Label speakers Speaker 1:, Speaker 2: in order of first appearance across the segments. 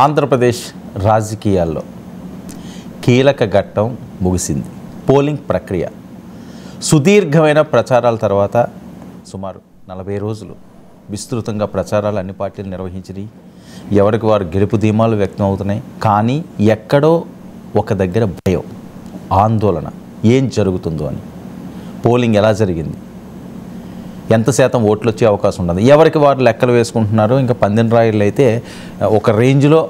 Speaker 1: ఆంధ్రప్రదేశ్ రాజకీయాల్లో కీలక ఘట్టం ముగిసింది. పోలింగ్ ప్రక్రియ సుదీర్ఘమైన ప్రచారాల తర్వాత సుమారు 40 రోజులు విస్తృతంగా ప్రచారాలు అన్ని పార్టీలు నిర్వహించినాయి. ఎవరికి వారు గెలుపు ధీమాలు వ్యక్తం అవుతున్నాయి. కానీ ఎక్కడో ఒక దగ్గర భయం, ఆందోళన, ఏం జరుగుతుందో అని. పోలింగ్ ఎలా జరిగింది, ఎంత శాతం ఓట్లు వచ్చే అవకాశం ఉన్నది, ఎవరికి వారు లెక్కలు వేసుకుంటున్నారు. ఇంకా పందెం రాయుళ్ళు అయితే ఒక రేంజ్లో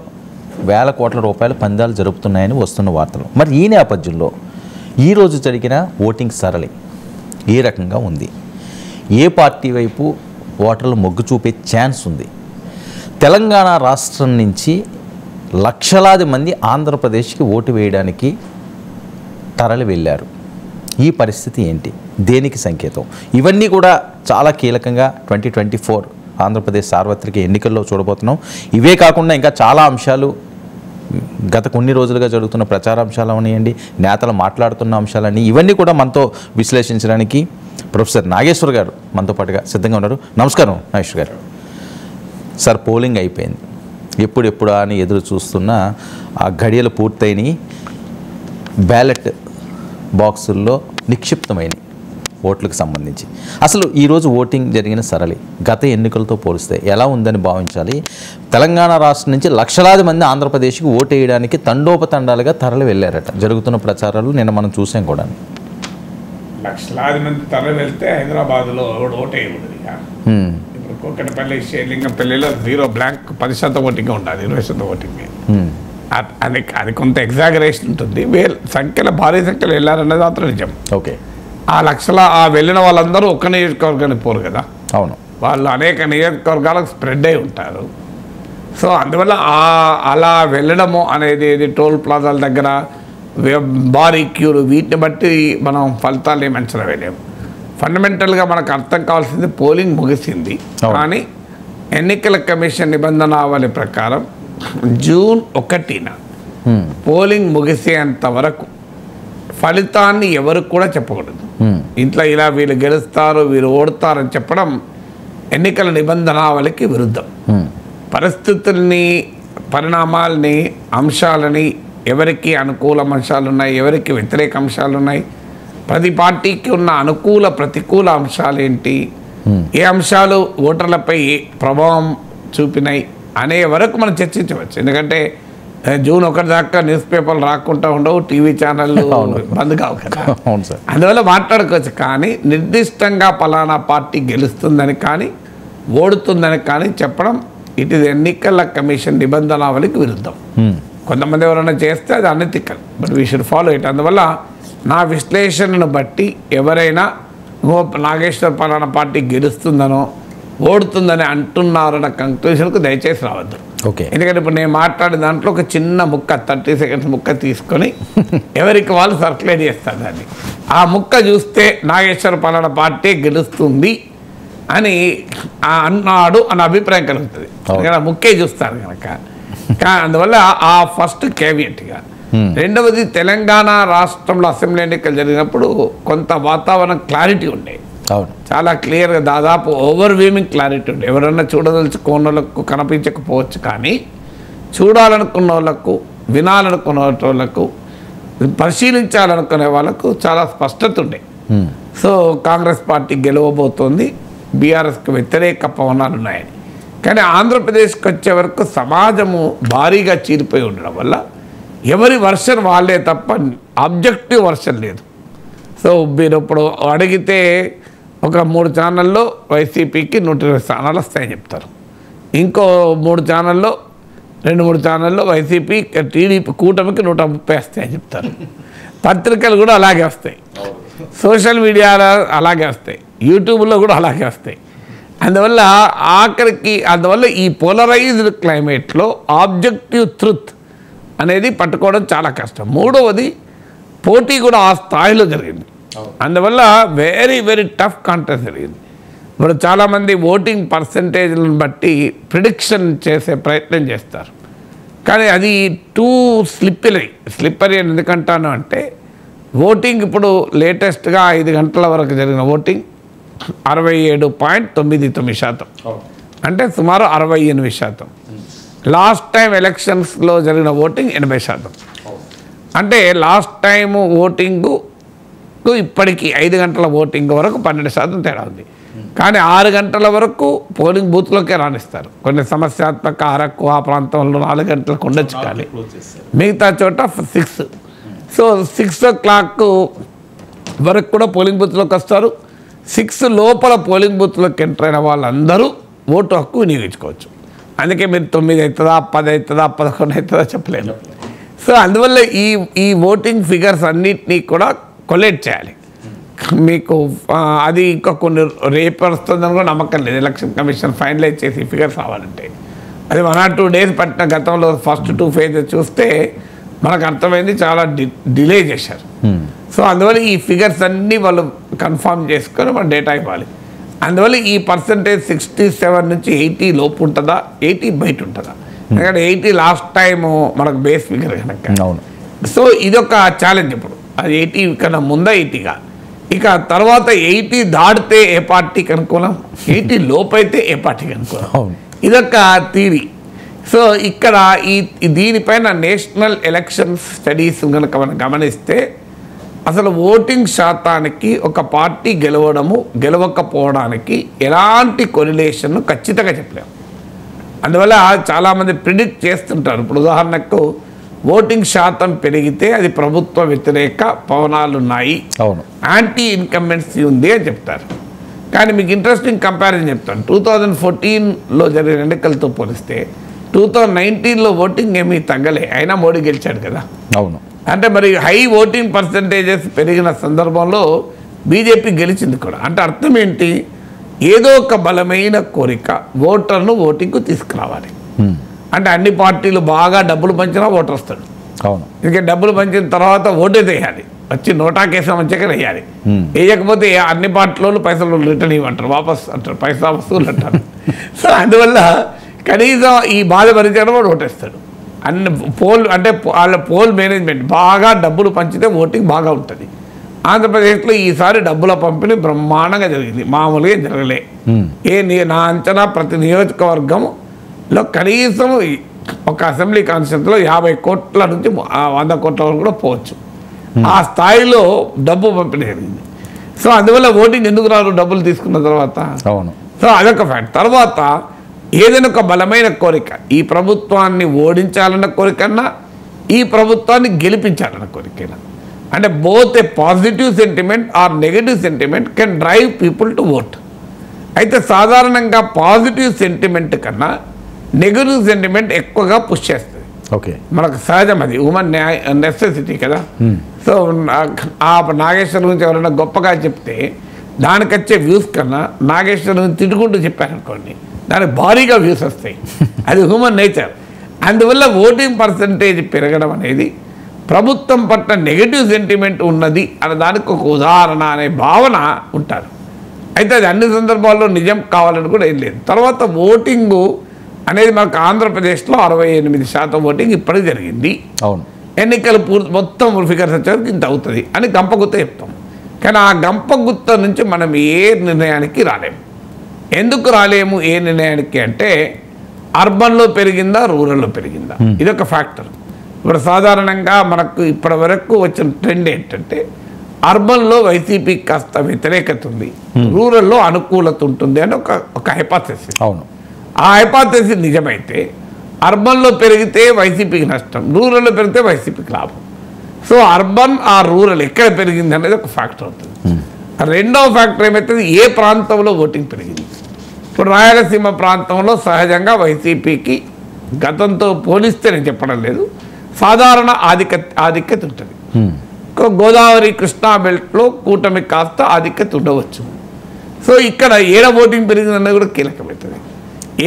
Speaker 1: వేల కోట్ల రూపాయల పందాలు జరుపుతున్నాయని వస్తున్న వార్తలు. మరి ఈ నేపథ్యంలో ఈరోజు జరిగిన ఓటింగ్ సరళి ఏ రకంగా ఉంది, ఏ పార్టీ వైపు ఓటర్లు మొగ్గు చూపే ఛాన్స్ ఉంది? తెలంగాణ రాష్ట్రం నుంచి లక్షలాది మంది ఆంధ్రప్రదేశ్కి ఓటు వేయడానికి తరలి వెళ్ళారు. ఈ పరిస్థితి ఏంటి, దేనికి సంకేతం? ఇవన్నీ కూడా చాలా కీలకంగా 2024 ఆంధ్రప్రదేశ్ సార్వత్రిక ఎన్నికల్లో చూడబోతున్నాం. ఇవే కాకుండా ఇంకా చాలా అంశాలు, గత కొన్ని రోజులుగా జరుగుతున్న ప్రచార అంశాలు ఉన్నాయండి, నేతలు మాట్లాడుతున్న అంశాలని, ఇవన్నీ కూడా మనతో విశ్లేషించడానికి ప్రొఫెసర్ నాగేశ్వర్ గారు మనతో పాటుగా సిద్ధంగా ఉన్నారు. నమస్కారం నాగేశ్వర్ గారు. సార్, పోలింగ్ అయిపోయింది, ఎప్పుడెప్పుడా అని ఎదురు చూస్తున్న ఆ గడియలు పూర్తయినాయి. బ్యాలెట్ బాక్సుల్లో నిక్షిప్తమైన ఓట్లకు సంబంధించి అసలు ఈరోజు ఓటింగ్ జరిగిన సరళి గత ఎన్నికలతో పోలిస్తే ఎలా ఉందని భావించాలి? తెలంగాణ రాష్ట్రం నుంచి లక్షలాది మంది ఆంధ్రప్రదేశ్కి ఓటు వేయడానికి తండోపతండాలుగా తరలి వెళ్ళారట. జరుగుతున్న ప్రచారాలు నిన్న మనం చూసాం కూడా.
Speaker 2: లక్షలాది మంది తరలి వెళ్తే హైదరాబాద్లో ఓటు వేయకూడదు. ఇప్పుడు కోకటపల్లి, శ్రీలింగంపల్లిలో 0 బ్లాంక్ 10% ఓటింగ్ ఉండాలి, 20% ఓటింగ్. అది కొంత ఎగ్జాగరేషన్ ఉంటుంది. సంఖ్యలో భారీ సంఖ్యలో వెళ్ళారన్నది మాత్రం నిజం.
Speaker 1: ఓకే,
Speaker 2: ఆ వెళ్ళిన వాళ్ళందరూ ఒక్క నియోజకవర్గానికి పోరు కదా.
Speaker 1: అవును,
Speaker 2: వాళ్ళు అనేక నియోజకవర్గాలకు స్ప్రెడ్ అయి ఉంటారు. సో అందువల్ల అలా వెళ్ళడము అనేది టోల్ ప్లాజాల దగ్గర భారీ క్యూలు, వీటిని బట్టి మనం ఫలితాలు ఏమి అంచనా వేయలేము. ఫండమెంటల్గా మనకు అర్థం కావాల్సింది పోలింగ్ ముగిసింది. కానీ ఎన్నికల కమిషన్ నిబంధనావళి ప్రకారం జూన్ 1న పోలింగ్ ముగిసేంత వరకు ఫలితాన్ని ఎవరు కూడా చెప్పకూడదు. ఇంట్లో ఇలా వీళ్ళు గెలుస్తారు, వీళ్ళు ఓడతారని చెప్పడం ఎన్నికల నిబంధనావళికి విరుద్ధం. పరిస్థితుల్ని, పరిణామాలని, అంశాలని, ఎవరికి అనుకూల అంశాలు ఉన్నాయి, ఎవరికి వ్యతిరేక అంశాలు ఉన్నాయి, ప్రతి పార్టీకి ఉన్న అనుకూల ప్రతికూల అంశాలు ఏంటి, ఏ అంశాలు ఓటర్లపై ప్రభావం చూపినాయి అనే వరకు మనం చర్చించవచ్చు. ఎందుకంటే జూన్ 1 దాకా న్యూస్ పేపర్లు రాకుండా ఉండవు, టీవీ ఛానళ్ళు బంద్ కావు కదా. అందువల్ల మాట్లాడుకోవచ్చు. కానీ నిర్దిష్టంగా పలానా పార్టీ గెలుస్తుందని కానీ ఓడుతుందని కానీ చెప్పడం ఇట్ ఈస్ ఎన్నికల కమిషన్ నిబంధనావళికి విరుద్ధం. కొంతమంది ఎవరైనా చేస్తే అది unethical, but we should follow it. అందువల్ల నా విశ్లేషణను బట్టి ఎవరైనా నాగేశ్వర్ పలానా పార్టీ గెలుస్తుందనో ఓడుతుందని అంటున్నారన్న కంక్లూషన్కు దయచేసి రావద్దు.
Speaker 1: ఓకే,
Speaker 2: ఎందుకంటే ఇప్పుడు నేను మాట్లాడే దాంట్లో ఒక చిన్న ముక్క 30 సెకండ్స్ ముక్క తీసుకొని ఎవరికి వాళ్ళు సర్క్యులేట్ చేస్తారు. దాన్ని ఆ ముక్క చూస్తే నాగేశ్వర్ పలానా పార్టీ గెలుస్తుంది అని అన్నాడు అన్న అభిప్రాయం కలుగుతుంది. ఎందుకంటే ముక్కే చూస్తారు కనుక. అందువల్ల ఆ ఫస్ట్ కేవియట్గా. రెండవది, తెలంగాణ రాష్ట్రంలో అసెంబ్లీ ఎన్నికలు జరిగినప్పుడు కొంత వాతావరణం క్లారిటీ ఉండేది. చాలా క్లియర్గా, దాదాపు ఓవర్వీమింగ్ క్లారిటీ ఉండే. ఎవరన్నా చూడదలుచుకున్న వాళ్ళకు కనిపించకపోవచ్చు, కానీ చూడాలనుకున్న వాళ్ళకు, వినాలనుకున్న వాళ్ళకు, పరిశీలించాలనుకునే వాళ్ళకు చాలా స్పష్టత ఉండే. సో కాంగ్రెస్ పార్టీ గెలవబోతోంది, బీఆర్ఎస్కి వ్యతిరేక పవనాలు ఉన్నాయని. కానీ ఆంధ్రప్రదేశ్కి వచ్చే వరకు సమాజము భారీగా చీలిపోయి ఉండడం వల్ల ఎవరి వర్షన్ వాళ్ళే తప్ప ఆబ్జెక్టివ్ వర్షన్ లేదు. సో మీరు ఇప్పుడు అడిగితే ఒక 3 ఛానల్లో వైసీపీకి 120 స్థానాలు వస్తాయని చెప్తారు. ఇంకో 3 ఛానల్లో, 2-3 ఛానల్లో వైసీపీ, టీడీపీ కూటమికి 130 వస్తాయని చెప్తారు. పత్రికలు కూడా అలాగే వస్తాయి, సోషల్ మీడియాలో అలాగే వస్తాయి, యూట్యూబ్లో కూడా అలాగే వస్తాయి. అందువల్ల అందువల్ల ఈ పోలరైజ్డ్ క్లైమేట్లో ఆబ్జెక్టివ్ ట్రూత్ అనేది పట్టుకోవడం చాలా కష్టం. మూడవది, పోటీ కూడా ఆ స్థాయిలో జరిగింది. అందువల్ల వెరీ వెరీ టఫ్ కాంటెస్ట్ జరిగింది. ఇప్పుడు చాలామంది ఓటింగ్ పర్సంటేజ్లను బట్టి ప్రిడిక్షన్ చేసే ప్రయత్నం చేస్తారు. కానీ అది టూ స్లిప్పరీ అని ఎందుకంటాను అంటే, ఓటింగ్ ఇప్పుడు లేటెస్ట్గా 5 గంటల వరకు జరిగిన ఓటింగ్ 67.99%, అంటే సుమారు 68%. లాస్ట్ టైం ఎలక్షన్స్లో జరిగిన ఓటింగ్ 80%. అంటే లాస్ట్ టైము ఓటింగు ఇప్పటికి 5 గంటల ఓటింగ్ వరకు 12% తేడా ఉంది. కానీ 6 గంటల వరకు పోలింగ్ బూత్లోకే రాణిస్తారు. కొన్ని సమస్యాత్మక అరకు ఆ ప్రాంతంలో 4 గంటలకు ఉండొచ్చు, కానీ మిగతా చోట 6. సో 6 o'clock వరకు కూడా పోలింగ్ బూత్లోకి వస్తారు. 6 లోపల పోలింగ్ బూత్లోకి ఎంటర్ అయిన వాళ్ళందరూ ఓటు హక్కు వినియోగించుకోవచ్చు. అందుకే మీరు 9 అవుతుందా, 10 అవుతుందా, 11 అవుతుందా చెప్పలేను. సో అందువల్ల ఈ ఓటింగ్ ఫిగర్స్ అన్నిటినీ కూడా కొలేట్ చేయాలి. మీకు అది ఇంకా కొన్ని రేపు వస్తుందని కూడా నమ్మకం లేదు. ఎలక్షన్ కమిషన్ ఫైనలైజ్ చేసి ఫిగర్స్ రావాలంటే అది 1 or 2 days పట్టిన. గతంలో ఫస్ట్ 2 phases చూస్తే మనకు అర్థమైంది చాలా డిలే చేశారు. సో అందువల్ల ఈ ఫిగర్స్ అన్నీ వాళ్ళు కన్ఫర్మ్ చేసుకొని మన డేటా ఇవ్వాలి. అందువల్ల ఈ పర్సంటేజ్ 67 నుంచి 80 లోపు ఉంటుందా, 80 బయట ఉంటుందా? ఎందుకంటే 80 లాస్ట్ టైము మనకు బేస్ ఫిగర్ కనుక. సో ఇదొక ఛాలెంజ్. ఇప్పుడు అది 80 కన్నా ముందా 80గా, ఇక తర్వాత 80 దాటితే ఏ పార్టీకి అనుకూలం, 80 లోపైతే ఏ పార్టీకి అనుకూలం, ఇదొక థియరీ. సో ఇక్కడ దీనిపైన నేషనల్ ఎలక్షన్ స్టడీస్ కనుక మనం గమనిస్తే అసలు ఓటింగ్ శాతానికి ఒక పార్టీ గెలవడము గెలవకపోవడానికి ఎలాంటి కొరిలేషన్ ఖచ్చితంగా చెప్పలేము. అందువల్ల చాలామంది ప్రిడిక్ట్ చేస్తుంటారు. ఇప్పుడు ఉదాహరణకు ఓటింగ్ శాతం పెరిగితే అది ప్రభుత్వ వ్యతిరేక పవనాలు ఉన్నాయి, యాంటీ ఇన్కంబెన్సీ ఉంది అని చెప్తారు. కానీ మీకు ఇంట్రెస్టింగ్ కంపారిజన్ చెప్తాను. 2014లో జరిగిన ఎన్నికలతో పోలిస్తే 2019లో ఓటింగ్ ఏమీ తగ్గలే, అయినా మోడీ గెలిచాడు కదా.
Speaker 1: అవును.
Speaker 2: అంటే మరి హై ఓటింగ్ పర్సంటేజెస్ పెరిగిన సందర్భంలో బీజేపీ గెలిచింది కూడా. అంటే అర్థం ఏంటి? ఏదో ఒక బలమైన కోరిక ఓటర్ను ఓటింగ్కు తీసుకురావాలి. అంటే అన్ని పార్టీలు బాగా డబ్బులు పంచినా ఓటర్ వస్తాడు.
Speaker 1: అవును.
Speaker 2: ఇంకా డబ్బులు పంచిన తర్వాత ఓటే వేయాలి, వచ్చి నోటాకేసం వచ్చాక వేయాలి. వేయకపోతే అన్ని పార్టీలు పైసలు రిటర్న్ ఇవ్వమంటారు, వాపస్ అంటారు, పైసా వస్తువులు అంటారు. సో అందువల్ల కనీసం ఈ బాధ భరించడం వాడు ఓటేస్తాడు. అన్ని అంటే వాళ్ళ పోల్ మేనేజ్మెంట్ బాగా డబ్బులు పంచితే ఓటింగ్ బాగా ఉంటుంది. ఆంధ్రప్రదేశ్లో ఈసారి డబ్బుల పంపిణీ బ్రహ్మాండంగా జరిగింది, మామూలుగా జరగలే. నా అంచనా ప్రతి నియోజకవర్గంలో కనీసం ఒక అసెంబ్లీ కాన్స్టిట్యూన్సీలో 50 కోట్ల నుంచి 100 కోట్ల వరకు కూడా పోవచ్చు. ఆ స్థాయిలో డబ్బు పంపిణీ జరిగింది. సో అందువల్ల ఓటింగ్ ఎందుకు రాదు డబ్బులు తీసుకున్న తర్వాత?
Speaker 1: అవును.
Speaker 2: సో అదొక ఫ్యాక్ట్. తర్వాత ఏదైనా ఒక బలమైన కోరిక, ఈ ప్రభుత్వాన్ని ఓడించాలన్న కోరికన్నా ఈ ప్రభుత్వాన్ని గెలిపించాలన్న కోరికైనా, అంటే both a positive sentiment or negative sentiment can drive people to vote. అయితే సాధారణంగా పాజిటివ్ సెంటిమెంట్ కన్నా నెగటివ్ సెంటిమెంట్ ఎక్కువగా పుష్ చేస్తుంది.
Speaker 1: ఓకే,
Speaker 2: మనకు సహజం, అది హ్యూమన్ నెసెసిటీ కదా. సో ఆ నాగేశ్వరం గురించి ఎవరైనా గొప్పగా చెప్తే దానికి వచ్చే వ్యూస్ కన్నా నాగేశ్వరం తిట్టుకుంటూ చెప్పారనుకోండి దానికి భారీగా వ్యూస్ వస్తాయి. అది హ్యూమన్ నేచర్. అందువల్ల ఓటింగ్ పర్సంటేజ్ పెరగడం అనేది ప్రభుత్వం పట్ల నెగటివ్ సెంటిమెంట్ ఉన్నది అనే దానికి ఒక ఉదాహరణ అనే భావన ఉంటారు. అయితే అది అన్ని సందర్భాల్లో నిజం కావాలని కూడా ఏం లేదు. తర్వాత ఓటింగు అనేది మనకు ఆంధ్రప్రదేశ్లో 68% ఓటింగ్ ఇప్పటికి జరిగింది.
Speaker 1: అవును.
Speaker 2: ఎన్నికలు మొత్తం ఫిగర్స్ వచ్చేసరికి ఇంత అవుతుంది అని గంపగుత్త చెప్తాం. కానీ ఆ గంపగుత్త నుంచి మనం ఏ నిర్ణయానికి రాలేము. ఎందుకు రాలేము ఏ నిర్ణయానికి అంటే అర్బన్లో పెరిగిందా రూరల్లో పెరిగిందా, ఇదొక ఫ్యాక్టర్. ఇప్పుడు సాధారణంగా మనకు ఇప్పటి వరకు వచ్చిన ట్రెండ్ ఏంటంటే అర్బన్లో వైసీపీకి కాస్త వ్యతిరేకత ఉంది, రూరల్లో అనుకూలత ఉంటుంది అని ఒక హైపోథెసిస్.
Speaker 1: అవును.
Speaker 2: ఆ హైపోథెసిస్ నిజమైతే అర్బన్లో పెరిగితే వైసీపీకి నష్టం, రూరల్లో పెరిగితే వైసీపీకి లాభం. సో అర్బన్ ఆ రూరల్ ఎక్కడ పెరిగింది అనేది ఒక ఫ్యాక్టర్ అవుతుంది. రెండవ ఫ్యాక్టర్ ఏమవుతుంది, ఏ ప్రాంతంలో ఓటింగ్ పెరిగింది. ఇప్పుడు రాయలసీమ ప్రాంతంలో సహజంగా వైసీపీకి గతంతో పోలిస్తే నేను చెప్పడం లేదు, సాధారణ ఆధిక్యత ఉంటుంది. గోదావరి కృష్ణా బెల్ట్లో కూటమికి కాస్త ఆధిక్యత ఉండవచ్చు. సో ఇక్కడ ఏడ ఓటింగ్ పెరిగిందన్నది కూడా కీలకమవుతుంది.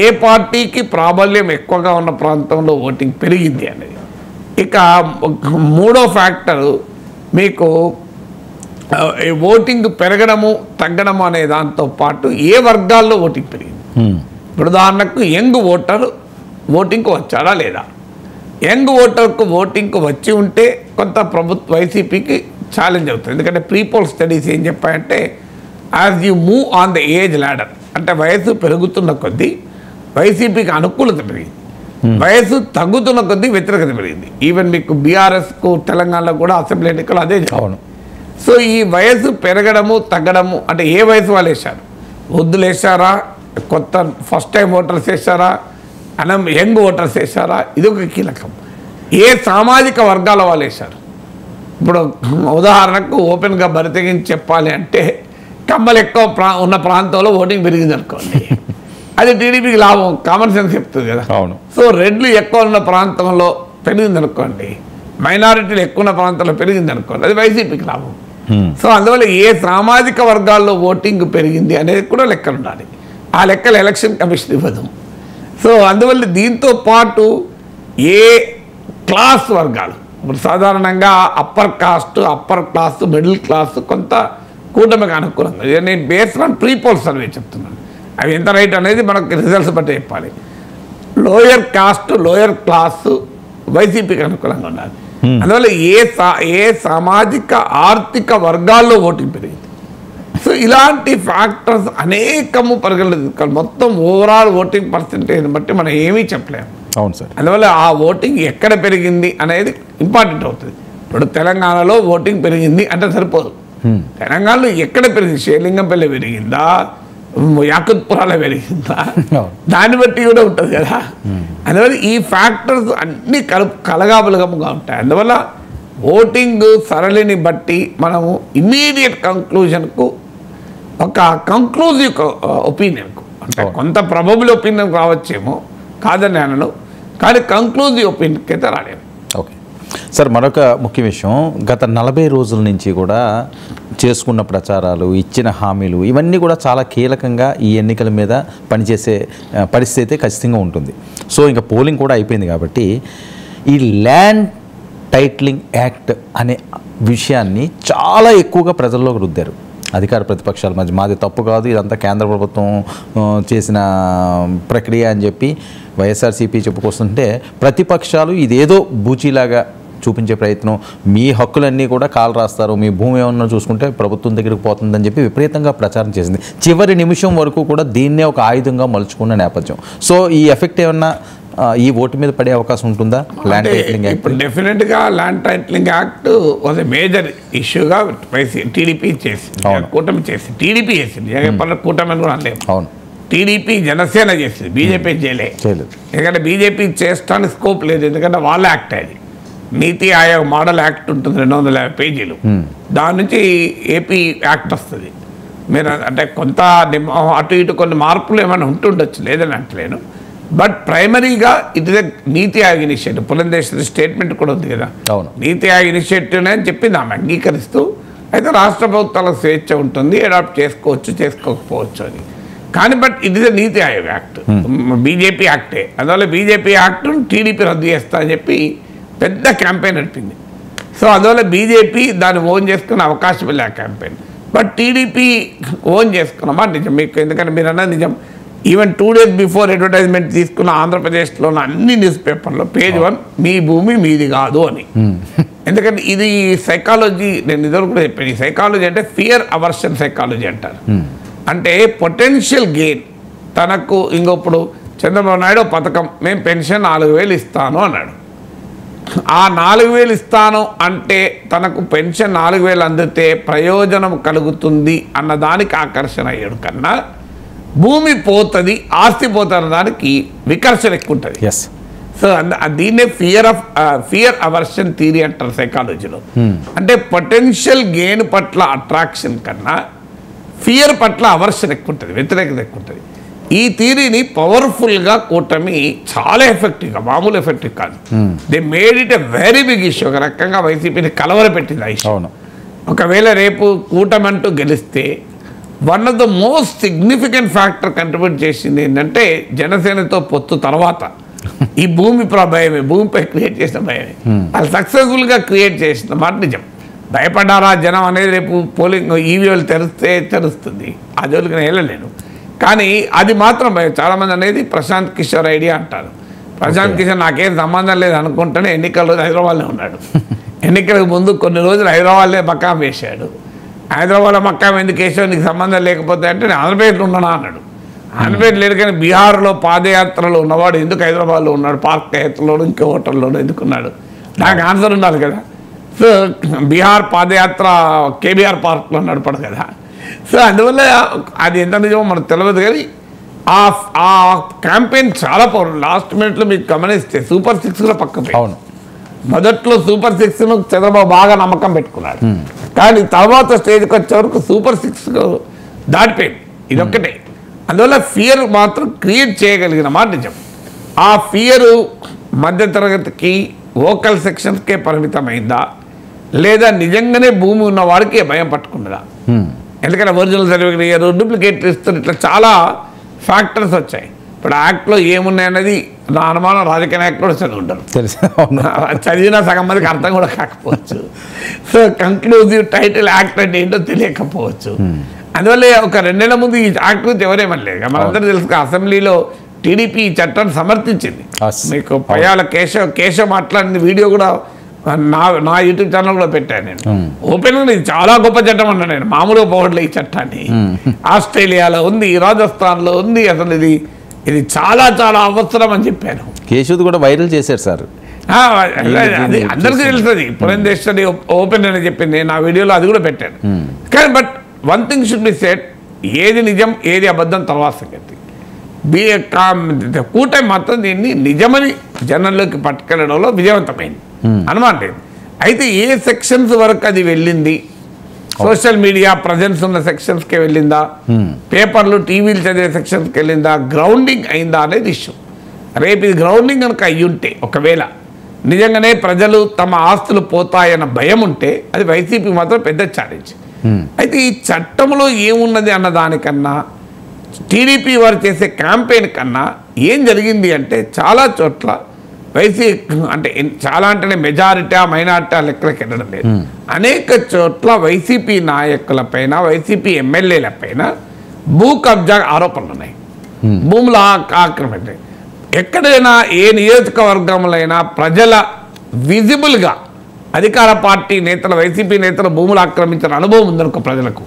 Speaker 2: ఏ పార్టీకి ప్రాబల్యం ఎక్కువగా ఉన్న ప్రాంతంలో ఓటింగ్ పెరిగింది అనేది. ఇక మూడో ఫ్యాక్టరు మీకు ఓటింగ్ పెరగడము తగ్గడము అనే దాంతో పాటు ఏ వర్గాల్లో ఓటింగ్ పెరిగింది. ఇప్పుడు ఉదాహరణకు యంగ్ ఓటర్ ఓటింగ్కు వచ్చాడా లేదా. యంగ్ ఓటర్కు ఓటింగ్కు వచ్చి ఉంటే కొంత వైసీపీకి ఛాలెంజ్ అవుతుంది. ఎందుకంటే ప్రీపోల్ స్టడీస్ ఏం చెప్పాయంటే as you move on the age ladder, అంటే వయసు పెరుగుతున్న కొద్దీ వైసీపీకి అనుకూలత పెరిగింది. వయసు తగ్గుతున్న కొద్దీ వ్యతిరేకత పెరిగింది. ఈవెన్ మీకు బీఆర్ఎస్కు తెలంగాణలో కూడా అసెంబ్లీ ఎన్నికలు అదే
Speaker 1: అవును.
Speaker 2: సో ఈ వయసు పెరగడము తగ్గడము అంటే ఏ వయసు వాళ్ళు వేశారు, వృద్ధులు వేశారా, కొత్త ఫస్ట్ టైం ఓటర్స్ వేశారా, యంగ్ ఓటర్స్ వేశారా, ఇది ఒక కీలకం. ఏ సామాజిక వర్గాల వాళ్ళు వేశారు. ఇప్పుడు ఉదాహరణకు ఓపెన్గా బరితెగించి చెప్పాలి అంటే కమ్మలు ఎక్కువ ఉన్న ప్రాంతంలో ఓటింగ్ పెరిగింది అనుకోండి, అది టీడీపీకి లాభం, కామన్ సెన్స్ చెప్తుంది కదా.
Speaker 1: అవును.
Speaker 2: సో రెడ్లు ఎక్కువ ఉన్న ప్రాంతంలో పెరిగింది అనుకోండి, మైనారిటీలు ఎక్కువ ఉన్న ప్రాంతంలో పెరిగింది అనుకోండి, అది వైసీపీకి లాభం. సో అందువల్ల ఏ సామాజిక వర్గాల్లో ఓటింగ్ పెరిగింది అనేది కూడా లెక్కలు ఉండాలి. ఆ లెక్కలు ఎలక్షన్ కమిషన్ ఇవ్వదు. సో అందువల్ల దీంతో పాటు ఏ క్లాస్ వర్గాలు, ఇప్పుడు సాధారణంగా upper caste, upper class, middle class కొంత కూటమికి అనుకూలంగా, నేను based on pre poll survey చెప్తున్నాను, అవి ఎంత రైట్ అనేది మనకు రిజల్ట్స్ బట్టి చెప్పాలి. లోయర్ కాస్ట్, లోయర్ క్లాస్ వైసీపీకి అనుకూలంగా ఉండాలి. అందువల్ల ఏ సామాజిక ఆర్థిక వర్గాల్లో ఓటింగ్ పెరిగింది. సో ఇలాంటి ఫ్యాక్టర్స్ అనేకము పరిగణించాలి. మొత్తం ఓవరాల్ ఓటింగ్ పర్సెంటేజ్ బట్టి మనం ఏమీ చెప్పలేము.
Speaker 1: అవును సార్.
Speaker 2: అందువల్ల ఆ ఓటింగ్ ఎక్కడ పెరిగింది అనేది ఇంపార్టెంట్ అవుతుంది. ఇప్పుడు తెలంగాణలో ఓటింగ్ పెరిగింది అంటే సరిపోదు. తెలంగాణలో ఎక్కడ పెరిగింది, శ్రీలింగంపల్లి పెరిగిందా, యాకుత్పురాలో పెరిగిందా, దాన్ని బట్టి కూడా ఉంటుంది కదా. అందువల్ల ఈ ఫ్యాక్టర్స్ అన్నీ కలగాబలగముగా ఉంటాయి. అందువల్ల ఓటింగ్ సరళిని బట్టి మనము ఇమ్మీడియట్ కంక్లూజన్కు ఒక కంక్లూజివ్ ఒపీనియన్కు, అంటే కొంత ప్రొబబుల్ ఒపీనియన్ రావచ్చేమో, కాదని అనను, కానీ కంక్లూజివ్ ఒపీనియన్కి అయితే రాలేము.
Speaker 1: ఓకే సార్, మరొక ముఖ్య విషయం, గత 40 రోజుల నుంచి కూడా చేసుకున్న ప్రచారాలు, ఇచ్చిన హామీలు, ఇవన్నీ కూడా చాలా కీలకంగా ఈ ఎన్నికల మీద పనిచేసే పరిస్థితి అయితే ఖచ్చితంగా ఉంటుంది. సో ఇంకా పోలింగ్ కూడా అయిపోయింది కాబట్టి ఈ ల్యాండ్ టైటిలింగ్ యాక్ట్ అనే విషయాన్ని చాలా ఎక్కువగా ప్రజల్లోకి రుద్దారు అధికార ప్రతిపక్షాల మధ్య. మాది తప్పు కాదు, ఇదంతా కేంద్ర ప్రభుత్వం చేసిన ప్రక్రియ అని చెప్పి వైఎస్ఆర్సీపీ చెప్పుకొస్తుంటే, ప్రతిపక్షాలు ఇదేదో బూచీలాగా చూపించే ప్రయత్నం, మీ హక్కులన్నీ కూడా కాలు రాస్తారు, మీ భూమి ఏమన్నా చూసుకుంటే ప్రభుత్వం దగ్గరికి పోతుందని చెప్పి విపరీతంగా ప్రచారం చేసింది. చివరి నిమిషం వరకు కూడా దీన్నే ఒక ఆయుధంగా మలుచుకున్న నేపథ్యం. సో ఈ ఎఫెక్ట్ ఏమన్నా ఈ ఓటు మీద పడే అవకాశం ఉంటుందా? ల్యాండ్ టైటిలింగ్ యాక్ట్
Speaker 2: ఇప్పుడు డెఫినెట్గా land titling act was a major ఇష్యూగా టీడీపీ చేసింది, కూటమి చేసింది, టీడీపీ చేసింది, కూటమి అని కూడా అనలేదు.
Speaker 1: అవును,
Speaker 2: టీడీపీ జనసేన చేసింది, బీజేపీ చేయలేదు. ఎందుకంటే బీజేపీ చేస్తానికి స్కోప్ లేదు, ఎందుకంటే వాళ్ళ యాక్ట్ అది. నీతి ఆయోగ్ మోడల్ యాక్ట్ ఉంటుంది, 250 పేజీలు, దాని నుంచి ఏపీ యాక్ట్ వస్తుంది. మీరు అంటే కొంత అటు ఇటు కొన్ని మార్పులు ఏమైనా ఉంటుండొచ్చు, లేదని అంటలేను. బట్ ప్రైమరీగా it is a NITI Aayog initiative. Purandeswari statement కూడా ఉంది కదా, నీతి ఆయోగ్ ఇనిషియేటివ్ అని చెప్పింది ఆమె, అంగీకరిస్తూ. అయితే రాష్ట్ర ప్రభుత్వాలకు స్వేచ్ఛ ఉంటుంది, అడాప్ట్ చేసుకోవచ్చు, చేసుకోకపోవచ్చు అని. కానీ but it is a NITI Aayog act, BJP యాక్టే. అందువల్ల బీజేపీ యాక్ట్ టీడీపీ రద్దు చేస్తా అని చెప్పి పెద్ద క్యాంపెయిన్ నడిపింది. సో అందువల్ల బీజేపీ దాన్ని ఓన్ చేసుకునే అవకాశం లేదు ఆ క్యాంపెయిన్. బట్ టీడీపీ ఓన్ చేసుకున్నామా నిజం మీకు, ఎందుకంటే మీరు అన్నది నిజం. ఈవెన్ 2 days బిఫోర్ అడ్వర్టైజ్మెంట్ తీసుకున్న ఆంధ్రప్రదేశ్లో ఉన్న అన్ని న్యూస్ పేపర్లో పేజ్ 1 మీ భూమి మీది కాదు అని. ఎందుకంటే ఇది సైకాలజీ, నేను ఇదివరకు కూడా చెప్పాను, ఈ సైకాలజీ అంటే ఫియర్ అవర్షన్ సైకాలజీ అంటారు. అంటే పొటెన్షియల్ గెయిన్ తనకు. ఇంకొప్పుడు చంద్రబాబు నాయుడు పథకం, మేము పెన్షన్ 4,000 ఇస్తాను అన్నాడు. ఆ 4,000 ఇస్తాను అంటే తనకు పెన్షన్ 4,000 అందితే ప్రయోజనం కలుగుతుంది అన్నదానికి ఆకర్షణ అయ్యాడు కన్నా, భూమి పోతుంది, ఆస్తి పోతున్న దానికి వికర్షణ ఎక్కువ ఉంటుంది. సో దీన్నే ఫియర్ అవర్షన్ థియరీ అంటారు సైకాలజీలో. అంటే పొటెన్షియల్ గెయిన్ పట్ల అట్రాక్షన్ కన్నా ఫియర్ పట్ల అవర్షన్ ఎక్కువ ఉంటుంది, వ్యతిరేకత ఎక్కువ ఉంటుంది. ఈ థియరీని పవర్ఫుల్గా కూటమి చాలా ఎఫెక్టివ్గా, మామూలు ఎఫెక్టివ్ కాదు, they made it a very big issue. ఒక రకంగా వైసీపీని కలవరపెట్టింది ఆ ఇష్యూ. ఒకవేళ రేపు కూటమి అంటూ గెలిస్తే one of the most significant factor contribute చేసింది ఏంటంటే జనసేనతో పొత్తు తర్వాత ఈ భూమి భయమే, భూమిపై క్రియేట్ చేసిన భయమే. వాళ్ళు సక్సెస్ఫుల్గా క్రియేట్ చేసిన మాట నిజం. భయపడ్డారా జనం అనేది రేపు పోలింగ్ ఈవీఎంలు తెలుస్తుంది, ఆ జోలికి నేను వెళ్ళలేను. కానీ అది మాత్రం భయం. చాలామంది అనేది ప్రశాంత్ కిషోర్ ఐడియా అంటారు. ప్రశాంత్ కిషోర్ నాకేం సంబంధం లేదు అనుకుంటేనే ఎన్నికల రోజు హైదరాబాద్లో ఉన్నాడు. ఎన్నికలకు ముందు కొన్ని రోజులు హైదరాబాద్లో మకాం వేశాడు. హైదరాబాద్లో మకాం ఎందుకు వేసావు, నీకు సంబంధం లేకపోతే అంటే నేను ఆంధ్రప్రదేశ్లో ఉన్నానా అన్నాడు. అనిపేరు లేడు. కానీ బీహార్లో పాదయాత్రలో ఉన్నవాడు ఎందుకు హైదరాబాద్లో ఉన్నాడు, పార్క్ యాత్రలోనూ ఇంకో హోటల్లోనూ ఎందుకున్నాడు? నాకు ఆన్సర్ ఉండాలి కదా. సో బీహార్ పాదయాత్ర కేబీఆర్ పార్క్లో నడపడు కదా. సో అందువల్ల అది ఎంత నిజమో మనకు తెలియదు. కానీ ఆ క్యాంపెయిన్ చాలా పవర్. లాస్ట్ మినిట్లో మీకు గమనిస్తే సూపర్ 6 కూడా పక్కన.
Speaker 1: అవును,
Speaker 2: మొదట్లో సూపర్ 6ను చంద్రబాబు బాగా నమ్మకం పెట్టుకున్నాడు. కానీ తర్వాత స్టేజ్కి వచ్చే వరకు సూపర్ 6 దాటిపోయింది. ఇదొక్కటే. అందువల్ల ఫియర్ మాత్రం క్రియేట్ చేయగలిగిన మాట నిజం. ఆ ఫియరు మధ్యతరగతికి వోకల్ సెక్షన్స్కే పరిమితమైందా, లేదా నిజంగానే భూమి ఉన్న వాడికి భయం పట్టుకున్నదా? ఎందుకంటే ఒరిజినల్ సర్టిఫికేట్ డూప్లికేట్ ఇస్తారు, ఇట్లా చాలా ఫ్యాక్టర్స్ వచ్చాయి. ఇప్పుడు యాక్ట్లో ఏమున్నాయన్నది నా అనుమానం రాజకీయ నాయకులు చదువుంటారు, చదివినా సగం మందికి అర్థం కూడా కాకపోవచ్చు. సో కంక్లూజివ్ టైటిల్ యాక్ట్ అంటే ఏంటో తెలియకపోవచ్చు. అందువల్ల ఒక 2 నెలల ముందు ఈ యాక్ట్ గురించి ఎవరేమనలేదు. మనందరూ తెలుసు అసెంబ్లీలో టీడీపీ ఈ చట్టాన్ని సమర్థించింది. మీకు పయ్యాల కేశవ్ మాట్లాడిన వీడియో కూడా నా యూట్యూబ్ ఛానల్ కూడా పెట్టాను నేను. ఓపెన్గా ఇది చాలా గొప్ప చట్టం అన్నా నేను, మామూలుగా పోవట్లే ఈ చట్టాన్ని. ఆస్ట్రేలియాలో ఉంది, రాజస్థాన్లో ఉంది, అసలు ఇది చాలా చాలా అవసరం అని చెప్పాను.
Speaker 1: కేశవ్ కూడా వైరల్ చేశారు సార్.
Speaker 2: అది అందరికీ తెలుస్తుంది. పురంధేశ్వరి ఓపెన్ అని చెప్పింది, నా వీడియోలో అది కూడా పెట్టాను. కానీ but one thing should be set, ఏది నిజం ఏది అబద్ధం తర్వాత సంగతి. కూటమి మాత్రం దీన్ని నిజమని జనంలోకి పట్టుకెళ్ళడంలో విజయవంతమైంది, అనుమానం లేదు. అయితే ఏ సెక్షన్స్ వరకు అది వెళ్ళింది, సోషల్ మీడియా ప్రజెన్స్ ఉన్న సెక్షన్స్కి వెళ్ళిందా, పేపర్లు టీవీలు చదివే సెక్షన్స్కి వెళ్ళిందా, గ్రౌండింగ్ అయిందా అనేది ఇష్యూ. రేపు ఇది గ్రౌండింగ్ కనుక అయ్యుంటే, ఒకవేళ నిజంగానే ప్రజలు తమ ఆస్తులు పోతాయన్న భయం ఉంటే, అది వైసీపీ మాత్రం పెద్ద ఛాలెంజ్. అయితే ఈ చట్టంలో ఏమున్నది అన్న దానికన్నా టీడీపీ వారు చేసే క్యాంపెయిన్ కన్నా ఏం జరిగింది అంటే, చాలా చోట్ల వైసీపీ అంటే చాలా అంటేనే మెజారిటీ మైనారిటీ లెక్కలకి వెళ్ళడం లేదు. అనేక చోట్ల వైసీపీ నాయకులపైన, వైసీపీ ఎమ్మెల్యేలపైన భూ కబ్జా ఆరోపణలు ఉన్నాయి, భూముల ఆక్రమణ. ఎక్కడైనా ఏ నియోజకవర్గంలో అయినా ప్రజల విజిబుల్గా అధికార పార్టీ నేతలు, వైసీపీ నేతలు భూములు ఆక్రమించిన అనుభవం ఉందనుకో ప్రజలకు,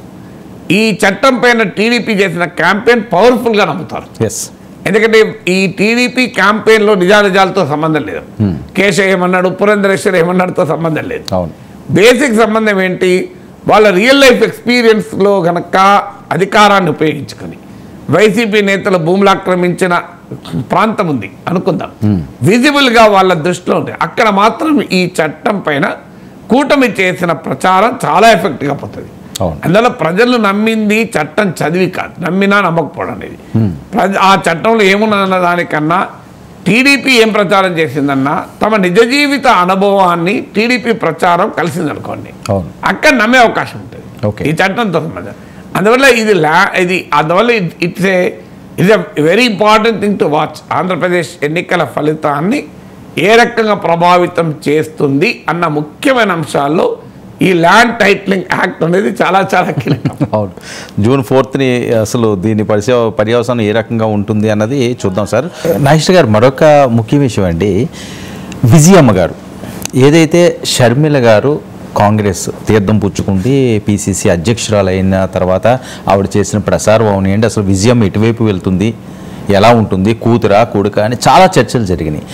Speaker 2: ఈ చట్టం పైన టీడీపీ చేసిన క్యాంపెయిన్ పవర్ఫుల్గా నమ్ముతారు. ఎందుకంటే ఈ టీడీపీ క్యాంపెయిన్లో నిజానిజాలతో సంబంధం లేదు. కేశవ్ ఏమన్నాడు, పురంధరేశ్వర్ ఏమన్నాడుతో సంబంధం లేదు. బేసిక్ సంబంధం ఏంటి, వాళ్ళ రియల్ లైఫ్ ఎక్స్పీరియన్స్లో కనుక అధికారాన్ని ఉపయోగించుకొని వైసీపీ నేతలు భూములు ఆక్రమించిన ప్రాంతం ఉంది అనుకుందాం, విజిబుల్గా వాళ్ళ దృష్టిలో ఉంది. అక్కడ మాత్రం ఈ చట్టం పైన కూటమి చేసిన ప్రచారం చాలా ఎఫెక్ట్గా పోతుంది. అందువల్ల ప్రజలు నమ్మింది చట్టం చదివి కాదు, నమ్మినా నమ్మకపోవడం అనేది. ఆ చట్టంలో ఏమున్నదన్న దానికన్నా టీడీపీ ఏం ప్రచారం చేసిందన్నా తమ నిజ జీవిత అనుభవాన్ని టీడీపీ ప్రచారం కలిసిందనుకోండి, అక్కడ నమ్మే అవకాశం ఉంటుంది ఈ చట్టంతో సంబంధం. అందువల్ల అందువల్ల it's a very important thing to watch. Andhra Pradesh ఎన్నికల ఫలితాన్ని ఏ రకంగా ప్రభావితం చేస్తుంది అన్న ముఖ్యమైన అంశాల్లో ఈ ల్యాండ్ టైటిలింగ్ యాక్ట్ అనేది చాలా చాలా కీలకం.
Speaker 1: అవును, జూన్ 4th అసలు దీని పర్యవసానం ఏ రకంగా ఉంటుంది అన్నది చూద్దాం సార్. నాగేశ్వర గారు, మరొక ముఖ్య విషయం అండి, విజయమ్మ గారు ఏదైతే షర్మిల గారు కాంగ్రెస్ తీర్థం పుచ్చుకుంటే పిసిసి అధ్యక్షురాలు అయిన తర్వాత ఆవిడ చేసిన ప్రసారం అవునండి, అసలు విజయమ్మ ఎటువైపు వెళ్తుంది, ఎలా ఉంటుంది, కూతురా కొడుక అని చాలా చర్చలు జరిగినాయి.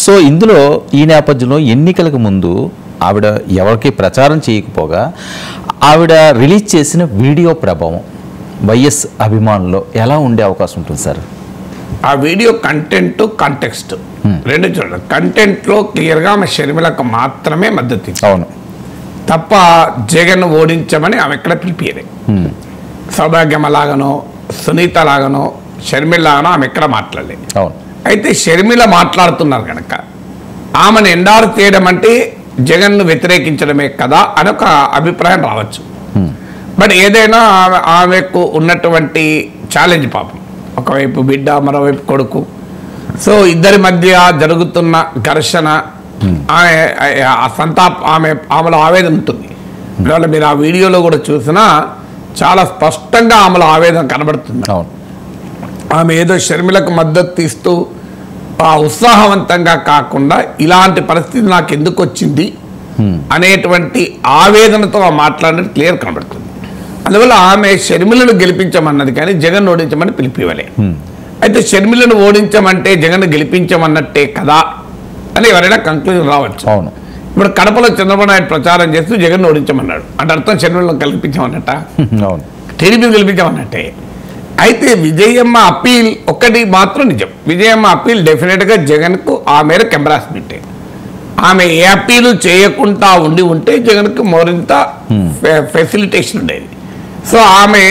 Speaker 1: సో ఇందులో ఈ నేపథ్యంలో ఎన్నికలకు ముందు ఆవిడ ఎవరికి ప్రచారం చేయకపోగా ఆవిడ రిలీజ్ చేసిన వీడియో ప్రభావం వైఎస్ అభిమానుల్లో ఎలా ఉండే అవకాశం ఉంటుంది సార్?
Speaker 2: ఆ వీడియో కంటెంట్ కాంటెక్స్ట్ రెండు చూడండి. కంటెంట్లో క్లియర్గా ఆమె షర్మిలకు మాత్రమే మద్దతు ఇచ్చింది, అవును, తప్ప జగన్ ఓడించమని ఆమె ఎక్కడ పిలిపియలేదు. సౌభాగ్యమ లాగానో సునీత లాగానో షర్మిల లాగానో ఆమె ఎక్కడ మాట్లాడలేదు.
Speaker 1: అవును,
Speaker 2: అయితే షర్మిల మాట్లాడుతున్నారు కనుక ఆమెను ఎండారు చేయడం అంటే జగన్ను వ్యతిరేకించడమే కదా అని ఒక అభిప్రాయం రావచ్చు. బట్ ఏదైనా ఆమెకు ఉన్నటువంటి ఛాలెంజ్ పాపం, ఒకవైపు బిడ్డ మరోవైపు కొడుకు, సో ఇద్దరి మధ్య జరుగుతున్న ఘర్షణ, ఆమెలో ఆవేదన ఉంటుంది. అందువల్ల మీరు ఆ వీడియోలో కూడా చూసినా చాలా స్పష్టంగా ఆమెలో ఆవేదన కనబడుతుంది. ఆమె ఏదో షర్మిలకు మద్దతు ఇస్తూ ఉత్సాహవంతంగా కాకుండా ఇలాంటి పరిస్థితి నాకు ఎందుకు వచ్చింది అనేటువంటి ఆవేదనతో మాట్లాడినట్టు క్లియర్ కనబడుతుంది. అందువల్ల ఆమె షర్మిలను గెలిపించమన్నది కానీ జగన్ ఓడించమని పిలిపివ్వలే. అయితే షర్మిలను ఓడించమంటే జగన్ గెలిపించమన్నట్టే కదా అని ఎవరైనా కంక్లూజన్ రావచ్చు.
Speaker 1: అవును.
Speaker 2: ఇప్పుడు కడపలో చంద్రబాబు నాయుడు ప్రచారం చేస్తూ జగన్ ఓడించమన్నాడు అంటే అర్థం షర్మిలను గెలిపించమన్నట్ట,
Speaker 1: అవును,
Speaker 2: టీడీపీని గెలిపించమన్నట్టే. అయితే విజయమ్మ అప్పీల్ ఒక్కటి మాత్రం నిజం. విజయమ్మ అప్పీల్ డెఫినెట్గా జగన్కు ఆ మేరకు ఎంబరాస్మెంటే. ఆమె ఏ అప్పీలు చేయకుండా ఉంటే జగన్కు మరింత ఫెసిలిటేషన్ ఉండేది. సో ఆమె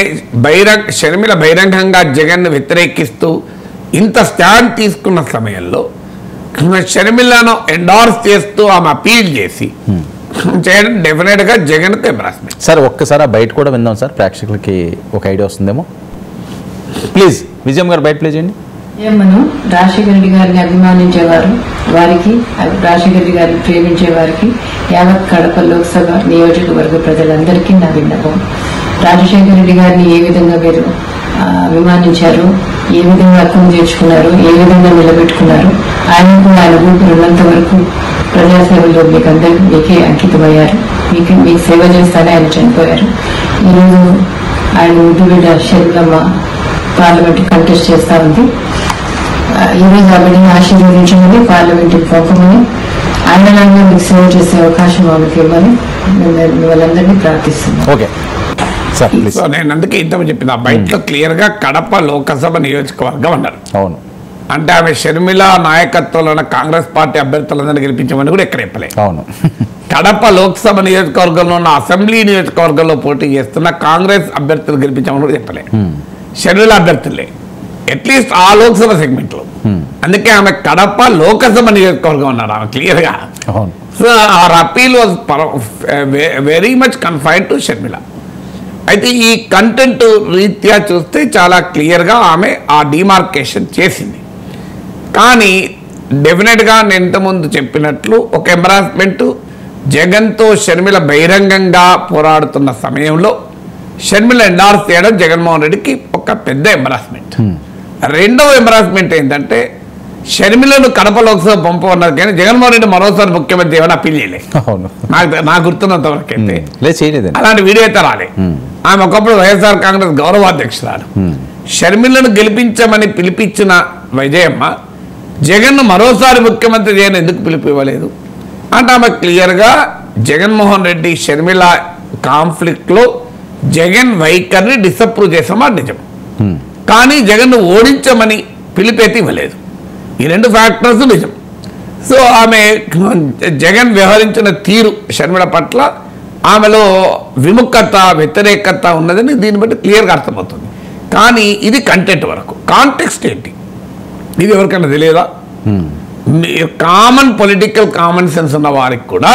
Speaker 2: షర్మిల బహిరంగంగా జగన్ను వ్యతిరేకిస్తూ ఇంత స్టాండ్ తీసుకున్న సమయంలో షర్మిలను ఎండార్స్ చేస్తూ ఆమె అపీల్ చేసి చేయడం డెఫినెట్గా జగన్కు ఎంబరాస్మెంట్.
Speaker 1: సార్ ఒక్కసారి బయట కూడా విందాం సార్, ప్రేక్షకులకి ఒక ఐడియా వస్తుందేమో. ప్లీజ్ విజయం గారు బయట ప్లే చేయండి.
Speaker 3: మనం రాజశేఖర రెడ్డి గారిని అభిమానించేవారు, వారికి రాజశేఖర రెడ్డి గారిని ప్రేమించే వారికి యావత్ కడప లోక్సభ నియోజకవర్గ ప్రజలందరికీ నా విన్నపం. రాజశేఖర రెడ్డి గారిని ఏ విధంగా మీరు అభిమానించారు, ఏ విధంగా అర్థం చేర్చుకున్నారు, ఏ విధంగా నిలబెట్టుకున్నారు, ఆయనకు ఆయన ఊపిరి ఉన్నంత వరకు ప్రజాసేవలో మీకే అంకితమయ్యారు. మీకు సేవ చేస్తానే ఆయన చనిపోయారు. ఈరోజు ఆయన ముద్దు బిడ్డ షర్మిలమ్మ పార్లమెంట్ కంటెస్ట్ చేస్తా ఉంది. ఈరోజు ఆ బిడ్డని ఆశీర్వదించమని పార్లమెంట్కి పంపమని ఆయనలాగా మీకు సేవ చేసే అవకాశం వాళ్ళకి ఇవ్వమని వాళ్ళందరినీ ప్రార్థిస్తున్నాను.
Speaker 1: ఓకే
Speaker 2: సో నేను అందుకే ఇంత చెప్పిన బయటలో క్లియర్గా కడప లోకసభ నియోజకవర్గం అన్నారు.
Speaker 1: అవును.
Speaker 2: అంటే ఆమె షర్మిల నాయకత్వంలో ఉన్న కాంగ్రెస్ పార్టీ అభ్యర్థులందరినీ గెలిపించమని కూడా ఎక్కడ చెప్పలేదు.
Speaker 1: అవును.
Speaker 2: కడప లోక్సభ నియోజకవర్గంలో ఉన్న అసెంబ్లీ నియోజకవర్గంలో పోటీ చేస్తున్న కాంగ్రెస్ అభ్యర్థులు గెలిపించమని కూడా చెప్పలేదు. షర్మిల అభ్యర్థులే అట్లీస్ట్ ఆ లోక్సభ సెగ్మెంట్లో. అందుకే ఆమె కడప లోకసభ నియోజకవర్గం అన్నారు ఆమె క్లియర్గా. So our appeal was very much confined to Sharmila. అయితే ఈ కంటెంట్ రీత్యా చూస్తే చాలా క్లియర్గా ఆమె ఆ డిమార్కేషన్ చేసింది. కానీ డెఫినెట్గా నేను ఇంతకుముందు చెప్పినట్లు ఒక ఎంబరాస్మెంట్ జగన్తో షర్మిల బహిరంగంగా పోరాడుతున్న సమయంలో షర్మిల ఎండార్స్ చేయడం జగన్మోహన్ రెడ్డికి ఒక పెద్ద ఎంబరాస్మెంట్. రెండవ ఎంబరాస్మెంట్ ఏంటంటే షర్మిలను కడప లోక్సభ పంపన్నారు కానీ జగన్మోహన్ రెడ్డి మరోసారి ముఖ్యమంత్రి ఏమైనా అప్పీల్ చేయలేదు. నాకు గుర్తున్నంత వరకు అయితే అలాంటి వీడియో అయితే రాలే. ఆమె ఒకప్పుడు వైఎస్ఆర్ కాంగ్రెస్ గౌరవాధ్యక్షురాలు. షర్మిలను గెలిపించమని పిలిపించిన విజయమ్మ జగన్ను మరోసారి ముఖ్యమంత్రి చేయని ఎందుకు పిలిపివ్వలేదు అంటే ఆమె క్లియర్గా జగన్మోహన్ రెడ్డి షర్మిల కాన్ఫ్లిక్ట్లో జగన్ వైఖరిని డిసప్రూవ్ చేసామా నిజం. కానీ జగన్ను ఓడించమని పిలిపేతి ఇవ్వలేదు. ఈ రెండు ఫ్యాక్టర్స్ నిజం. సో ఆమె జగన్ వ్యవహరించిన తీరు షర్మిల పట్ల ఆమెలో విముఖత వ్యతిరేకత ఉన్నదని దీన్ని బట్టి క్లియర్గా అర్థమవుతుంది. కానీ ఇది కంటెంట్ వరకు. కాంటెక్స్ట్ ఏంటి ఇది ఎవరికైనా తెలియదా? కామన్ పొలిటికల్ కామన్ సెన్స్ ఉన్న వారికి కూడా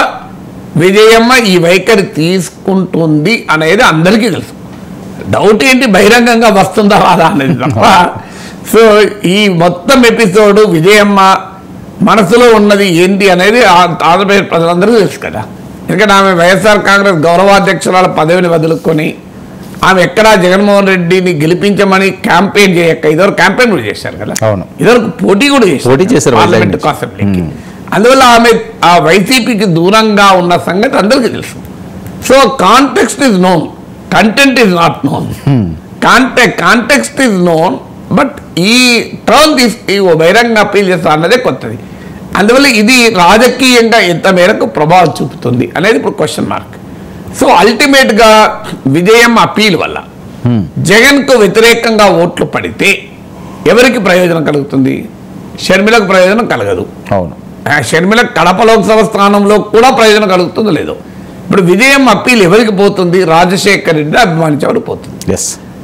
Speaker 2: విజయమ్మ ఈ వైఖరి తీసుకుంటుంది అనేది అందరికీ తెలుసు. డౌట్ ఏంటి బహిరంగంగా వస్తుందా రాదా అనేది తప్ప. సో ఈ మొత్తం ఎపిసోడ్ విజయమ్మ మనసులో ఉన్నది ఏంటి అనేది ఆంధ్రప్రదేశ్ ప్రజలందరూ తెలుసు కదా. ఎందుకంటే ఆమె వైఎస్ఆర్ కాంగ్రెస్ గౌరవాధ్యక్షురాల పదవిని వదులుకొని ఆమె ఎక్కడా జగన్మోహన్ రెడ్డిని గెలిపించమని క్యాంపెయిన్ చేయక ఇదివరకు క్యాంపెయిన్ కూడా చేశారు కదా. ఇదివరకు పోటీ కూడా చేశారు పార్లమెంట్ అసెంబ్లీకి. అందువల్ల ఆమె ఆ వైసీపీకి దూరంగా ఉన్న సంగతి అందరికీ తెలుసు. So context is known, content is not known. Context is known but ఈ టర్న్ తీసుకు బహిరంగ అప్పీల్ చేస్తా అన్నదే కొత్తది. అందువల్ల ఇది రాజకీయంగా ఎంత మేరకు ప్రభావం చూపుతుంది అనేది ఇప్పుడు క్వశ్చన్ మార్క్. సో అల్టిమేట్గా విజయం అప్పీల్ వల్ల జగన్కు వ్యతిరేకంగా ఓట్లు పడితే ఎవరికి ప్రయోజనం కలుగుతుంది? షర్మిలకు ప్రయోజనం కలగదు.
Speaker 1: అవును.
Speaker 2: షర్మిల కడప లోక్సభ స్థానంలో కూడా ప్రయోజనం కలుగుతుందో లేదో. ఇప్పుడు విజయం అప్పీల్ ఎవరికి పోతుంది? రాజశేఖర్ రెడ్డి అభిమానించేవాడు పోతుంది.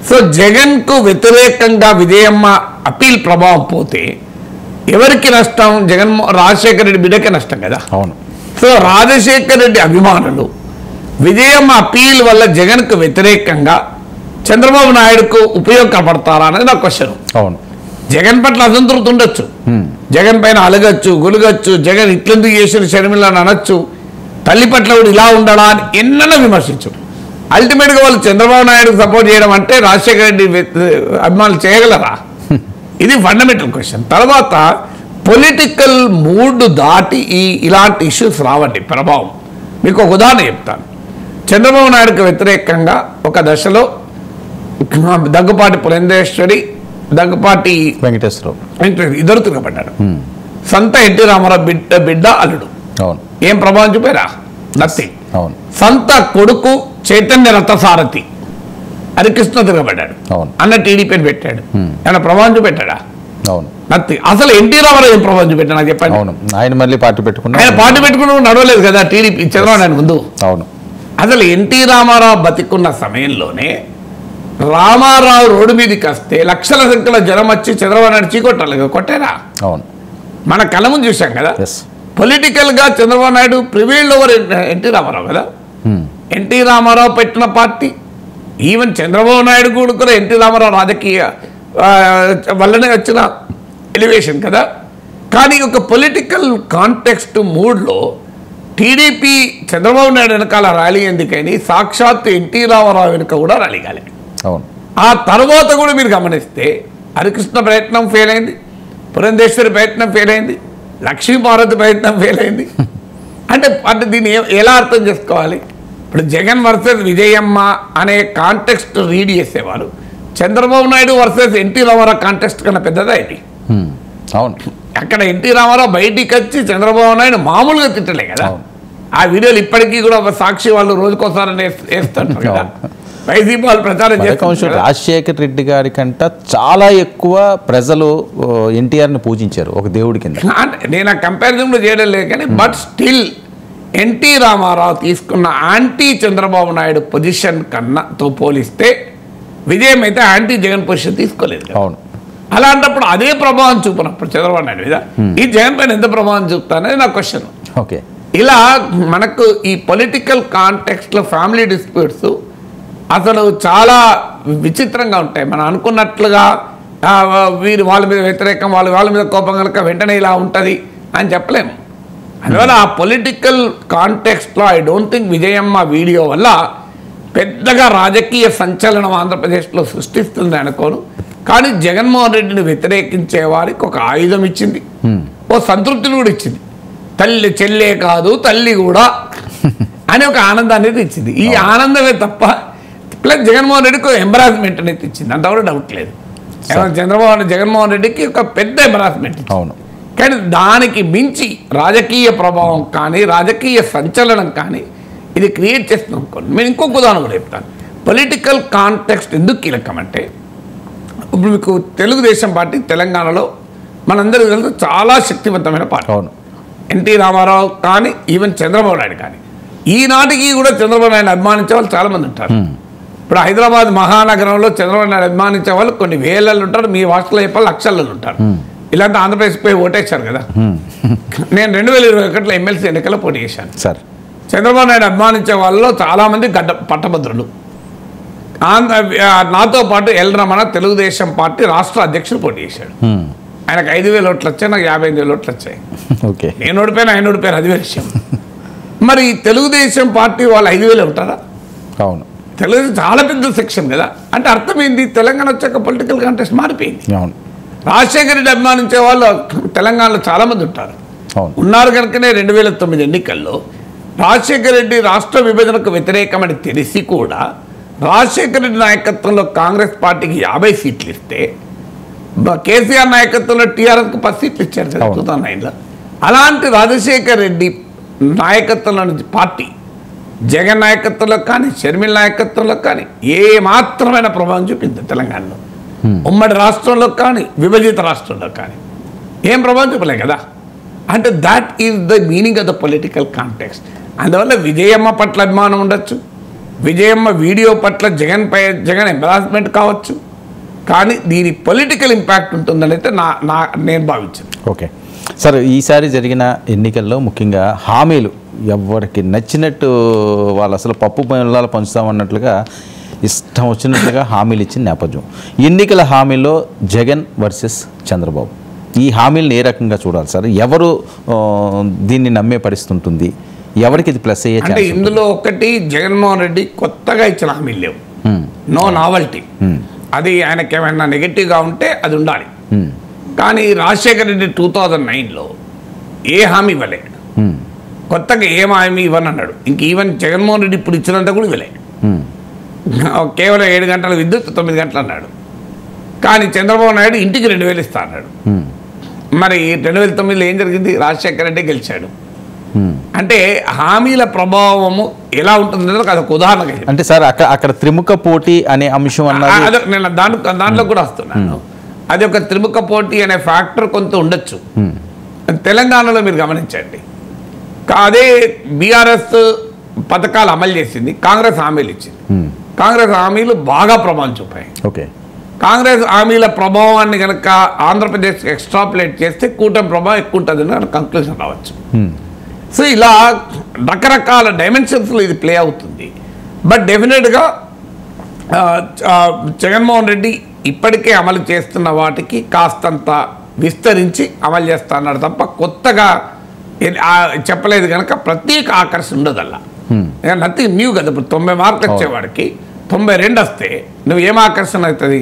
Speaker 2: సో జగన్కు వ్యతిరేకంగా విజయమ్మ అప్పీల్ ప్రభావం పోతే ఎవరికి నష్టం? రాజశేఖర రెడ్డి బిడ్డకే నష్టం కదా.
Speaker 1: అవును.
Speaker 2: సో రాజశేఖర రెడ్డి అభిమానులు విజయమ్మ అప్పీల్ వల్ల జగన్కు వ్యతిరేకంగా చంద్రబాబు నాయుడుకు ఉపయోగపడతారా అనేది నా క్వశ్చన్.
Speaker 1: అవును.
Speaker 2: జగన్ పట్ల అసంతృప్తి ఉండొచ్చు, జగన్ పైన అలగచ్చు, గులగచ్చు, జగన్ ఇట్లెందుకు చేసిన షర్మిలని అనొచ్చు, తల్లి పట్ల కూడా ఇలా ఉండడా అని ఎన్నైనా విమర్శించు. అల్టిమేట్గా వాళ్ళు చంద్రబాబు నాయుడుకు సపోర్ట్ చేయడం అంటే రాజశేఖర రెడ్డి అభిమానులు చేయగలరా? ఇది ఫండమెంటల్ క్వశ్చన్. తర్వాత పొలిటికల్ మూడ్ దాటి ఇలాంటి ఇష్యూస్ రావండి ప్రభావం. మీకు ఒక ఉదాహరణ చెప్తాను. చంద్రబాబు నాయుడుకు వ్యతిరేకంగా ఒక దశలో దగ్గుపాటి పురంధేశ్వరి, దగ్గుపాటి
Speaker 1: వెంకటేశ్వరరావు
Speaker 2: ఇద్దరు తిరగబడ్డారు. సంత ఎన్టీ రామారావు బిడ్డ అల్లుడు.
Speaker 1: అవును.
Speaker 2: ఏం ప్రభావం చూపారా? నథింగ్.
Speaker 1: అవును.
Speaker 2: సంత కొడుకు చైతన్య రథసారథి హరికృష్ణ తిరగబడ్డాడు.
Speaker 1: అవును.
Speaker 2: అన్న టీడీపీని పెట్టాడు. ఏమైనా ప్రభావం చూపెట్టాడా?
Speaker 1: అవును.
Speaker 2: నథింగ్. అసలు ఎన్టీ రామారావు ఏం ప్రభావం చూపెట్టాడు నాకు చెప్పండి.
Speaker 1: అవును. ఆయన మళ్ళీ పార్టీ పెట్టుకున్నా,
Speaker 2: ఆయన పార్టీ పెట్టుకుని నడవలేదు కదా టీడీపీ చంద్రబాబు నాయుడు ముందు.
Speaker 1: అవును.
Speaker 2: అసలు ఎన్టీ రామారావు బతికున్న సమయంలోనే రామారావు రోడ్డు మీదకి వస్తే లక్షల సంఖ్యలో జనం వచ్చి చంద్రబాబు నాయుడు చీకొట్టాలి, కొట్టారా?
Speaker 1: అవును.
Speaker 2: మన కళ్ళ ముందు చూసాం కదా.
Speaker 1: ఎస్.
Speaker 2: పొలిటికల్ గా చంద్రబాబు నాయుడు ప్రివీల్డ్ ఓవర్ ఎన్టీ రామారావు కదా. ఎన్టీ రామారావు పెట్టిన పార్టీ, ఈవెన్ చంద్రబాబు నాయుడు కూడా ఎన్టీ రామారావు రాజకీయ వల్లనే వచ్చిన ఎలివేషన్ కదా. కానీ ఒక పొలిటికల్ కాంటెక్స్ట్ మూడ్లో టీడీపీ చంద్రబాబు నాయుడు వెనకాల ర్యాలీ ఎందుకని సాక్షాత్ ఎన్టీ రామారావు వెనుక కూడా ర్యాలీ కాలేదు.
Speaker 1: అవును.
Speaker 2: ఆ తర్వాత కూడా మీరు గమనిస్తే హరికృష్ణ ప్రయత్నం ఫెయిల్ అయింది, పురంధేశ్వరి ప్రయత్నం ఫెయిల్ అయింది, లక్ష్మీపార్వతి ప్రయత్నం ఫెయిల్ అయింది. అంటే దీన్ని ఎలా అర్థం చేసుకోవాలి? ఇప్పుడు జగన్ వర్సెస్ విజయమ్మ అనే కాంటెక్స్ట్ రీడ్ చేసేవారు, Chandrababu Naidu versus NT Rama Rao context కన్నా పెద్దదా ఇది?
Speaker 1: అవును.
Speaker 2: అక్కడ ఎన్టీ రామారావు బయటికి వచ్చి చంద్రబాబు నాయుడు మామూలుగా తిట్టలే కదా. ఆ వీడియోలు ఇప్పటికీ కూడా సాక్షి వాళ్ళు రోజుకోసారి వేస్తుంటారు కదా. వైసీపీ వాళ్ళు ప్రచారం చేస్తారు.
Speaker 1: రాజశేఖర్ రెడ్డి గారి కంట చాలా ఎక్కువ ప్రజలు ఎన్టీఆర్ని పూజించారు ఒక దేవుడి కింద.
Speaker 2: నేను ఆ కంపారిజన్ చేయడం లేదు కానీ బట్ స్టిల్ ఎన్టీ రామారావు తీసుకున్న యాంటీ చంద్రబాబు నాయుడు పొజిషన్ కన్నాతో పోలిస్తే విజయం అయితే యాంటీ జగన్ పొజిషన్ తీసుకోలేదు.
Speaker 1: అవును.
Speaker 2: అలాంటప్పుడు అదే ప్రభావం చూపినప్పుడు చంద్రబాబు నాయుడు మీద ఈ జగన్ పైన ఎంత ప్రభావం చూపుతానని నా క్వశ్చన్.
Speaker 1: ఓకే.
Speaker 2: ఇలా మనకు ఈ పొలిటికల్ కాంటెక్స్ట్లో ఫ్యామిలీ డిస్ప్యూట్స్ అసలు చాలా విచిత్రంగా ఉంటాయి. మనం అనుకున్నట్లుగా వీరు వాళ్ళ మీద వ్యతిరేకం, వాళ్ళ మీద కోపం కనుక వెంటనే ఇలా ఉంటుంది అని చెప్పలేము. అందువల్ల ఆ పొలిటికల్ కాంటెక్స్ట్లో I don't think Vijayamma video వల్ల పెద్దగా రాజకీయ సంచలనం ఆంధ్రప్రదేశ్లో సృష్టిస్తుంది అనుకోను. కానీ జగన్మోహన్ రెడ్డిని వ్యతిరేకించే వారికి ఒక ఆయుధం ఇచ్చింది, ఓ సంతృప్తిని కూడా ఇచ్చింది. తల్లి చెల్లే కాదు తల్లి కూడా అని ఒక ఆనందాన్ని ఇచ్చింది. ఈ ఆనందమే తప్ప ప్లస్ జగన్మోహన్ రెడ్డికి ఎంబరాస్మెంట్ అనేది ఇచ్చింది, అంత కూడా డౌట్ లేదు. జగన్మోహన్ రెడ్డికి ఒక పెద్ద ఎంబరాస్మెంట్.
Speaker 1: అవును.
Speaker 2: కానీ దానికి మించి రాజకీయ ప్రభావం కానీ రాజకీయ సంచలనం కానీ ఇది క్రియేట్ చేస్తుంది అనుకోండి. నేను ఇంకొక ఉదాహరణ కూడా చెప్తాను. పొలిటికల్ కాంటెక్స్ట్ ఎందుకు కీలకం అంటే, ఇప్పుడు మీకు తెలుగుదేశం పార్టీ తెలంగాణలో మనందరికీ తెలుసు చాలా శక్తివంతమైన పార్టీ.
Speaker 1: అవును.
Speaker 2: ఎన్టీ రామారావు కానీ ఈవెన్ చంద్రబాబు నాయుడు కానీ ఈనాటికి కూడా చంద్రబాబు నాయుడు అభిమానించే వాళ్ళు చాలామంది ఉంటారు. ఇప్పుడు హైదరాబాద్ మహానగరంలో చంద్రబాబు నాయుడు అభిమానించే వాళ్ళు కొన్ని వేలల్లో ఉంటారు, మీ భాషలో చెప్పాలి లక్షల్లో ఉంటారు. ఇలాంటి ఆంధ్రప్రదేశ్ పోయి ఓటేశారు కదా. నేను 2021లో ఎమ్మెల్సీ ఎన్నికల్లో పోటీ చేశాను సార్. చంద్రబాబు నాయుడు అభిమానించే వాళ్ళలో చాలామంది పట్టభద్రులు. నాతో పాటు ఎల్ రమణ తెలుగుదేశం పార్టీ రాష్ట్ర అధ్యక్షుడు పోటీ చేశాడు. ఆయనకు 5,000 ఓట్లు వచ్చాయి, నాకు 55,000 ఓట్లు వచ్చాయి.
Speaker 1: ఓకే.
Speaker 2: నేను ఓడిపోయినా ఆయన ఓడిపోయారు, అది విషయం. మరి తెలుగుదేశం పార్టీ వాళ్ళు 5,000 ఉంటారా?
Speaker 1: అవును.
Speaker 2: తెలుగుదేశం చాలా పెద్ద సెక్షన్ కదా. అంటే అర్థమైంది తెలంగాణ వచ్చాక పొలిటికల్ కాంటెస్ట్ మారిపోయింది.
Speaker 1: అవును.
Speaker 2: రాజశేఖర రెడ్డి అభిమానించే వాళ్ళు తెలంగాణలో చాలామంది ఉంటారు, ఉన్నారు కనుకనే 2009 ఎన్నికల్లో రాజశేఖర రెడ్డి రాష్ట్ర విభజనకు వ్యతిరేకమని తెలిసి కూడా రాజశేఖర రెడ్డి నాయకత్వంలో కాంగ్రెస్ పార్టీకి 50 సీట్లు ఇస్తే కేసీఆర్ నాయకత్వంలో టీఆర్ఎస్కి 10 సీట్లు ఇచ్చారు కదా 2009లో. అలాంటి రాజశేఖర రెడ్డి నాయకత్వంలో పార్టీ జగన్ నాయకత్వంలో కానీ షర్మిల నాయకత్వంలో కానీ ఏ మాత్రమైన ప్రభావం చూపింది తెలంగాణలో. ఉమ్మడి రాష్ట్రంలో కానీ విభజిత రాష్ట్రంలో కానీ ఏం ప్రభావం చూపలే కదా. అంటే that is the meaning of the political context. అందువల్ల విజయమ్మ పట్ల అభిమానం ఉండొచ్చు, విజయమ్మ వీడియో పట్ల జగన్ ఎంబరాస్మెంట్ కావచ్చు, కానీ దీని పొలిటికల్ ఇంపాక్ట్ ఉంటుందని అయితే నేను భావించాను.
Speaker 1: ఓకే సార్, ఈసారి జరిగిన ఎన్నికల్లో ముఖ్యంగా హామీలు ఎవరికి నచ్చినట్టు వాళ్ళు అసలు పప్పు బెల్లాలు పంచుతామన్నట్లుగా ఇష్టం వచ్చినట్లుగా హామీలు ఇచ్చిన నేపథ్యం. ఎన్నికల హామీలో జగన్ వర్సెస్ చంద్రబాబు, ఈ హామీలను ఏ రకంగా చూడాలి సార్? ఎవరు దీన్ని నమ్మే పరిస్థితి ఉంటుంది, ఎవరికి ఇది ప్లస్ అయ్యే?
Speaker 2: అంటే ఇందులో ఒకటి జగన్మోహన్ రెడ్డి కొత్తగా ఇచ్చిన హామీలు లేవు, నో నావల్టీ. అది ఆయనకి ఏమైనా నెగటివ్గా ఉంటే అది ఉండాలి. కానీ రాజశేఖర రెడ్డి 2009లో ఏ హామీ ఇవ్వలే. కొత్తగా ఏం హామీ ఇవ్వని అన్నాడు. ఇంక ఈవెన్ జగన్మోహన్ రెడ్డి ఇప్పుడు ఇచ్చినంత కూడా ఇవ్వలే. కేవలం 7 గంటల విద్యుత్ 9 గంటలు అన్నాడు. కానీ చంద్రబాబు నాయుడు ఇంటికి 2000 ఇస్తా అన్నాడు. మరి 2009లో ఏం జరిగింది? రాజశేఖర రెడ్డి గెలిచాడు. అంటే హామీల ప్రభావము ఎలా ఉంటుందో అదొక ఉదాహరణ.
Speaker 1: అంటే సార్ అక్కడ త్రిముఖ పోటీ అనే అంశం అన్నది
Speaker 2: నేను దాంట్లో కూడా వస్తున్నాను. అది ఒక త్రిముఖ పోటీ అనే ఫ్యాక్టర్ కొంత ఉండొచ్చు. తెలంగాణలో మీరు గమనించండి, అదే బీఆర్ఎస్ పథకాలు అమలు చేసింది, కాంగ్రెస్ హామీలు ఇచ్చింది. కాంగ్రెస్ హామీలు బాగా ప్రభావం చూపాయి.
Speaker 1: ఓకే,
Speaker 2: కాంగ్రెస్ హామీల ప్రభావాన్ని కనుక ఆంధ్రప్రదేశ్ ఎక్స్ట్రాపులేట్ చేస్తే కూటమి ప్రభావం ఎక్కువ ఉంటుందని కంక్లూజన్ రావచ్చు. సో ఇలా రకరకాల డైమెన్షన్స్లో ఇది ప్లే అవుతుంది. బట్ డెఫినెట్గా జగన్మోహన్ రెడ్డి ఇప్పటికే అమలు చేస్తున్న వాటికి కాస్తంత విస్తరించి అమలు చేస్తా అన్నాడు తప్ప కొత్తగా చెప్పలేదు కనుక ప్రత్యేక ఆకర్షణ ఉండదల్లా. నథింగ్ న్యూ కదా. ఇప్పుడు 90 మార్కులు వచ్చేవాడికి 92 వస్తే నువ్వు ఏం ఆకర్షణ అవుతుంది?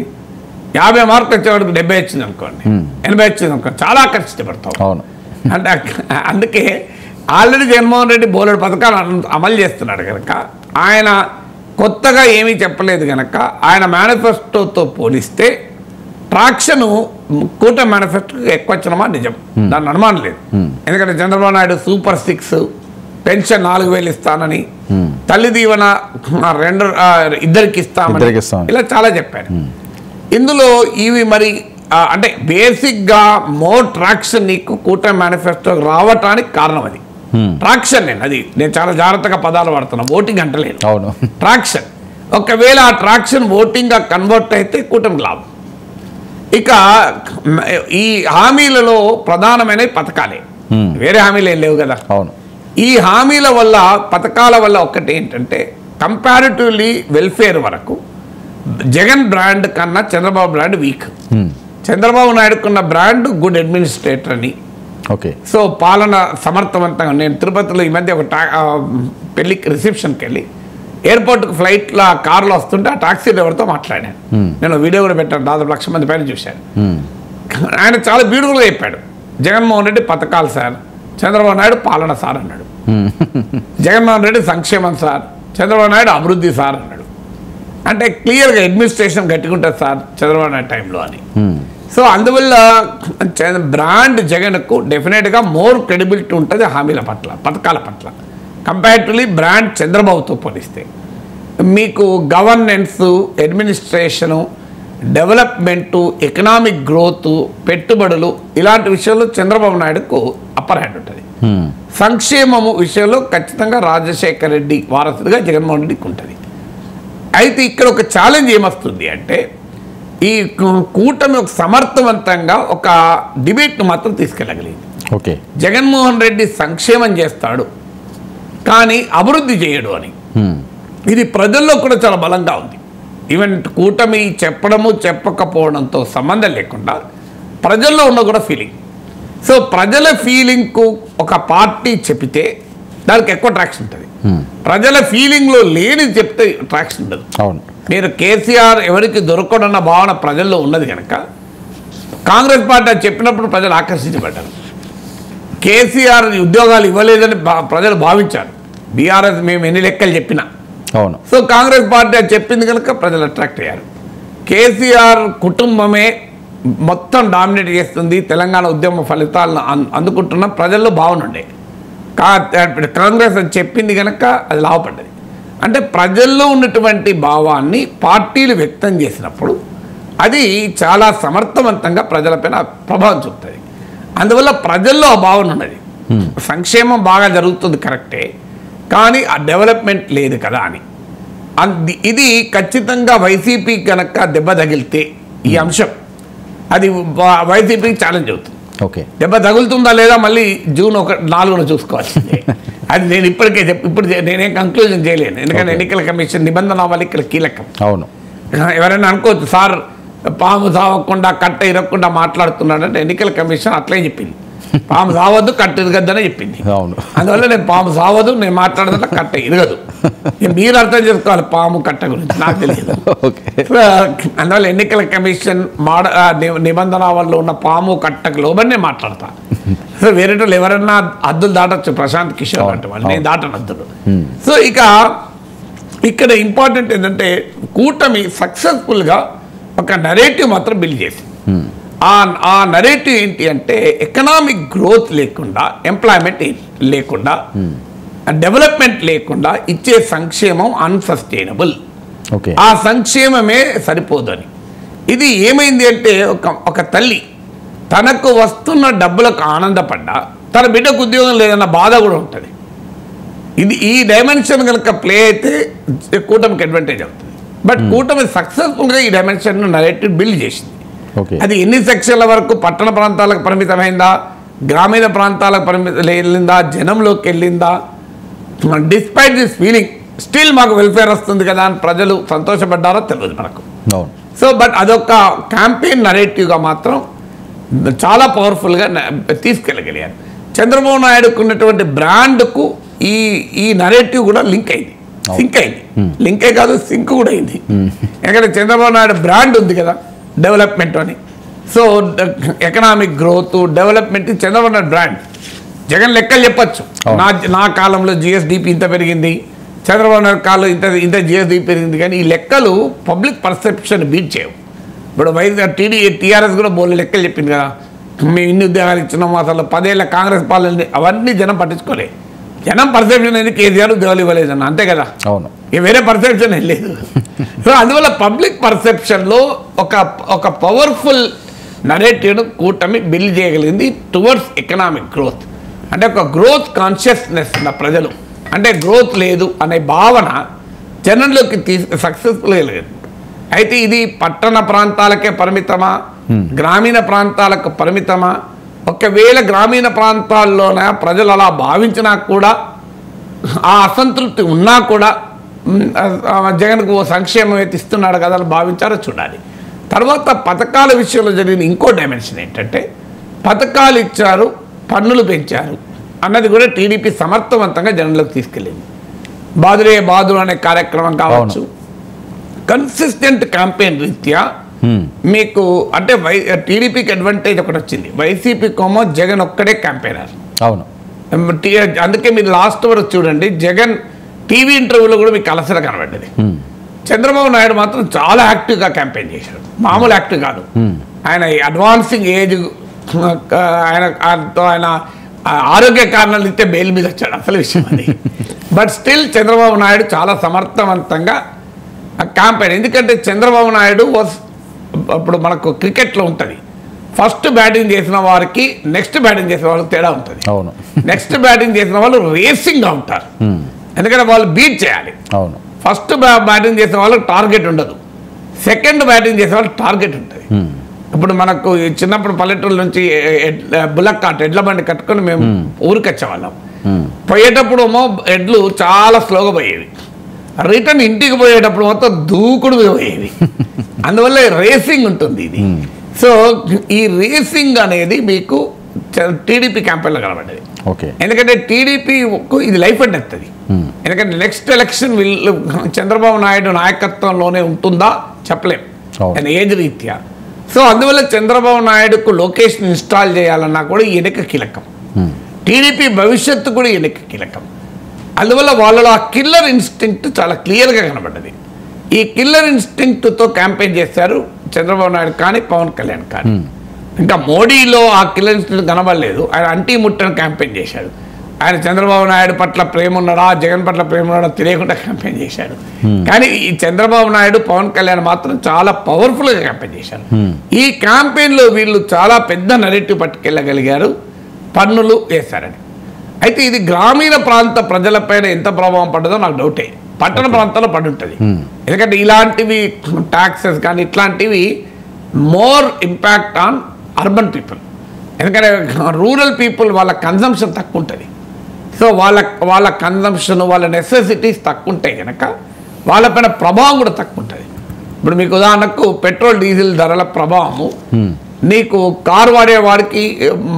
Speaker 2: 50 మార్కులు వచ్చేవాడికి 70 వచ్చింది అనుకోండి, 80 వచ్చింది అనుకోండి, చాలా ఆకర్షించబడతావు. అంటే అందుకే ఆల్రెడీ జగన్మోహన్ రెడ్డి బోలెడు పథకాలు అమలు చేస్తున్నాడు కనుక ఆయన కొత్తగా ఏమీ చెప్పలేదు కనుక ఆయన మేనిఫెస్టోతో పోలిస్తే ట్రాక్షన్ కూటమి మేనిఫెస్టోకి ఎక్కువ వచ్చినమా నిజం, దాన్ని అనుమానం లేదు. ఎందుకంటే చంద్రబాబు నాయుడు సూపర్ 6, పెన్షన్ 4000 ఇస్తానని, తల్లి దీవెన 2 ఇస్తామని ఇలా చాలా చెప్పారు. ఇందులో ఇవి మరి అంటే బేసిక్గా మోర్ ట్రాక్షన్ నీకు కూటమి మేనిఫెస్టోకి రావటానికి కారణం అది ట్రాక్షన్. నేను చాలా జాగ్రత్తగా పదాలు వాడుతున్నా, ఓటింగ్ అంటలేదు, ట్రాక్షన్. ఒకవేళ ఆ ట్రాక్షన్ ఓటింగ్గా కన్వర్ట్ అయితే కూటమికి లాభం. ఇక ఈ హామీలలో ప్రధానమైన పథకాలే, వేరే హామీలు ఏం లేవు కదా. ఈ హామీల వల్ల పథకాల వల్ల ఒక్కటి ఏంటంటే కంపారిటివ్లీ వెల్ఫేర్ వరకు జగన్ బ్రాండ్ కన్నా చంద్రబాబు బ్రాండ్ వీక్. చంద్రబాబు నాయుడుకున్న బ్రాండ్ గుడ్ అడ్మినిస్ట్రేటర్ అని.
Speaker 1: ఓకే,
Speaker 2: సో పాలన సమర్థవంతంగా. నేను తిరుపతిలో ఈ మధ్య ఒక పెళ్లికి రిసెప్షన్కి వెళ్ళి ఎయిర్పోర్ట్కి ఫ్లైట్లో కార్లో వస్తుంటే ఆ టాక్సీ డ్రైవర్తో మాట్లాడాను. నేను వీడియో కూడా పెట్టాను, దాదాపు 1,00,000 మంది పైన చూశాను. ఆయన చాలా బ్యూటిఫుల్గా చెప్పాడు, జగన్మోహన్ రెడ్డి పథకాలు సార్, చంద్రబాబు నాయుడు పాలన సార్ అన్నాడు. జగన్మోహన్ రెడ్డి సంక్షేమం సార్, చంద్రబాబు నాయుడు అభివృద్ధి సార్ అన్నాడు. అంటే క్లియర్గా అడ్మినిస్ట్రేషన్ గట్టిగుంటుంది సార్ చంద్రబాబు నాయుడు టైంలో అని. సో అందువల్ల బ్రాండ్ జగన్కు డెఫినెట్గా మోర్ క్రెడిబిలిటీ ఉంటుంది హామీల పట్ల, పథకాల పట్ల కంపారిటివ్లీ బ్రాండ్ చంద్రబాబుతో పోలిస్తే. మీకు governance, administration, development, economic growth, పెట్టుబడులు ఇలాంటి విషయాల్లో చంద్రబాబు నాయుడుకు అప్పర్ హ్యాండ్ ఉంటుంది. సంక్షేమము విషయంలో ఖచ్చితంగా రాజశేఖర రెడ్డి వారసుడిగా జగన్మోహన్ రెడ్డికి ఉంటుంది. అయితే ఇక్కడ ఒక ఛాలెంజ్ ఏమొస్తుంది అంటే ఈ కూటమి ఒక సమర్థవంతంగా ఒక డిబేట్ను మాత్రం తీసుకెళ్ళగలిగింది.
Speaker 1: ఓకే,
Speaker 2: జగన్మోహన్ రెడ్డి సంక్షేమం చేస్తాడు కానీ అభివృద్ధి చేయడు అని. ఇది ప్రజల్లో కూడా చాలా బలంగా ఉంది. ఈవెన్ కూటమి చెప్పడము చెప్పకపోవడంతో సంబంధం లేకుండా ప్రజల్లో ఉన్న కూడా ఫీలింగ్. సో ప్రజల ఫీలింగ్కు ఒక పార్టీ చెప్తే దానికి ఎక్కువ ట్రాక్షన్ ఉంటుంది. ప్రజల ఫీలింగ్లో లేని చెప్తే ట్రాక్షన్ ఉండదు. మీరు కేసీఆర్ ఎవరికి దొరకడన్న భావన ప్రజల్లో ఉన్నది కనుక కాంగ్రెస్ పార్టీ చెప్పినప్పుడు ప్రజలు ఆకర్షించబడ్డారు. కేసీఆర్ ఉద్యోగాలు ఇవ్వలేదని ప్రజలు భావించారు. బీఆర్ఎస్ మేము ఎన్ని లెక్కలు చెప్పినా. సో కాంగ్రెస్ పార్టీ చెప్పింది కనుక ప్రజలు అట్రాక్ట్ అయ్యారు. కేసీఆర్ కుటుంబమే మొత్తం డామినేట్ చేస్తుంది, తెలంగాణ ఉద్యమ ఫలితాలను అందుకుంటున్న ప్రజల్లో భావన ఉండే. కాంగ్రెస్ అది చెప్పింది కనుక అది లాభపడ్డది. అంటే ప్రజల్లో ఉన్నటువంటి భావాన్ని పార్టీలు వ్యక్తం చేసినప్పుడు అది చాలా సమర్థవంతంగా ప్రజలపైన ప్రభావం చూపుతుంది. అందువల్ల ప్రజల్లో ఆ భావన ఉన్నది. సంక్షేమం బాగా జరుగుతుంది కరెక్టే, కానీ ఆ డెవలప్మెంట్ లేదు కదా అని. ఇది ఖచ్చితంగా వైసీపీ కనుక దెబ్బ తగిలితే ఈ అంశం అది వైసీపీకి ఛాలెంజ్ అవుతుంది.
Speaker 1: ఓకే,
Speaker 2: దెబ్బ తగులుతుందా లేదా మళ్ళీ జూన్ 4న చూసుకోవాల్సిందే. అది నేను ఇప్పటికే ఇప్పుడు నేనేం కంక్లూజన్ చేయలేను, ఎందుకంటే ఎన్నికల కమిషన్ నిబంధనలు ఇక్కడ కీలకం.
Speaker 1: అవును,
Speaker 2: ఎవరైనా అనుకోవచ్చు సార్ పాము సావకుండా కట్ట ఇరగకుండా మాట్లాడుతున్నాడంటే ఎన్నికల కమిషన్ అట్లే చెప్పింది. పాము సావద్దు కట్ట ఇరగద్దని చెప్పింది.
Speaker 1: అవును.
Speaker 2: అందువల్ల నేను పాము సావదు, నేను మాట్లాడదంటే కట్ట ఇరగదు. మీరు అర్థం చేసుకోవాలి పాము కట్ట గురించి, నాకు తెలియదు. అందువల్ల ఎన్నికల కమిషన్ నిబంధనల్లో ఉన్న పాము కట్టకు లోబడి నేను మాట్లాడతా. సో వేరేటోళ్ళు ఎవరన్నా హద్దులు దాటచ్చు, ప్రశాంత్ కిషోర్ అంటే వాళ్ళు, నేను దాటను హద్దులు. సో ఇక ఇక్కడ ఇంపార్టెంట్ ఏంటంటే కూటమి సక్సెస్ఫుల్గా ఒక నరేటివ్ మాత్రం బిల్డ్ చేసి, ఆ నరేటివ్ ఏంటి అంటే ఎకనామిక్ గ్రోత్ లేకుండా, ఎంప్లాయ్మెంట్ లేకుండా, డెవలప్మెంట్ లేకుండా ఇచ్చే సంక్షేమం అన్సస్టైనబుల్, ఆ సంక్షేమమే సరిపోదు అని. ఇది ఏమైంది అంటే ఒక తల్లి తనకు వస్తున్న డబ్బులకు ఆనందపడ్డా తన బిడ్డకు ఉద్యోగం లేదన్న బాధ కూడా ఉంటుంది. ఈ డైమెన్షన్ కనుక ప్లే అయితే కూటమికి అడ్వాంటేజ్ అవుతుంది. బట్ కూటమి సక్సెస్ఫుల్గా ఈ డైమెన్షన్ నరేటివ్ బిల్డ్ చేసింది. అది ఎన్ని సెక్షన్ల వరకు పట్టణ ప్రాంతాలకు పరిమితమైందా, గ్రామీణ ప్రాంతాలకు వెళ్ళిందా, జనంలోకి వెళ్ళిందా, డిస్పైట్ దిస్ ఫీలింగ్ స్టిల్ మాకు వెల్ఫేర్ వస్తుంది కదా అని ప్రజలు సంతోషపడ్డారో తెలియదు మనకు. సో బట్ అదొక క్యాంపెయిన్ నరేటివ్గా మాత్రం చాలా పవర్ఫుల్గా తీసుకెళ్ళగలిగారు. చంద్రబాబు నాయుడుకు ఉన్నటువంటి బ్రాండ్కు ఈ నరేటివ్ కూడా లింక్ అయింది, సింక్ అయింది. లింకే కాదు, సింక్ కూడా అయింది. ఎందుకంటే చంద్రబాబు నాయుడు బ్రాండ్ ఉంది కదా డెవలప్మెంట్ అని. So economic growth, development Chandrababu Naidu brand. Jagan లెక్కలు చెప్పచ్చు, నా కాలంలో జిఎస్డిపి ఇంత పెరిగింది, చంద్రబాబు నాయుడు కాలంలో ఇంత జిఎస్డిపి పెరిగింది, కానీ ఈ లెక్కలు పబ్లిక్ పర్సెప్షన్ బీట్ చేయవు. ఇప్పుడు టీఆర్ఎస్ కూడా బోల్ లెక్కలు చెప్పింది కదా, మేము ఇన్ని ఉద్యోగాలు ఇచ్చినాము, అసలు 10 ఏళ్ళ కాంగ్రెస్ పాలన, అవన్నీ జనం పట్టించుకోలే. జనం పర్సెప్షన్ అనేది కేసీఆర్ ఉద్యోగాలు ఇవ్వలేదన్న, అంతే కదా. అవును, వేరే పర్సెప్షన్ ఏం లేదు. సో అందువల్ల పబ్లిక్ పర్సెప్షన్లో ఒక పవర్ఫుల్ నరేటివ్ను కూటమి బిల్డ్ చేయగలిగింది టువర్డ్స్ ఎకనామిక్ గ్రోత్. అంటే ఒక గ్రోత్ కాన్షియస్నెస్ ఉన్న ప్రజలు, అంటే గ్రోత్ లేదు అనే భావన జనంలోకి సక్సెస్ఫుల్గా కలిగింది. అయితే ఇది పట్టణ ప్రాంతాలకే పరిమితమా, గ్రామీణ ప్రాంతాలకు పరిమితమా? ఒకవేళ గ్రామీణ ప్రాంతాల్లోనే ప్రజలు అలా భావించినా కూడా, ఆ అసంతృప్తి ఉన్నా కూడా జగన్కు ఓ సంక్షేమం అయితే ఇస్తున్నాడు కదా అని భావించారో చూడాలి. తర్వాత పథకాల విషయంలో జరిగిన ఇంకో డైమెన్షన్ ఏంటంటే, పథకాలు ఇచ్చారు, పన్నులు పెంచారు అన్నది కూడా టీడీపీ సమర్థవంతంగా జనంలోకి తీసుకెళ్ళింది. బాదురే బాదురు అనే కార్యక్రమం కావచ్చు, కన్సిస్టెంట్ క్యాంపెయిన్ రీత్యా మీకు అంటే టీడీపీకి అడ్వాంటేజ్ ఒకటి వచ్చింది, వైసీపీ కోమో జగన్ ఒక్కడే క్యాంపెయినర్. అవును, అందుకే మీరు లాస్ట్ వరకు చూడండి, జగన్ టీవీ ఇంటర్వ్యూలో కూడా మీకు అలసట కనబడ్డది. చంద్రబాబు నాయుడు మాత్రం చాలా యాక్టివ్గా క్యాంపెయిన్ చేశాడు, మామూలు యాక్టివ్ కాదు. ఆయన అడ్వాన్సింగ్ ఏజ్, ఆయన ఆరోగ్య కారణాలు ఇస్తే బెయిల్ మీద వచ్చాడు, అసలు విషయం అది. బట్ స్టిల్ చంద్రబాబు నాయుడు చాలా సమర్థవంతంగా క్యాంపెయిన్. ఎందుకంటే చంద్రబాబు నాయుడు ఇప్పుడు మనకు క్రికెట్లో ఉంటుంది, ఫస్ట్ బ్యాటింగ్ చేసిన వారికి నెక్స్ట్ బ్యాటింగ్ చేసిన వాళ్ళకి తేడా ఉంటుంది. అవును, నెక్స్ట్ బ్యాటింగ్ చేసిన వాళ్ళు రేసింగ్గా ఉంటారు, ఎందుకంటే వాళ్ళు బీట్ చేయాలి. అవును, ఫస్ట్ బ్యాటింగ్ చేసిన వాళ్ళకి టార్గెట్ ఉండదు, సెకండ్ బ్యాటింగ్ చేసే వాళ్ళకి టార్గెట్ ఉంటుంది. ఇప్పుడు మనకు చిన్నప్పుడు పల్లెటూరు నుంచి బుల్లక్ కార్ట్, ఎడ్ల బండి కట్టుకొని మేము ఊరికి వచ్చేవాళ్ళం. పోయేటప్పుడు ఏమో ఎడ్లు చాలా స్లోగా పోయేవి, రిటర్న్ ఇంటికి పోయేటప్పుడు మొత్తం దూకుడు పోయేవి. అందువల్ల రేసింగ్ ఉంటుంది ఇది. సో ఈ రేసింగ్ అనేది మీకు టీడీపీ క్యాంపెయిన్లో కనబడ్డది. ఎందుకంటే టీడీపీకు ఇది లైఫ్ అండ్ డెత్ అది. ఎందుకంటే నెక్స్ట్ ఎలక్షన్ చంద్రబాబు నాయుడు నాయకత్వంలోనే ఉంటుందా చెప్పలేం, ఆయన ఏజ్ రీత్యా. సో అందువల్ల చంద్రబాబు నాయుడుకు లొకేషన్ ఇన్స్టాల్ చేయాలన్నా కూడా ఈయనకి కీలకం, టీడీపీ భవిష్యత్తు కూడా ఈయనకి కీలకం. అందువల్ల వాళ్ళలో ఆ కిల్లర్ ఇన్స్టింక్ట్ చాలా క్లియర్గా కనబడ్డది. ఈ కిల్లర్ ఇన్స్టింక్ట్తో క్యాంపెయిన్ చేశారు చంద్రబాబు నాయుడు కానీ పవన్ కళ్యాణ్ కానీ. ఇంకా మోడీలో ఆ కిల్లర్ ఇన్స్టింక్ట్ కనబడలేదు, ఆయన అంటీ ముట్టని క్యాంపెయిన్ చేశాడు. ఆయన చంద్రబాబు నాయుడు పట్ల ప్రేమ ఉన్నాడా, జగన్ పట్ల ప్రేమ ఉన్నాడా తెలియకుండా క్యాంపెయిన్ చేశాడు. కానీ ఈ చంద్రబాబు నాయుడు పవన్ కళ్యాణ్ మాత్రం చాలా పవర్ఫుల్గా క్యాంపెయిన్ చేశారు. ఈ క్యాంపెయిన్లో వీళ్ళు చాలా పెద్ద నెరేటివ్ పట్టుకెళ్ళగలిగారు, పన్నులు వేశారని. అయితే ఇది గ్రామీణ ప్రాంత ప్రజలపైన ఎంత ప్రభావం పడ్డదో నాకు డౌటే, పట్టణ ప్రాంతాల్లో పడి ఉంటుంది. ఎందుకంటే ఇలాంటివి ట్యాక్సెస్ కానీ ఇట్లాంటివి more impact on urban people. ఎందుకంటే రూరల్ పీపుల్ వాళ్ళ కన్జంప్షన్ తక్కువ ఉంటుంది. సో వాళ్ళ కన్జంప్షన్, వాళ్ళ నెసెసిటీస్ తక్కువ ఉంటాయి కనుక వాళ్ళపైన ప్రభావం కూడా తక్కువ ఉంటుంది. ఇప్పుడు మీకు ఉదాహరణకు పెట్రోల్ డీజిల్ ధరల ప్రభావము నీకు కారు వాడేవాడికి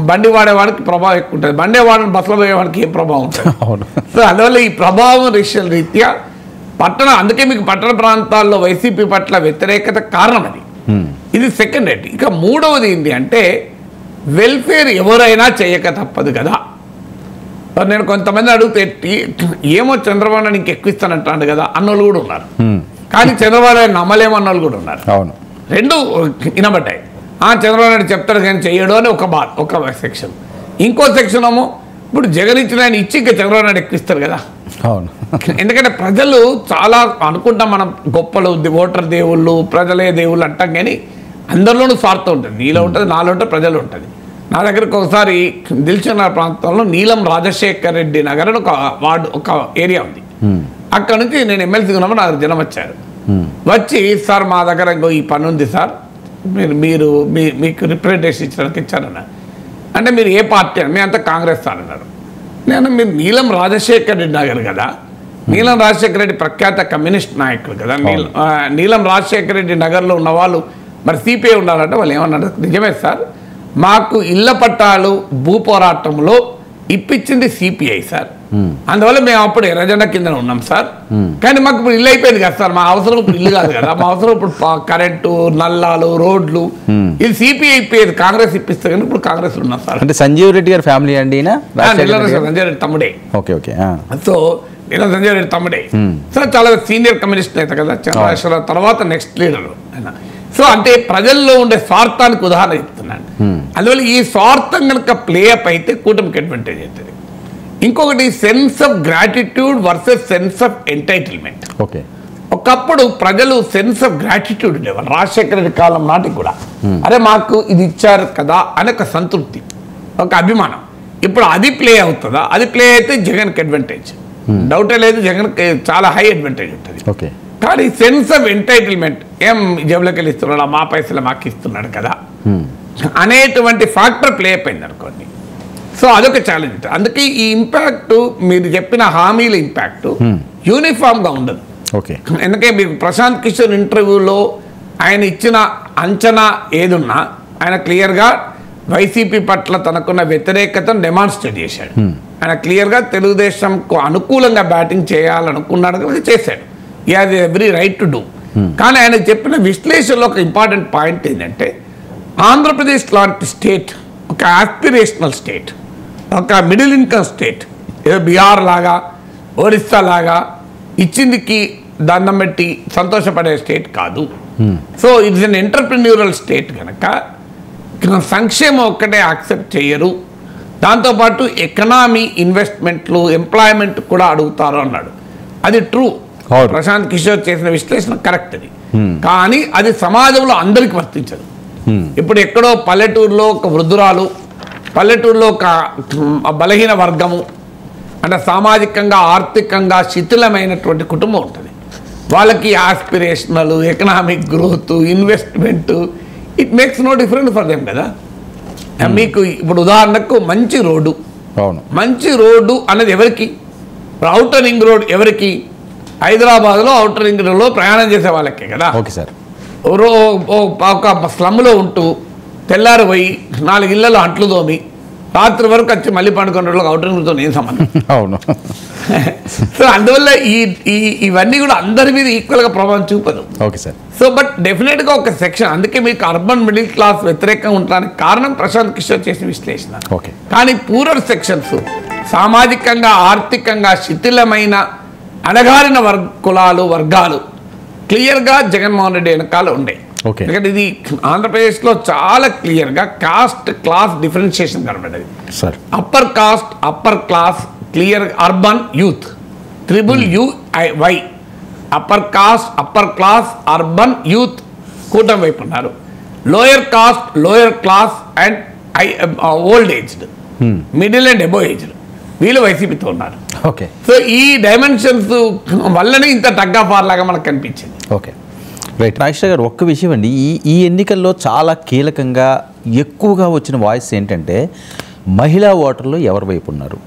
Speaker 2: బండి వాడేవాడికి ప్రభావం ఎక్కువ ఉంటుంది, బండి వాడిని బస్సులో పోయేవాడికి ఏం ప్రభావం ఉంటుంది. సో అందువల్ల ఈ ప్రభావం రీత్యా అందుకే మీకు పట్టణ ప్రాంతాల్లో వైసీపీ పట్ల వ్యతిరేకత కారణం అది. ఇది సెకండ్ రేట్. ఇక మూడవది ఏంటి అంటే వెల్ఫేర్ ఎవరైనా చేయక తప్పదు కదా. నేను కొంతమంది అడిగితే ఏమో చంద్రబాబు నాయుడు ఇంక ఎక్కువ ఇస్తానంటాడు కదా అన్నోళ్ళు కూడా ఉన్నారు, కానీ చంద్రబాబు నాయుడు నమ్మలేమన్నోళ్ళు కూడా ఉన్నారు.
Speaker 1: అవును,
Speaker 2: రెండు వినబడ్డాయి. చంద్రబాబు నాయుడు చెప్తాడు కానీ చెయ్యడు అని ఒక సెక్షన్. ఇంకో సెక్షన్ ఏమో ఇప్పుడు జగన్ ఇచ్చిన ఆయన ఇచ్చి ఇంకా చంద్రబాబు నాయుడు ఎక్కువ ఇస్తారు కదా.
Speaker 1: అవును,
Speaker 2: ఎందుకంటే ప్రజలు చాలా అనుకుంటాం మనం గొప్పలు ఓటర్ దేవుళ్ళు ప్రజలే దేవుళ్ళు అంటాం, కానీ అందరిలోనూ స్వార్థం ఉంటుంది. నీలో ఉంటుంది, నాలో ఉంటుంది, ప్రజలు ఉంటుంది. నా దగ్గరకు ఒకసారి దిల్సుఖ్నగర్ ప్రాంతంలో నీలం రాజశేఖర్ రెడ్డి నగర్ అని ఒక ఏరియా ఉంది. అక్కడ నుంచి నేను ఎమ్మెల్సీ ఉన్నప్పుడు నాకు జనం వచ్చారు. వచ్చి సార్ మా దగ్గర ఇంకో ఈ పని ఉంది సార్, మీరు మీకు రిప్రజెంటేషన్ ఇచ్చడానికి ఇచ్చారన్న. అంటే మీరు ఏ పార్టీ అని? అంతా కాంగ్రెస్ సార్ అన్నారు. నేను మీరు నీలం రాజశేఖర్ రెడ్డి నగర్ కదా, నీలం రాజశేఖర రెడ్డి ప్రఖ్యాత కమ్యూనిస్ట్ నాయకుడు కదా. నీలం రాజశేఖర రెడ్డి నగర్లో ఉన్న వాళ్ళు మరి సిపిఐ ఉండాలంటే వాళ్ళు ఏమన్నారు, నిజమే సార్ మాకు ఇళ్ల పట్టాలు భూ పోరాటంలో ఇప్పించింది సిపిఐ సార్, అందువల్ల మేము అప్పుడు ఎర్రజెండా కింద ఉన్నాం సార్, కానీ మాకు ఇప్పుడు ఇల్లు అయిపోయింది కదా సార్, మా అవసరం ఇప్పుడు ఇల్లు కాదు కదా, మా అవసరం ఇప్పుడు కరెంటు నల్లాలు రోడ్లు ఇది సిపిఐ ఇప్పేది, కాంగ్రెస్ ఇప్పిస్తే కానీ ఇప్పుడు కాంగ్రెస్ ఉన్నాం సార్.
Speaker 1: అంటే సంజీవ్ రెడ్డి గారి ఫ్యామిలీ అండి,
Speaker 2: సంజయ్ రెడ్డి తమ్ముడే.
Speaker 1: Okay okay.
Speaker 2: సో ఇలా సంజయ్ రెడ్డి తమ్ముడే సార్ చాలా సీనియర్ కమ్యూనిస్ట్ నేత కదా, చంద్రశేఖరరావు తర్వాత నెక్స్ట్ లీడర్. సో అంటే ప్రజల్లో ఉండే స్వార్థానికి ఉదాహరణ చెప్తున్నాను. అందువల్ల ఈ స్వార్థం కనుక ప్లే అప్ అయితే కూటమికి అడ్వాంటేజ్ అవుతుంది. ఇంకొకటి sense of gratitude versus sense of entitlement.
Speaker 1: Okay,
Speaker 2: ఒకప్పుడు ప్రజలు సెన్స్ ఆఫ్ గ్రాటిట్యూడ్ ఉండేవాళ్ళు రాజశేఖర రెడ్డి కాలం నాటికి కూడా, అరే మాకు ఇది ఇచ్చారు కదా అనే ఒక సంతృప్తి, ఒక అభిమానం. ఇప్పుడు అది ప్లే అవుతుందా? అది ప్లే అయితే జగన్కి అడ్వాంటేజ్, డౌటే లేదు, జగన్కి చాలా హై అడ్వాంటేజ్ ఉంటుంది.
Speaker 1: ఓకే,
Speaker 2: కానీ సెన్స్ ఆఫ్ ఎంటైటిల్మెంట్, ఏం జేబులోకి వెళ్ళి ఇస్తున్నాడు, మా పైసలు మాకు ఇస్తున్నాడు కదా అనేటువంటి ఫ్యాక్టర్ ప్లే అయిపోయింది అనుకోండి. సో అదొక ఛాలెంజ్. అందుకే ఈ ఇంపాక్ట్ మీరు చెప్పిన హామీల ఇంపాక్ట్ యూనిఫామ్గా ఉండదు.
Speaker 1: ఓకే,
Speaker 2: ఎందుకంటే మీకు ప్రశాంత్ కిషోర్ ఇంటర్వ్యూలో ఆయన ఇచ్చిన అంచనా ఏదున్నా ఆయన క్లియర్గా వైసీపీ పట్ల తనకున్న వ్యతిరేకతను డెమాన్స్ట్రేట్ చేశాడు. ఆయన క్లియర్గా తెలుగుదేశంకు అనుకూలంగా బ్యాటింగ్ చేయాలనుకున్నాడు కనుక చేశాడు. ఈ has every right to do. కానీ ఆయన చెప్పిన విశ్లేషణలో ఒక ఇంపార్టెంట్ పాయింట్ ఏంటంటే ఆంధ్రప్రదేశ్ లాంటి స్టేట్ ఒక ఆస్పిరేషనల్ స్టేట్, ఒక మిడిల్ ఇన్కమ్ స్టేట్, ఏదో బీహార్ లాగా ఒరిస్సా లాగా ఇచ్చిందికి దండం పెట్టి సంతోషపడే స్టేట్ కాదు. So it's an entrepreneurial state కనుక సంక్షేమం ఒక్కటే యాక్సెప్ట్ చేయరు, దాంతోపాటు ఎకనామీ ఇన్వెస్ట్మెంట్లు ఎంప్లాయ్మెంట్ కూడా అడుగుతారు అన్నాడు. అది ట్రూ. ప్రశాంత్ కిషోర్ చేసిన విశ్లేషణ కరెక్ట్ అది. కానీ అది సమాజంలో అందరికి వర్తించదు. ఇప్పుడు ఎక్కడో పల్లెటూరులో ఒక వృద్ధురాలు, పల్లెటూరులో ఒక బలహీన వర్గము, అంటే సామాజికంగా ఆర్థికంగా శిథిలమైనటువంటి కుటుంబం ఉంటుంది. వాళ్ళకి aspirational economic growth investment it makes no difference for them కదా. మీకు ఇప్పుడు ఉదాహరణకు మంచి రోడ్డు, మంచి రోడ్డు అనేది ఎవరికి? అవుటర్ రింగ్ రోడ్ ఎవరికి? హైదరాబాద్లో అవుటర్ రింగ్ రోడ్లో ప్రయాణం చేసే వాళ్ళకే కదా.
Speaker 1: Okay sir.
Speaker 2: ఒక స్లమ్లో ఉంటూ తెల్లారి పోయి 4 ఇళ్లలో అంట్లు తోమి రాత్రి వరకు వచ్చి మళ్ళీ పండుకున్న రోజులకు అవుటర్ రింగ్తో ఏం సంబంధం?
Speaker 1: అవును.
Speaker 2: సో అందువల్ల ఇవన్నీ కూడా అందరి మీద ఈక్వల్గా ప్రభావం చూపదు.
Speaker 1: Okay sir.
Speaker 2: సో బట్ డెఫినెట్గా ఒక సెక్షన్, అందుకే మీకు అర్బన్ మిడిల్ క్లాస్ వ్యతిరేకంగా ఉండడానికి కారణం ప్రశాంత్ కిషోర్ చేసిన విశ్లేషణ.
Speaker 1: ఓకే.
Speaker 2: కానీ పూరర్ సెక్షన్స్ సామాజికంగా ఆర్థికంగా శిథిలమైన అణగారిన కులాలు వర్గాలు క్లియర్గా జగన్మోహన్ రెడ్డి వెనకాల ఉండే. ఎందుకంటే ఇది ఆంధ్రప్రదేశ్లో చాలా క్లియర్గా కాస్ట్ క్లాస్ డిఫరెన్షియేషన్ కనబడ్డది. Upper caste upper class clear, urban youth UY, upper caste upper class urban youth కూటమి వైపు ఉన్నారు. Lower caste lower class and old aged middle and above aged వీళ్ళు వైసీపీతో ఉన్నారు.
Speaker 1: ఓకే.
Speaker 2: సో ఈ డైమెన్షన్స్ వల్లనే ఇంత టగ్ ఆఫ్ వార్ లాగా మనకు కనిపించింది.
Speaker 1: Okay, right. నాగేశ్వర గారు, ఒక్క విషయం అండి, ఈ ఎన్నికల్లో చాలా కీలకంగా ఎక్కువగా వచ్చిన వాయిస్ ఏంటంటే మహిళా ఓటర్లు ఎవరి వైపు ఉన్నారు?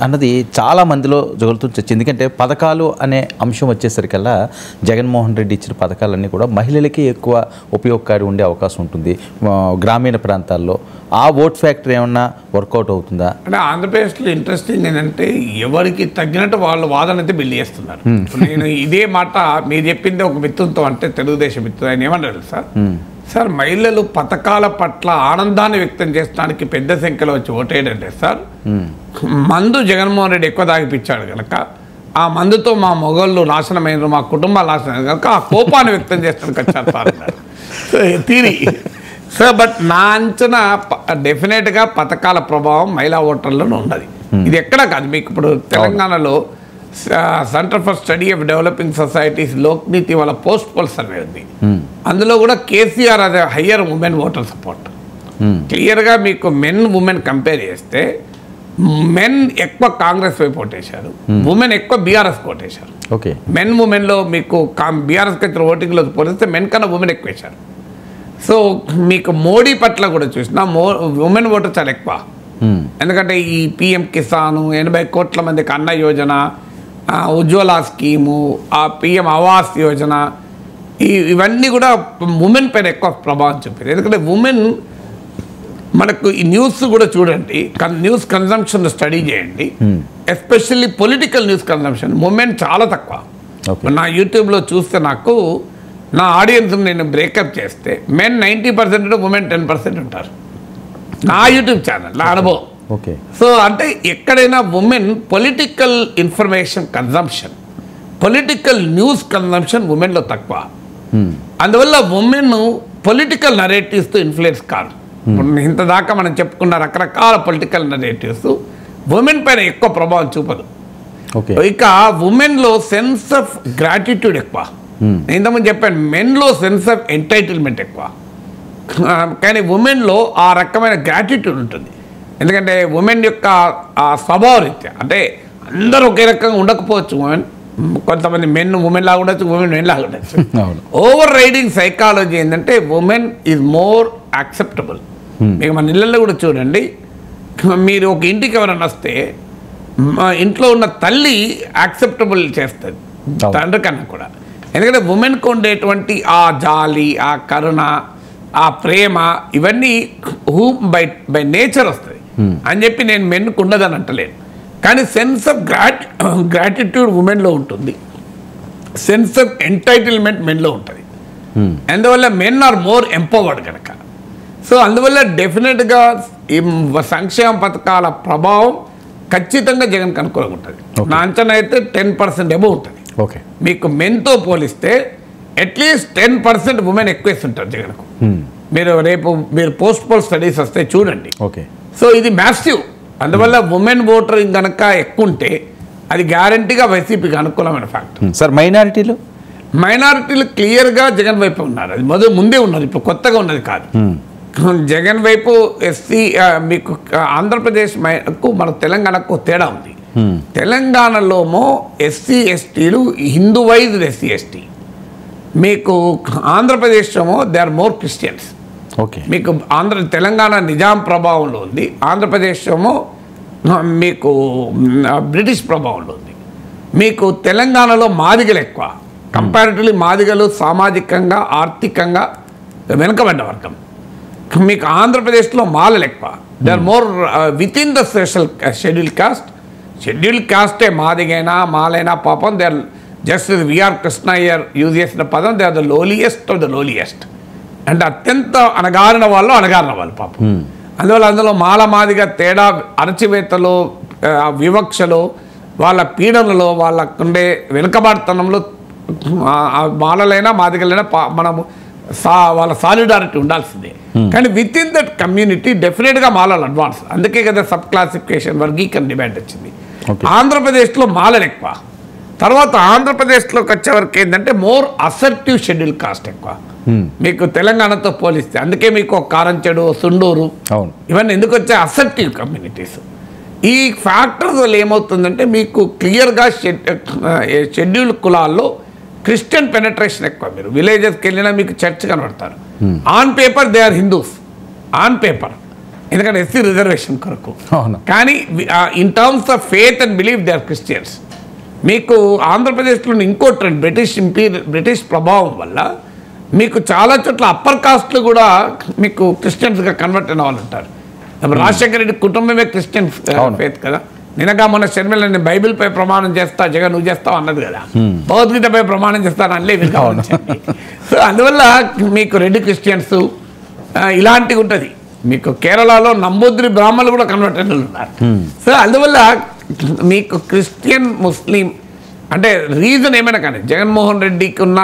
Speaker 1: అన్నది చాలా మందిలో జరుగుతూ చర్చ. ఎందుకంటే పథకాలు అనే అంశం వచ్చేసరికల్లా జగన్మోహన్ రెడ్డి ఇచ్చిన పథకాలన్నీ కూడా మహిళలకి ఎక్కువ ఉపయోగకారి ఉండే అవకాశం ఉంటుంది గ్రామీణ ప్రాంతాల్లో. ఆ ఓట్ ఫ్యాక్టర్ ఏమన్నా వర్కౌట్ అవుతుందా?
Speaker 2: అంటే ఆంధ్రప్రదేశ్లో ఇంట్రెస్టింగ్ ఏంటంటే ఎవరికి తగ్గినట్టు వాళ్ళు వాదన అయితే బిల్డ్ చేస్తున్నారు. నేను ఇదే మాట మీరు చెప్పింది ఒక మిత్రులతో, అంటే తెలుగుదేశం మిత్రులు, ఆయన ఏమన్నారు సార్ మహిళలు పథకాల పట్ల ఆనందాన్ని వ్యక్తం చేయడానికి పెద్ద సంఖ్యలో వచ్చి ఓటేయడంటే సార్ మందు జగన్మోహన్ రెడ్డి ఎక్కువ తాగిపించాడు కనుక ఆ మందుతో మా మొగళ్ళు నాశనమైనరు, మా కుటుంబాలు నాశనమైనరు కనుక ఆ కోపాన్ని వ్యక్తం చేస్తానికి వచ్చారు సార్ అన్నారు. తీరి సార్ బట్ నా అంచనా డెఫినెట్గా పథకాల ప్రభావం మహిళా ఓటర్లలో ఉన్నది. ఇది ఎక్కడ కాదు, మీకు ఇప్పుడు తెలంగాణలో centre for study of developing societies Lokniti వాళ్ళ పోస్ట్ పోల్ సర్వే ఉంది. అందులో కూడా కేసీఆర్ అదే హయ్యర్ ఉమెన్ ఓటర్ సపోర్ట్. క్లియర్గా మీకు మెన్ ఉమెన్ కంపేర్ చేస్తే మెన్ ఎక్కువ కాంగ్రెస్ వైపు ఓటేశారు, ఉమెన్ ఎక్కువ బీఆర్ఎస్ ఓటేశారు.
Speaker 1: ఓకే,
Speaker 2: మెన్ ఉమెన్లో మీకు బీఆర్ఎస్కి వచ్చిన ఓటింగ్లో పోలిస్తే మెన్ కన్నా ఉమెన్ ఎక్కువ వేశారు. సో మీకు మోడీ పట్ల కూడా చూసినా ఉమెన్ ఓటర్ చాలా ఎక్కువ. ఎందుకంటే ఈ పిఎం కిసాను 80 కోట్ల మందికి అన్న యోజన, ఉజ్వల స్కీము, ఆ పిఎం ఆవాస్ యోజన, ఇవన్నీ కూడా ఉమెన్ పైన ఎక్కువ ప్రభావం చూపింది. ఎందుకంటే ఉమెన్ మనకు ఈ న్యూస్ కూడా చూడండి, న్యూస్ కన్జంప్షన్ స్టడీ చేయండి, especially political news consumption women చాలా తక్కువ. నా యూట్యూబ్లో చూస్తే నాకు నా ఆడియన్స్ నేను బ్రేకప్ చేస్తే మెన్ 90% ఉమెన్ 10% ఉంటారు నా యూట్యూబ్ ఛానల్, నా అనుభవం.
Speaker 1: ఓకే,
Speaker 2: సో అంటే ఎక్కడైనా women political information consumption, political news consumption ఉమెన్లో తక్కువ. అందువల్ల ఉమెన్ పొలిటికల్ నరేటివ్స్తో ఇన్ఫ్లుయెన్స్ కాదు. ఇంత దాకా మనం చెప్పుకున్న రకరకాల పొలిటికల్ నరేటివ్స్ ఉమెన్ పైన ఎక్కువ ప్రభావం చూపదు. ఇక ఉమెన్లో సెన్స్ ఆఫ్ గ్రాటిట్యూడ్ ఎక్కువ. ఇంతకుముందు చెప్పాను మెన్లో సెన్స్ ఆఫ్ ఎంటైటిల్మెంట్ ఎక్కువ, కానీ ఉమెన్లో ఆ రకమైన గ్రాటిట్యూడ్ ఉంటుంది. ఎందుకంటే ఉమెన్ యొక్క ఆ స్వభావ రీత్యా, అంటే అందరూ ఒకే రకంగా ఉండకపోవచ్చు. ఉమెన్ కొంతమంది మెన్ ఉమెన్ లాగా ఉండొచ్చు, ఉమెన్ మెన్ లాగా ఉండొచ్చు. ఓవర్ రైడింగ్ సైకాలజీ ఏంటంటే ఉమెన్ ఈజ్ మోర్ యాక్సెప్టబుల్. మీకు మన ఇళ్ళల్లో కూడా చూడండి, మీరు ఒక ఇంటికి ఎవరైనా వస్తే ఇంట్లో ఉన్న తల్లి యాక్సెప్టబుల్ చేస్తుంది తండ్రి కన్నా కూడా. ఎందుకంటే ఉమెన్కి ఉండేటువంటి ఆ జాలి, ఆ కరుణ, ఆ ప్రేమ, ఇవన్నీ బై నేచర్ వస్తుంది అని చెప్పి నేను మెన్కు ఉండదని అంటలేను. కానీ సెన్స్ ఆఫ్ గ్రాటిట్యూడ్ ఉమెన్లో ఉంటుంది, సెన్స్ ఆఫ్ ఎంటైటిల్మెంట్ మెన్లో ఉంటుంది. అందువల్ల మెన్ ఆర్ మోర్ ఎంపవర్డ్ కనుక. సో అందువల్ల డెఫినెట్గా ఈ సంక్షేమ పథకాల ప్రభావం ఖచ్చితంగా జగన్కి అనుకూలంగా ఉంటుంది. నా అంచనా అయితే 10% ఎబో ఉంటుంది.
Speaker 1: ఓకే,
Speaker 2: మీకు మెన్తో పోలిస్తే అట్లీస్ట్ 10% ఉమెన్ ఎక్కువ ఉంటారు జగన్కు. మీరు పోస్ట్ పోల్ స్టడీస్ వస్తే చూడండి.
Speaker 1: ఓకే,
Speaker 2: సో ఇది మ్యాసివ్. అందువల్ల ఉమెన్ ఓటరింగ్ కనుక ఎక్కువ ఉంటే అది గ్యారంటీగా వైసీపీకి అనుకూలమైన ఫ్యాక్టర్.
Speaker 1: సార్ మైనారిటీలు
Speaker 2: క్లియర్గా జగన్ వైపు ఉన్నారు. అది ముందే ఉన్నారు, ఇప్పుడు కొత్తగా ఉన్నది కాదు. జగన్ వైపు ఎస్సీ, మీకు ఆంధ్రప్రదేశ్కు మన తెలంగాణకు తేడా ఉంది. తెలంగాణలోమో ఎస్సీ ఎస్టీలు హిందూవైజ్డ్ ఎస్సీ ఎస్టీ, మీకు ఆంధ్రప్రదేశ్లో they are more Christians.
Speaker 1: Okay,
Speaker 2: మీకు తెలంగాణ నిజాం ప్రభావంలో ఉంది, ఆంధ్రప్రదేశ్లో మీకు బ్రిటిష్ ప్రభావంలో ఉంది. మీకు తెలంగాణలో మాదిగలు ఎక్కువ, కంపారిటివ్లీ మాదిగలు సామాజికంగా ఆర్థికంగా వెనుకబడ్డ వర్గం. మీకు ఆంధ్రప్రదేశ్లో మాలలు ఎక్కువ, they are more with in the social schedule కాస్టే మాదిగైనా మాలైనా పాపం they are just VR Krishna Iyer use చేసిన పదం, they are the lowliest of the lowliest. అంటే అత్యంత అణగారిన వాళ్ళు పాపం. అందువల్ల అందులో మాదిగా తేడా అరచివేతలో, వివక్షలో, వాళ్ళ పీడనలో, వాళ్ళకుండే వెనుకబాటుతనంలో మాలలైనా మాదిగలైనా మనము వాళ్ళ సాలిడారిటీ ఉండాల్సిందే. కానీ విత్ ఇన్ దట్ కమ్యూనిటీ డెఫినెట్గా మాలలు అడ్వాన్స్. అందుకే కదా సబ్ క్లాసిఫికేషన్ వర్గీకరణ డిమాండ్ వచ్చింది. ఆంధ్రప్రదేశ్లో మాలలు ఎక్కువ. తర్వాత ఆంధ్రప్రదేశ్లోకి వచ్చేవరకు ఏంటంటే మోర్ అసర్టివ్ షెడ్యూల్ కాస్ట్ ఎక్కువ మీకు తెలంగాణతో పోలిస్తే. అందుకే మీకు కారంచెడు, సుండూరు ఇవన్నీ ఎందుకు వచ్చే అసర్టివ్ కమ్యూనిటీస్. ఈ ఫ్యాక్టర్స్ వల్ల ఏమవుతుందంటే మీకు క్లియర్గా షెడ్యూల్ కులాల్లో క్రిస్టియన్ పెనట్రేషన్ ఎక్కువ. మీరు విలేజెస్కి వెళ్ళినా మీకు చర్చ్ కనబడతారు. On paper they are Hindus, on paper. ఎందుకంటే ఎస్సీ రిజర్వేషన్ కొరకు.
Speaker 1: అవును.
Speaker 2: కానీ in terms of faith and believe they are Christians. మీకు ఆంధ్రప్రదేశ్లో ఇంకో ట్రెండ్, బ్రిటిష్ ప్రభావం వల్ల మీకు చాలా చోట్ల అప్పర్ కాస్ట్లు కూడా మీకు క్రిస్టియన్స్గా కన్వర్ట్ అయిన వాళ్ళు ఉంటారు. రాజశేఖర రెడ్డి కుటుంబమే క్రిస్టియన్స్ ఫేత్ కదా. నిన్నగా మొన్న షర్మిల నేను బైబిల్పై ప్రమాణం చేస్తా, జగన్ నువ్వు చేస్తావు అన్నది కదా. భగవద్గీతపై ప్రమాణం చేస్తాను అనలే. సో అందువల్ల మీకు రెడ్డి క్రిస్టియన్స్ ఇలాంటివి ఉంటుంది. మీకు కేరళలో నంబూద్రి బ్రాహ్మణులు కూడా కన్వర్ట్ అయిన ఉన్నారు. సో అందువల్ల మీకు క్రిస్టియన్ ముస్లిం అంటే రీజన్ ఏమైనా కానీ జగన్మోహన్ రెడ్డికి ఉన్న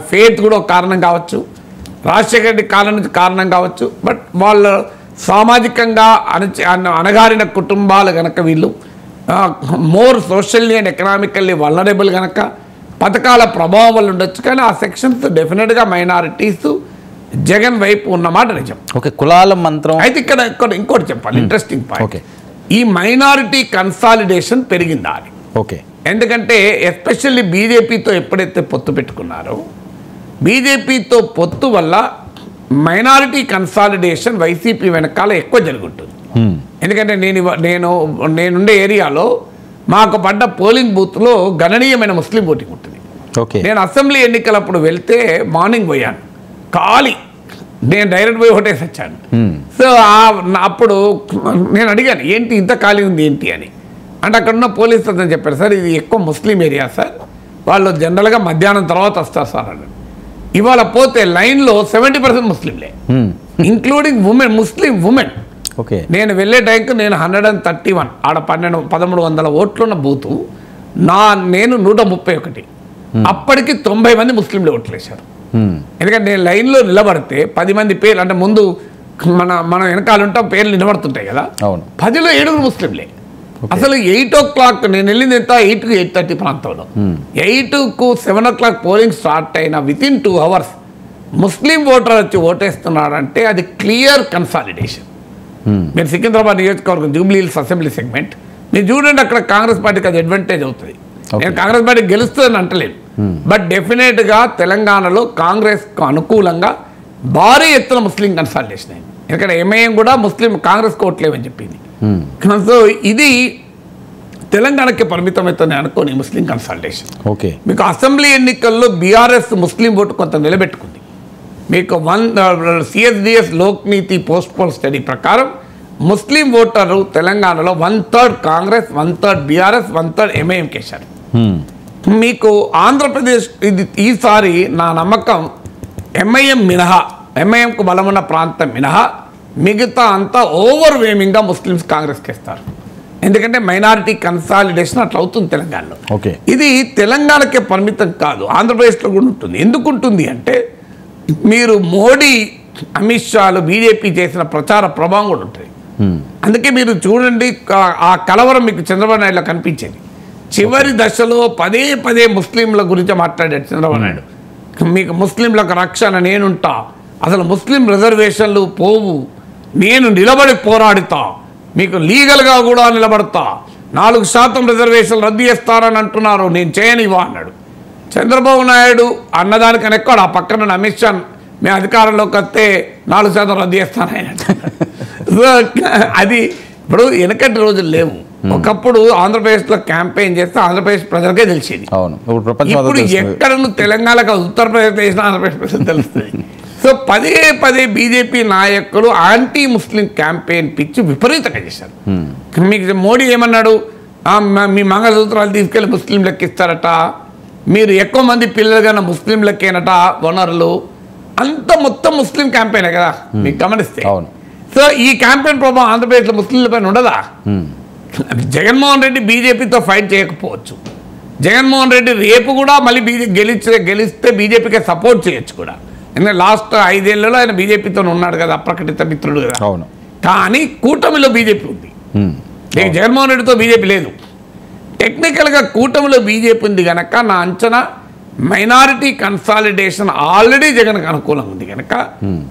Speaker 2: ఫేత్ కూడా ఒక కారణం కావచ్చు, రాజశేఖర రెడ్డి కాలం నుంచి కారణం కావచ్చు. బట్ వాళ్ళు సామాజికంగా అణగారిన కుటుంబాలు కనుక వీళ్ళు more socially and economically vulnerable కనుక పథకాల ప్రభావం వల్ల ఉండొచ్చు. కానీ ఆ సెక్షన్స్ డెఫినెట్గా మైనారిటీస్ జగన్ వైపు ఉన్నమాట నిజం.
Speaker 1: ఓకే, కులాల మంత్రం
Speaker 2: అయితే ఇక్కడ ఇంకోటి చెప్పాలి, ఇంట్రెస్టింగ్ పాయింట్. ఈ మైనారిటీ కన్సాలిడేషన్ పెరిగిందా అని.
Speaker 1: ఓకే,
Speaker 2: ఎందుకంటే ఎస్పెషల్లీ బీజేపీతో ఎప్పుడైతే పొత్తు పెట్టుకున్నారో, బీజేపీతో పొత్తు వల్ల మైనారిటీ కన్సాలిడేషన్ వైసీపీ వెనకాల ఎక్కువ జరుగుతుంది. ఎందుకంటే నేనుండే ఏరియాలో మాకు పడ్డ పోలింగ్ బూత్లో గణనీయమైన ముస్లిం ఓటింగ్ ఉంటుంది. నేను అసెంబ్లీ ఎన్నికలప్పుడు వెళ్తే మార్నింగ్ పోయాను, ఖాళీ. నేను డైరెక్ట్ పోయి ఓటేసి వచ్చాను. సో అప్పుడు నేను అడిగాను ఏంటి ఇంత ఖాళీ ఉంది ఏంటి అని. అంటే అక్కడ ఉన్న పోలీసు అతను చెప్పారు, సార్ ఇది ఎక్కువ ముస్లిం ఏరియా సార్, వాళ్ళు జనరల్గా మధ్యాహ్నం తర్వాత వస్తారు సార్ అన్నాడు. ఇవాళ పోతే లైన్లో 70% ముస్లింలే, ఇంక్లూడింగ్ ముస్లిం ఉమెన్.
Speaker 1: ఓకే,
Speaker 2: నేను వెళ్ళే టైంకి నేను 131 ఆడ 1300 ఓట్లున్న బూతు నేను 131. అప్పటికి 90 మంది ముస్లింలు ఓట్లు వేశారు. ఎందుకంటే నేను లైన్లో నిలబడితే 10 మంది పేర్లు అంటే ముందు మనం వెనకాల ఉంటాం, పేర్లు నిలబడుతుంటాయి కదా. 10లో 7 ముస్లింలే. అసలు 8 o'clock నేను వెళ్ళింది ఎంత 8 కి 8:30 ప్రాంతంలో, 8కు 7 o'clock పోలింగ్ స్టార్ట్ అయిన వితిన్ 2 hours ముస్లిం ఓటర్ వచ్చి ఓటేస్తున్నాడంటే అది క్లియర్ కన్సాలిడేషన్. మీరు సికింద్రాబాద్ నియోజకవర్గం జూబ్లీ హిల్స్ అసెంబ్లీ సెగ్మెంట్ మీరు చూడండి, అక్కడ కాంగ్రెస్ పార్టీకి అది అడ్వాంటేజ్ అవుతుంది. నేను కాంగ్రెస్ పార్టీ గెలుస్తుందని అంటలేదు, బట్ డెఫినెట్గా తెలంగాణలో కాంగ్రెస్కు అనుకూలంగా భారీ ఎత్తున ముస్లిం కన్సాలిడేషన్ అయింది. ఎందుకంటే ఎంఐఎం కూడా ముస్లిం కాంగ్రెస్కి ఓట్లేవని చెప్పింది. సో ఇది తెలంగాణకి పరిమితమవుతుంది అనుకోని ముస్లిం కన్సాలిడేషన్.
Speaker 1: ఓకే,
Speaker 2: మీకు అసెంబ్లీ ఎన్నికల్లో బీఆర్ఎస్ ముస్లిం ఓటు కొంత నిలబెట్టుకుంది. మీకు CSDS Lokniti post poll study ప్రకారం ముస్లిం ఓటరు తెలంగాణలో 1/3 కాంగ్రెస్, 1/3 బీఆర్ఎస్, 1/3 ఎంఐఎం కేశారు. మీకు ఆంధ్రప్రదేశ్ ఇది ఈసారి నా నమ్మకం ఎంఐఎం మినహా, ఎంఐఎంకు బలమున్న ప్రాంతం మినహా మిగతా అంతా ఓవర్వేమింగ్గా ముస్లిమ్స్ కాంగ్రెస్కి ఇస్తారు. ఎందుకంటే మైనారిటీ కన్సాలిడేషన్ అట్లా అవుతుంది తెలంగాణలో.
Speaker 1: ఓకే,
Speaker 2: ఇది తెలంగాణకే పరిమితం కాదు, ఆంధ్రప్రదేశ్లో కూడా ఉంటుంది. ఎందుకు ఉంటుంది అంటే మీరు మోడీ, అమిత్ షాలు, బీజేపీ చేసిన ప్రచార ప్రభావం కూడా ఉంటుంది. అందుకే మీరు చూడండి ఆ కలవరం మీకు చంద్రబాబు నాయుడులో కనిపించేది. చివరి దశలో పదే పదే ముస్లింల గురించి మాట్లాడాడు చంద్రబాబు నాయుడు. మీకు ముస్లింలకు రక్షణ నేనుంటా, అసలు ముస్లిం రిజర్వేషన్లు పోవు, నేను నిలబడి పోరాడుతా, మీకు లీగల్గా కూడా నిలబడతా, 4% రిజర్వేషన్లు రద్దు చేస్తారని అంటున్నారు, నేను చేయనివా అన్నాడు. చంద్రబాబు నాయుడు అన్నదానికన్నా ఎక్కువ ఆ పక్కన అమిత్ షా మేము అధికారంలోకి వస్తే 4% రద్దు చేస్తానని. అది ఇప్పుడు వెనకటి రోజులు లేవు. ఒకప్పుడు ఆంధ్రప్రదేశ్లో క్యాంపెయిన్ చేస్తే ఆంధ్రప్రదేశ్ ప్రజలకే తెలిసేది. ఇప్పుడు ఎక్కడ తెలంగాణకు ఉత్తరప్రదేశ్ చేసిన ఆంధ్రప్రదేశ్ ప్రజలు తెలుస్తుంది. సో పదే పదే బీజేపీ నాయకులు యాంటీ ముస్లిం క్యాంపెయిన్ పిచ్చి విపరీతంగా చేశారు. మీకు మోడీ ఏమన్నాడు, మీ మంగళసూత్రాలు తీసుకెళ్లి ముస్లింలకు ఇస్తారట, మీరు ఎక్కువ మంది పిల్లలు కన్నా ముస్లింలకేనట వనరులు, అంత మొత్తం ముస్లిం క్యాంపెయినే కదా మీకు గమనిస్తే. సో ఈ క్యాంపెయిన్ ప్రభావం ఆంధ్రప్రదేశ్లో ముస్లింల పైన ఉండదా? జగన్మోహన్ రెడ్డి బీజేపీతో ఫైట్ చేయకపోవచ్చు, జగన్మోహన్ రెడ్డి రేపు కూడా మళ్ళీ గెలిస్తే బీజేపీకి సపోర్ట్ చేయొచ్చు కూడా. ఎందుకంటే లాస్ట్ 5 ఏళ్లలో ఆయన బీజేపీతో ఉన్నాడు కదా, అప్రకటిత మిత్రుడు కదా. కానీ కూటమిలో బీజేపీ ఉంది, జగన్మోహన్ రెడ్డితో బీజేపీ లేదు. టెక్నికల్గా కూటమిలో బీజేపీ ఉంది కనుక నా అంచనా మైనారిటీ కన్సాలిడేషన్ ఆల్రెడీ జగన్కి అనుకూలంగా ఉంది కనుక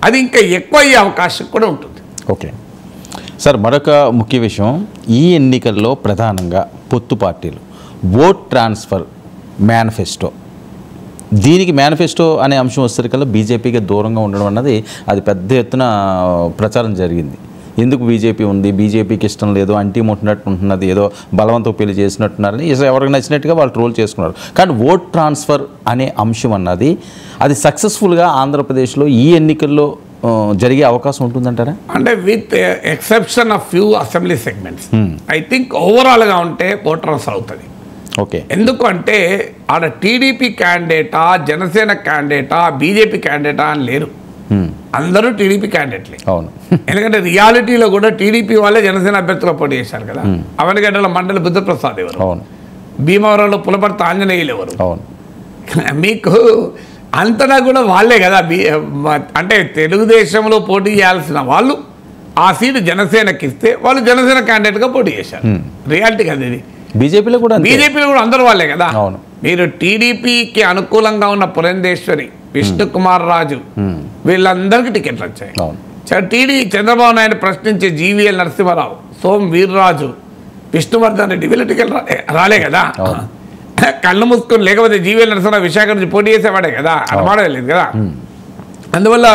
Speaker 2: అది ఇంకా ఎక్కువ అయ్యే అవకాశం కూడా ఉంటుంది.
Speaker 1: ఓకే సార్, మరొక ముఖ్య విషయం, ఈ ఎన్నికల్లో ప్రధానంగా పొత్తు పార్టీలు ఓట్ ట్రాన్స్ఫర్ మేనిఫెస్టో, దీనికి మేనిఫెస్టో అనే అంశం వచ్చేసరికల్లా బీజేపీకి దూరంగా ఉండడం అన్నది అది పెద్ద ఎత్తున ప్రచారం జరిగింది. ఎందుకు బీజేపీ ఉంది, బీజేపీకి ఇష్టం లేదు, అంటీ ముట్టినట్టు ఉంటున్నది, ఏదో బలవంతం పెళ్లి చేసినట్టున్నారని ఎవరికి నచ్చినట్టుగా వాళ్ళు ట్రోల్ చేసుకున్నారు. కానీ ఓట్ ట్రాన్స్ఫర్ అనే అంశం అన్నది అది సక్సెస్ఫుల్గా ఆంధ్రప్రదేశ్లో ఈ ఎన్నికల్లో జరిగే అవకాశం ఉంటుందంటారా?
Speaker 2: అంటే with exception of few assembly segments I think ఓవరాల్గా ఉంటే ఓట్ ట్రాన్స్ఫర్ అవుతుంది.
Speaker 1: ఓకే,
Speaker 2: ఎందుకంటే ఆడ టీడీపీ క్యాండిడేటా, జనసేన క్యాండిడేటా, బీజేపీ క్యాండిడేటా అని లేరు, అందరూ టీడీపీ క్యాండిడేట్లే.
Speaker 1: అవును,
Speaker 2: ఎందుకంటే రియాలిటీలో కూడా టీడీపీ వాళ్ళే జనసేన అభ్యర్థులు పోటీ చేశారు కదా. అవనిగడ్డలో మండలి బుద్ధప్రసాద్ ఎవరు,
Speaker 1: అవును,
Speaker 2: భీమవరంలో పులపర్తి ఆంజనేయులు ఎవరు,
Speaker 1: అవును,
Speaker 2: మీకు అంతటా కూడా వాళ్ళే కదా. అంటే తెలుగుదేశంలో పోటీ చేయాల్సిన వాళ్ళు ఆ సీటు జనసేనకి ఇస్తే వాళ్ళు జనసేన క్యాండిడేట్గా పోటీ చేశారు. రియాలిటీ కదా ఇది.
Speaker 1: బీజేపీలో కూడా
Speaker 2: అందరూ వాళ్ళే కదా.
Speaker 1: అవును,
Speaker 2: మీరు టీడీపీకి అనుకూలంగా ఉన్న పురంధేశ్వరి, విష్ణుకుమార్ రాజు వీళ్ళందరికీ టికెట్లు వచ్చాయి. చంద్రబాబు నాయుడు ప్రశ్నించే జీవీఎల్ నరసింహారావు, సోమ్ వీర్రాజు, విష్ణువర్ధన్ రెడ్డి వీళ్ళ టికెట్ రాలే కదా. కళ్ళు మూసుకొని లేకపోతే జీవీఎల్ నరసింహారావు విశాఖ నుంచి పోటీ చేసేవాడే కదా, అనుమానలేదు కదా. అందువల్ల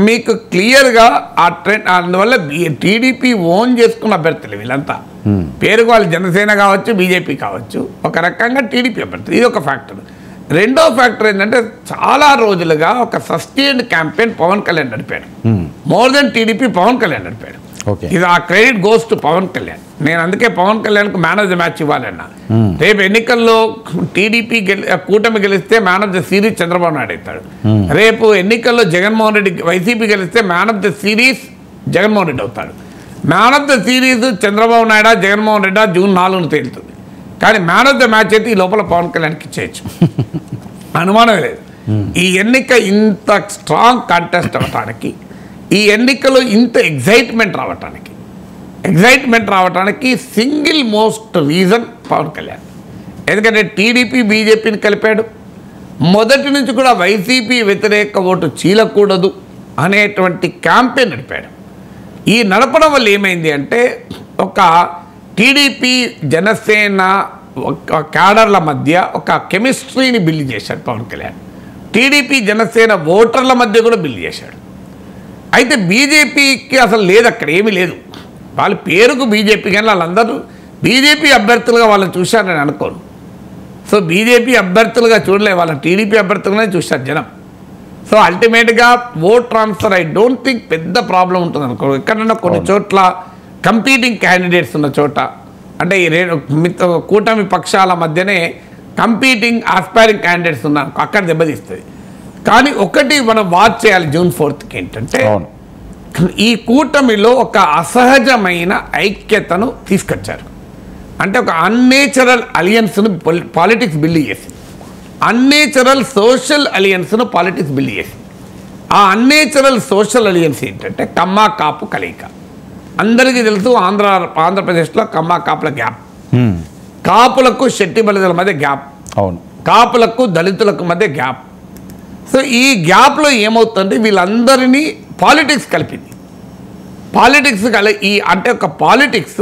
Speaker 2: మీకు క్లియర్గా ఆ ట్రెండ్, అందువల్ల టీడీపీ ఓన్ చేసుకున్న అభ్యర్థులు వీళ్ళంతా. పేరుకు వాళ్ళు జనసేన కావచ్చు, బీజేపీ కావచ్చు, ఒక రకంగా టీడీపీ అభ్యర్థులు. ఇది ఒక ఫ్యాక్టర్. రెండో ఫ్యాక్టర్ ఏంటంటే చాలా రోజులుగా ఒక సస్టైన్డ్ క్యాంపెయిన్ పవన్ కళ్యాణ్ నడిపాడు. More than TDP Pawan Kalyan నడిపాడు. ఇది ఆ credit goes to Pawan Kalyan. నేను అందుకే పవన్ కళ్యాణ్కు మ్యాన్ ఆఫ్ ద మ్యాచ్ ఇవ్వాలన్నా. రేపు ఎన్నికల్లో టీడీపీ కూటమి గెలిస్తే man of the series Chandrababu Naidu అవుతాడు. రేపు ఎన్నికల్లో జగన్మోహన్ రెడ్డి, వైసీపీ గెలిస్తే man of the series Jaganmohan Reddy అవుతాడు. Man of the series Chandrababu Naidu, Jaganmohan Reddy June 4న తేలుతుంది. కానీ మ్యాన్ ఆఫ్ ద మ్యాచ్ అయితే ఈ లోపల పవన్ కళ్యాణ్కి ఇచ్చేయచ్చు, అనుమానమే లేదు. ఈ ఎన్నిక ఇంత స్ట్రాంగ్ కాంటెస్ట్ అవ్వటానికి, ఈ ఎన్నికలో ఇంత ఎగ్జైట్మెంట్ రావటానికి single most reason Pawan Kalyan. ఎందుకంటే టీడీపీ బీజేపీని కలిపాడు. మొదటి నుంచి కూడా వైసీపీ వ్యతిరేక ఓటు చీలకూడదు అనేటువంటి క్యాంపెయిన్ నడిపాడు. ఈ నడపడం వల్ల ఏమైంది అంటే ఒక టీడీపీ జనసేన ఒక క్యాడర్ల మధ్య ఒక కెమిస్ట్రీని బిల్డ్ చేశాడు పవన్ కళ్యాణ్. టీడీపీ జనసేన ఓటర్ల మధ్య కూడా బిల్డ్ చేశాడు. అయితే బీజేపీకి అసలు లేదు, అక్కడ ఏమీ లేదు. వాళ్ళ పేరుకు బీజేపీ, కానీ వాళ్ళందరూ బీజేపీ అభ్యర్థులుగా వాళ్ళని చూశారని అనుకోను. సో బీజేపీ అభ్యర్థులుగా చూడలే, వాళ్ళ టీడీపీ అభ్యర్థులుగానే చూశారు జనం. సో అల్టిమేట్గా vote transfer I don't think పెద్ద ప్రాబ్లం ఉంటుంది అనుకో. ఎక్కడన్నా కొన్ని చోట్ల కంపీటింగ్ క్యాండిడేట్స్ ఉన్న చోట, అంటే ఈ కూటమి పక్షాల మధ్యనే కంపీటింగ్ ఆస్పైరింగ్ క్యాండిడేట్స్ ఉన్నారు, అక్కడ దెబ్బతీస్తుంది. కానీ ఒకటి మనం వాచ్ చేయాలి జూన్ 4కి ఏంటంటే, ఈ కూటమిలో ఒక అసహజమైన ఐక్యతను తీసుకొచ్చారు. అంటే ఒక అన్నేచురల్ అలియన్స్ను పాలిటిక్స్ బిల్డ్ చేసింది, అన్నేచురల్ సోషల్ అలియన్స్ను పాలిటిక్స్ బిల్డ్ చేసింది. ఆ అన్నేచురల్ సోషల్ అలియన్స్ ఏంటంటే కమ్మ కాపు కలయిక. అందరికీ తెలుసు ఆంధ్రప్రదేశ్లో కమ్మ కాపుల గ్యాప్, కాపులకు శెట్టి బలిదల మధ్య గ్యాప్, కాపులకు దళితులకు మధ్య గ్యాప్. సో ఈ గ్యాప్లో ఏమవుతుంది, వీళ్ళందరినీ పాలిటిక్స్ కలిపింది. పాలిటిక్స్ అంటే ఒక పాలిటిక్స్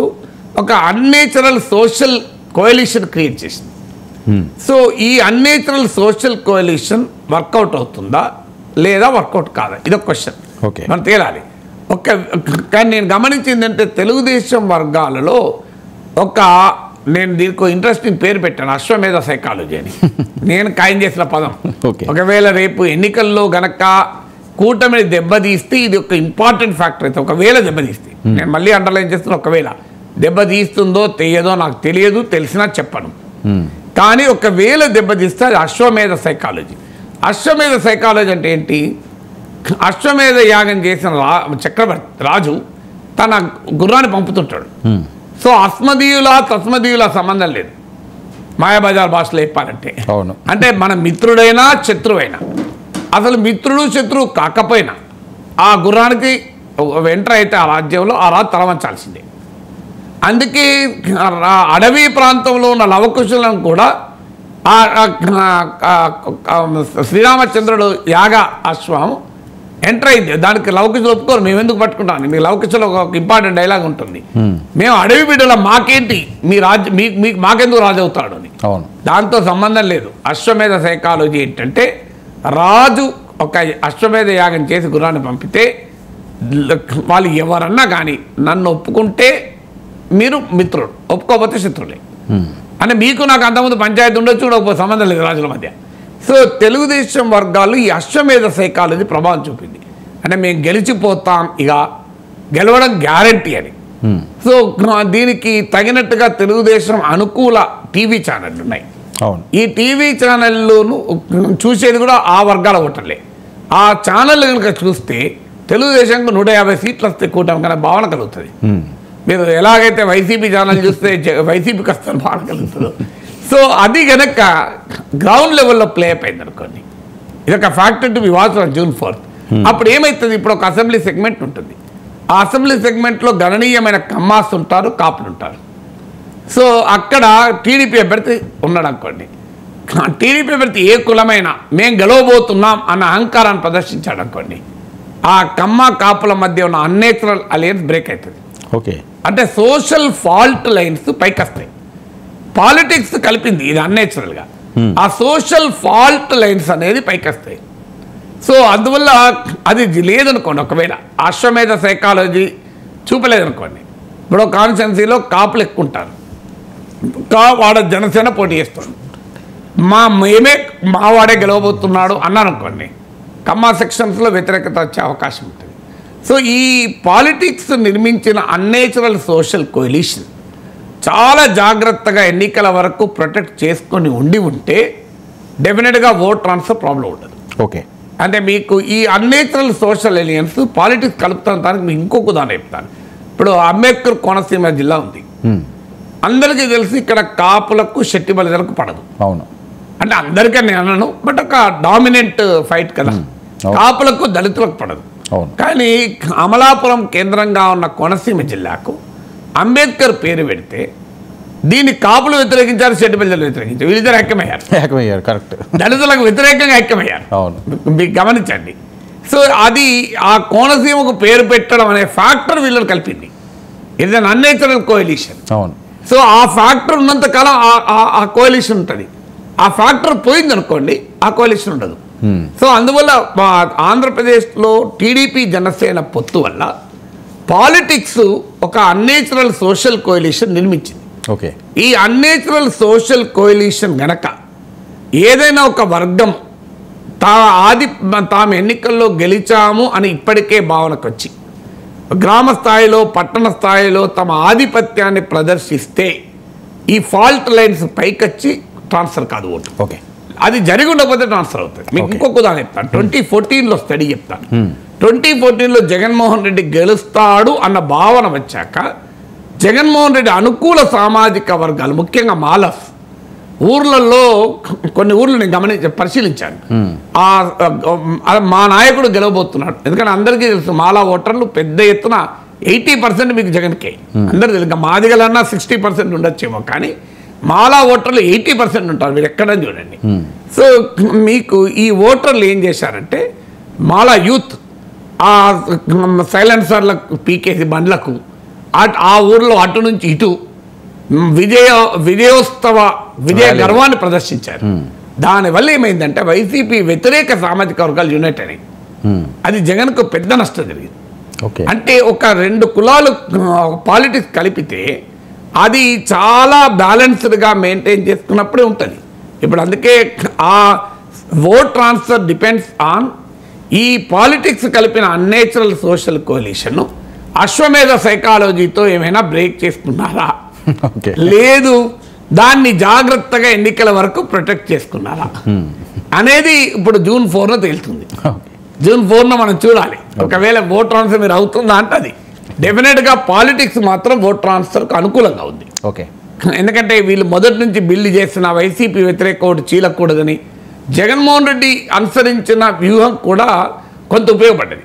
Speaker 2: ఒక అన్నేచురల్ సోషల్ కోయలిషన్ క్రియేట్ చేసింది. సో ఈ అన్నేచురల్ సోషల్ కోయలిషన్ వర్కౌట్ అవుతుందా లేదా వర్కౌట్ కాదా, ఇదొక క్వశ్చన్ మనం తేలాలి. కానీ నేను గమనించిందంటే తెలుగుదేశం వర్గాలలో నేను దీనికి ఇంట్రెస్టింగ్ పేరు పెట్టాను, అశ్వమేధ సైకాలజీ అని. నేను ఖాయం చేసిన పదం. ఒకవేళ రేపు ఎన్నికల్లో గనక కూటమిని దెబ్బతీస్తే ఇది ఒక ఇంపార్టెంట్ ఫ్యాక్టర్ అయితే, ఒకవేళ దెబ్బతీస్తే, నేను మళ్ళీ అండర్లైన్ చేస్తున్న ఒకవేళ దెబ్బతీస్తుందో తెలియదో నాకు తెలియదు, తెలిసినా చెప్పను. కానీ ఒకవేళ దెబ్బతీస్తే అది అశ్వమేధ సైకాలజీ. అశ్వమేధ సైకాలజీ అంటే ఏంటి, అశ్వమేధ యాగం చేసిన చక్రవర్తి రాజు తన గుర్రాన్ని పంపుతుంటాడు. సో తస్మదీయుల సంబంధం లేదు, మాయాబజార్ భాషలో చెప్పాలంటే. అంటే మన మిత్రుడైనా శత్రువైనా, అసలు మిత్రుడు శత్రువు కాకపోయినా ఆ గుర్రానికి ఎంటర్ అయితే ఆ రాజ్యంలో ఆ రాజు తలవంచాల్సిందే. అందుకే అడవి ప్రాంతంలో ఉన్న లవకుశులను కూడా శ్రీరామచంద్రుడు యాగ అశ్వం ఎంటర్ అయింది, దానికి లవకుశులు ఒప్పుకోరు. మేము ఎందుకు పట్టుకుంటాం, మీ లవకుశులు ఒక ఇంపార్టెంట్ డైలాగ్ ఉంటుంది, మేము అడవి బిడ్డల మాకేంటి మీ రాజు, మీకు మాకెందుకు రాజు అవుతాడు అని. దాంతో సంబంధం లేదు. అశ్వమేధ సైకాలజీ ఏంటంటే రాజు ఒక అశ్వమేధ యాగం చేసి గుర్రాన్ని పంపితే వాళ్ళు ఎవరన్నా కానీ నన్ను ఒప్పుకుంటే మీరు మిత్రుడు, ఒప్పుకోకపోతే శత్రులే. అంటే మీకు నాకు అంతకుముందు పంచాయతీ ఉండొచ్చు, కూడా సంబంధం లేదు రాజుల మధ్య. సో తెలుగుదేశం వర్గాలు ఈ అశ్వమేధ సైకాలజీ ప్రభావం చూపింది. అంటే మేము గెలిచిపోతాం, ఇక గెలవడం గ్యారంటీ అని. సో దీనికి తగినట్టుగా తెలుగుదేశం అనుకూల టీవీ ఛానళ్ళు ఉన్నాయి. ఈ టీవీ ఛానల్లోనూ చూసేది కూడా ఆ వర్గాల ఓటర్లే. ఆ ఛానల్ కనుక చూస్తే తెలుగుదేశంకు 150 సీట్లు వస్తే కూటమి కన్నా భావన కలుగుతుంది. మీరు ఎలాగైతే వైసీపీ ఛానల్ చూస్తే వైసీపీకి వస్తాను భావన కలుగుతుందో, సో అది కనుక గ్రౌండ్ లెవెల్లో ప్లే అయిపోయింది అనుకోండి. ఇదొక factor to be watched on June 4th. అప్పుడు ఏమవుతుంది, ఇప్పుడు ఒక అసెంబ్లీ సెగ్మెంట్ ఉంటుంది. ఆ అసెంబ్లీ సెగ్మెంట్లో గణనీయమైన కమ్మాస్ ఉంటారు, కాపులు ఉంటారు. సో అక్కడ టీడీపీ అభ్యర్థి ఉన్నాడు అనుకోండి. టీడీపీ అభ్యర్థి ఏ కులమైనా మేము గెలవబోతున్నాం అన్న అహంకారాన్ని ప్రదర్శించాడు అనుకోండి, ఆ కమ్మ కాపుల మధ్య ఉన్న అన్నేచురల్ అలయన్స్ బ్రేక్ అవుతుంది.
Speaker 1: ఓకే,
Speaker 2: అంటే సోషల్ ఫాల్ట్ లైన్స్ పైకి వస్తాయి. పాలిటిక్స్ కలిపింది ఇది అన్నేచురల్గా, ఆ సోషల్ ఫాల్ట్ లైన్స్ అనేది పైకి వస్తాయి. సో అందువల్ల అది లేదనుకోండి, ఒకవేళ అశ్వమేధ సైకాలజీ చూపలేదనుకోండి, ఇప్పుడు కాన్స్టిట్యున్సీలో కాపులు ఎక్కువ ఉంటారు, వాడ జనసేన పోటీ చేస్తుంది, మేమే మావాడే గెలవబోతున్నాడు అన్నాను అనుకోండి, కమ్మా సెక్షన్స్లో వ్యతిరేకత వచ్చే అవకాశం ఉంటుంది. సో ఈ పాలిటిక్స్ నిర్మించిన అన్నేచురల్ సోషల్ కోలిషన్ చాలా జాగ్రత్తగా ఎన్నికల వరకు ప్రొటెక్ట్ చేసుకొని ఉంటే డెఫినెట్గా ఓట్ ట్రాన్స్ఫర్ ప్రాబ్లం ఉండదు.
Speaker 1: ఓకే,
Speaker 2: అంటే మీకు ఈ అన్నేచురల్ సోషల్ ఎలియన్స్ పాలిటిక్స్ కలుపుతానికి మీకు ఇంకొక ఉదాహరణ చెప్తాను. ఇప్పుడు అంబేద్కర్ కోనసీమ జిల్లా ఉంది, అందరికీ తెలిసి ఇక్కడ కాపులకు శెట్టి బలిజలకు పడదు.
Speaker 1: అవును,
Speaker 2: అంటే అందరికీ నేను అనను, బట్ ఒక డామినెంట్ ఫైట్ కదా. కాపులకు దళితులకు పడదు. కానీ అమలాపురం కేంద్రంగా ఉన్న కోనసీమ జిల్లాకు అంబేద్కర్ పేరు పెడితే దీన్ని కాపులు వ్యతిరేకించారు, శెట్టి బలిజలు వ్యతిరేకించారు, వీళ్ళిద్దరు ఐక్యమయ్యారు. కరెక్ట్, దళితులకు వ్యతిరేకంగా ఐక్యమయ్యారు. మీకు గమనించండి. సో అది ఆ కోనసీమకు పేరు పెట్టడం అనే ఫ్యాక్టర్ వీళ్ళని కలిపింది. ఇది అన్ అన్నేచురల్ కోయలిషన్.
Speaker 1: అవును.
Speaker 2: సో ఆ ఫ్యాక్టర్ ఉన్నంతకాలం ఆ కోయలిషన్ ఉంటుంది. ఆ ఫ్యాక్టర్ పోయిందనుకోండి, ఆ కోయలిషన్ ఉండదు. సో అందువల్ల ఆంధ్రప్రదేశ్లో టీడీపీ జనసేన పొత్తు వల్ల పాలిటిక్స్ ఒక అన్నేచురల్ సోషల్ కోయలిషన్ నిర్మించింది.
Speaker 1: ఓకే,
Speaker 2: ఈ అన్నేచురల్ సోషల్ కోయలిషన్ గనక ఏదైనా ఒక వర్గం తాము ఎన్నికల్లో గెలిచాము అని ఇప్పటికే భావనకు వచ్చి గ్రామ స్థాయిలో పట్టణ స్థాయిలో తమ ఆధిపత్యాన్ని ప్రదర్శిస్తే ఈ ఫాల్ట్ లైన్స్ పైకొచ్చి ట్రాన్స్ఫర్ కాదు ఓటు.
Speaker 1: ఓకే,
Speaker 2: అది జరిగి ఉండకపోతే ట్రాన్స్ఫర్ అవుతుంది. మీకు ఇంకొక ఉదాహరణ చెప్తాను. 2014లో స్టడీ చెప్తాను. 2014లో జగన్మోహన్ రెడ్డి గెలుస్తాడు అన్న భావన వచ్చాక జగన్మోహన్ రెడ్డి అనుకూల సామాజిక వర్గాలు, ముఖ్యంగా మాలస్ ఊర్లలో కొన్ని ఊర్లు నేను పరిశీలించాను. మా నాయకుడు గెలవబోతున్నాడు, ఎందుకంటే అందరికీ తెలుసు మాలా ఓటర్లు పెద్ద ఎత్తున 80% మీకు జగన్కే అందరు తెలుసు. ఇంకా మాదిగలన్నా 60% ఉండొచ్చేమో, కానీ మాలా ఓటర్లు 80% ఉంటారు. మీరు ఎక్కడని చూడండి. సో మీకు ఈ ఓటర్లు ఏం చేశారంటే మాలా యూత్ ఆ సైలెన్సర్లకు పీకేసి బండ్లకు ఆ ఊర్లో అటు నుంచి ఇటు విజయ గర్వాన్ని ప్రదర్శించారు. దానివల్ల ఏమైందంటే వైసీపీ వ్యతిరేక సామాజిక వర్గాలు యునైట్ అయినాయి. అది జగన్కు పెద్ద నష్టం జరిగింది. అంటే ఒక 2 కులాలు పాలిటిక్స్ కలిపితే అది చాలా బ్యాలెన్స్డ్గా మెయింటైన్ చేసుకున్నప్పుడే ఉంటుంది. ఇప్పుడు అందుకే ఆ ఓట్ ట్రాన్స్ఫర్ డిపెండ్స్ ఆన్ ఈ పాలిటిక్స్ కలిపిన అన్నేచురల్ సోషల్ కోలిషన్ అశ్వమేధ సైకాలజీతో ఏమైనా బ్రేక్ చేసుకున్నారా, లేదు దాన్ని జాగ్రత్తగా ఎన్నికల వరకు ప్రొటెక్ట్ చేసుకున్నారా అనేది ఇప్పుడు June 4న తేలుతుంది. June 4న మనం చూడాలి. ఒకవేళ ఓట్ ట్రాన్స్ఫర్ మీరు అవుతుందా అంటే అది డెఫినెట్గా పాలిటిక్స్ మాత్రం ఓట్ ట్రాన్స్ఫర్కు అనుకూలంగా ఉంది.
Speaker 1: ఓకే,
Speaker 2: ఎందుకంటే వీళ్ళు మొదటి నుంచి బిల్డ్ చేసిన వైసీపీ వ్యతిరేక ఓటు చీలకూడదని జగన్మోహన్ రెడ్డి అనుసరించిన వ్యూహం కూడా కొంత ఉపయోగపడ్డది.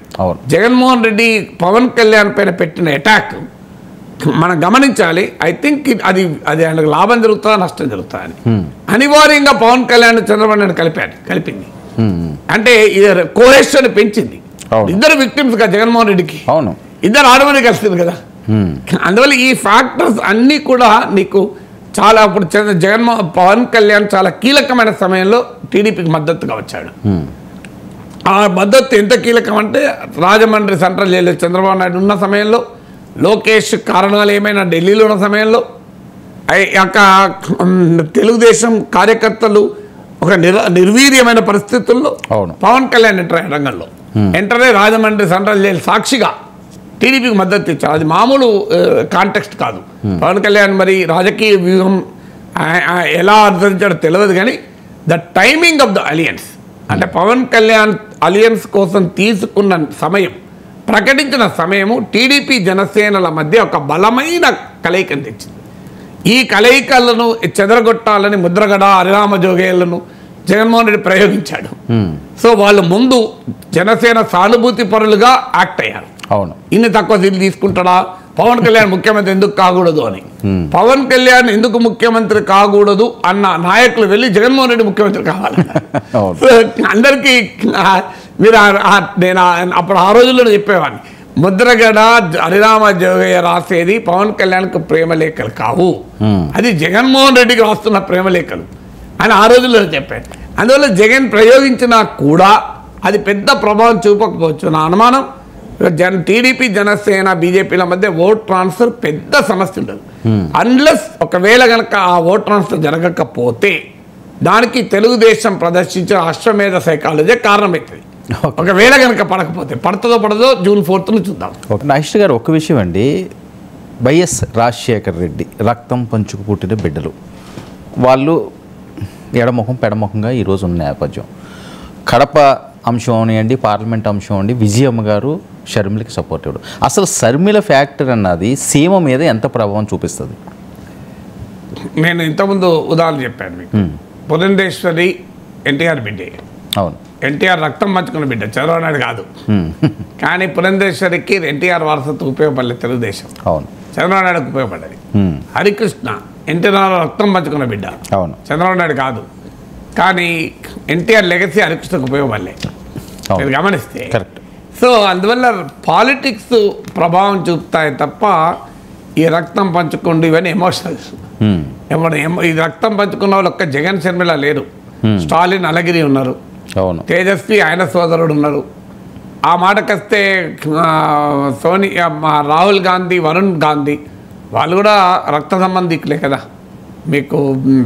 Speaker 2: జగన్మోహన్ రెడ్డి పవన్ కళ్యాణ్ పైన పెట్టిన అటాక్ మనం గమనించాలి. ఐ థింక్ అది ఆయనకు లాభం జరుగుతుందా నష్టం జరుగుతుందా అని అనివార్యంగా పవన్ కళ్యాణ్ చంద్రబాబు నాయుడు కలిపింది. అంటే కోహెషన్ పెంచింది. ఇద్దరు విక్టిమ్స్ గా జగన్మోహన్ రెడ్డికి, ఇద్దరు ఆడమని కలిసింది కదా. అందువల్ల ఈ ఫ్యాక్టర్స్ అన్నీ కూడా నీకు చాలా ఇప్పుడు పవన్ కళ్యాణ్ చాలా కీలకమైన సమయంలో టీడీపీకి మద్దతుగా వచ్చాడు. ఆ మద్దతు ఎంత కీలకం అంటే రాజమండ్రి సెంట్రల్ జైలు చంద్రబాబు నాయుడు ఉన్న సమయంలో, లోకేష్ కారణాలు ఏమైనా ఢిల్లీలో ఉన్న సమయంలో, తెలుగుదేశం కార్యకర్తలు ఒక నిర్వీర్యమైన పరిస్థితుల్లో పవన్ కళ్యాణ్ ఎంటర్ అయ్యే రంగంలో ఎంటర్ అయ్యి రాజమండ్రి సెంట్రల్ జైలు సాక్షిగా టీడీపీకి మద్దతు ఇచ్చారు. అది మామూలు కాంటెక్స్ట్ కాదు. పవన్ కళ్యాణ్ మరి రాజకీయ వ్యూహం ఎలా అనుసరించాడో తెలియదు, కానీ the timing of the alliance అంటే పవన్ కళ్యాణ్ అలియన్స్ కోసం తీసుకున్న సమయం, ప్రకటించిన సమయము టీడీపీ జనసేనల మధ్య ఒక బలమైన కలయికను తెచ్చింది. ఈ కలయికలను చెదరగొట్టాలని ముద్రగడ, హరిరామ జోగేళ్లను జగన్మోహన్ రెడ్డి ప్రయోగించాడు. సో వాళ్ళు ముందు జనసేన సానుభూతి పరులుగా యాక్ట్ అయ్యారు.
Speaker 1: అవును,
Speaker 2: ఇన్ని తక్కువ సీట్లు తీసుకుంటాడా, పవన్ కళ్యాణ్ ముఖ్యమంత్రి ఎందుకు కాకూడదు అని. పవన్ కళ్యాణ్ ఎందుకు ముఖ్యమంత్రి కాకూడదు అన్న నాయకులు వెళ్ళి జగన్మోహన్ రెడ్డి ముఖ్యమంత్రి కావాలి. అందరికీ మీరు నేను అప్పుడు ఆ రోజుల్లో చెప్పేవాడిని, ముద్రగడ, హరిరామ జోగయ్య రాసేది పవన్ కళ్యాణ్కి ప్రేమలేఖలు కావు, అది జగన్మోహన్ రెడ్డికి రాస్తున్న ప్రేమలేఖలు అని ఆ రోజుల్లో చెప్పాను. అందువల్ల జగన్ ప్రయోగించినా కూడా అది పెద్ద ప్రభావం చూపకపోవచ్చు. నా అనుమానం టీడీపీ జనసేన బీజేపీల మధ్య ఓట్ ట్రాన్స్ఫర్ పెద్ద సమస్య ఉండదు. అన్లెస్ ఒకవేళ కనుక ఆ ఓట్ ట్రాన్స్ఫర్ జరగకపోతే దానికి తెలుగుదేశం ప్రదర్శించిన అశ్వమేధ సైకాలజీ కారణమవుతుంది. ఒకవేళ కనుక పడకపోతే, పడుతుందో పడదో జూన్ 4th చూద్దాం.
Speaker 1: నాగేష్ గారు, ఒక విషయం అండి, వైఎస్ రాజశేఖర్ రెడ్డి రక్తం పంచుకు పుట్టిన బిడ్డలు, వాళ్ళు ఎడముఖం పెడముఖంగా ఈరోజు ఉన్న నేపథ్యం, కడప అంశం అవనివ్వండి, పార్లమెంట్ అంశం అండి, విజయమ్మ గారు షర్మిలకి సపోర్ట్ ఇవ్వడు. అసలు షర్మిల ఫ్యాక్టర్ అన్నది సీమ మీద ఎంత ప్రభావం చూపిస్తుంది?
Speaker 2: నేను ఇంతకుముందు ఉదాహరణ చెప్పాను మీకు. పురంధేశ్వరి ఎన్టీఆర్ బిడ్డే.
Speaker 1: అవును,
Speaker 2: ఎన్టీఆర్ రక్తం పంచుకున్న బిడ్డ, చంద్రబాబు నాయుడు కాదు. కానీ పురంధేశ్వరికి ఎన్టీఆర్ వారసత్వం ఉపయోగపడలేదు తెలుగుదేశం.
Speaker 1: అవును,
Speaker 2: చంద్రబాబు నాయుడుకు ఉపయోగపడ్డది. హరికృష్ణ ఎన్టీఆర్ రక్తం పంచుకున్న బిడ్డ,
Speaker 1: అవును,
Speaker 2: చంద్రబాబు నాయుడు కాదు. కానీ ఎన్టీఆర్ లెగసీ హరికృష్ణకు ఉపయోగపడలే, మీరు గమనిస్తే.
Speaker 1: కరెక్ట్.
Speaker 2: సో అందువల్ల పాలిటిక్స్ ప్రభావం చూపుతాయి తప్ప ఈ రక్తం పంచుకోండి ఇవన్నీ ఎమోషనల్స్. ఈ రక్తం పంచుకున్న వాళ్ళు ఒక్క జగన్ షర్మిల లేరు. స్టాలిన్, అలగిరి ఉన్నారు, తేజస్వి ఆయన సోదరుడు ఉన్నారు. ఆ మాటకొస్తే రాహుల్ గాంధీ, వరుణ్ గాంధీ వాళ్ళు కూడా రక్త సంబంధికులే కదా. మీకు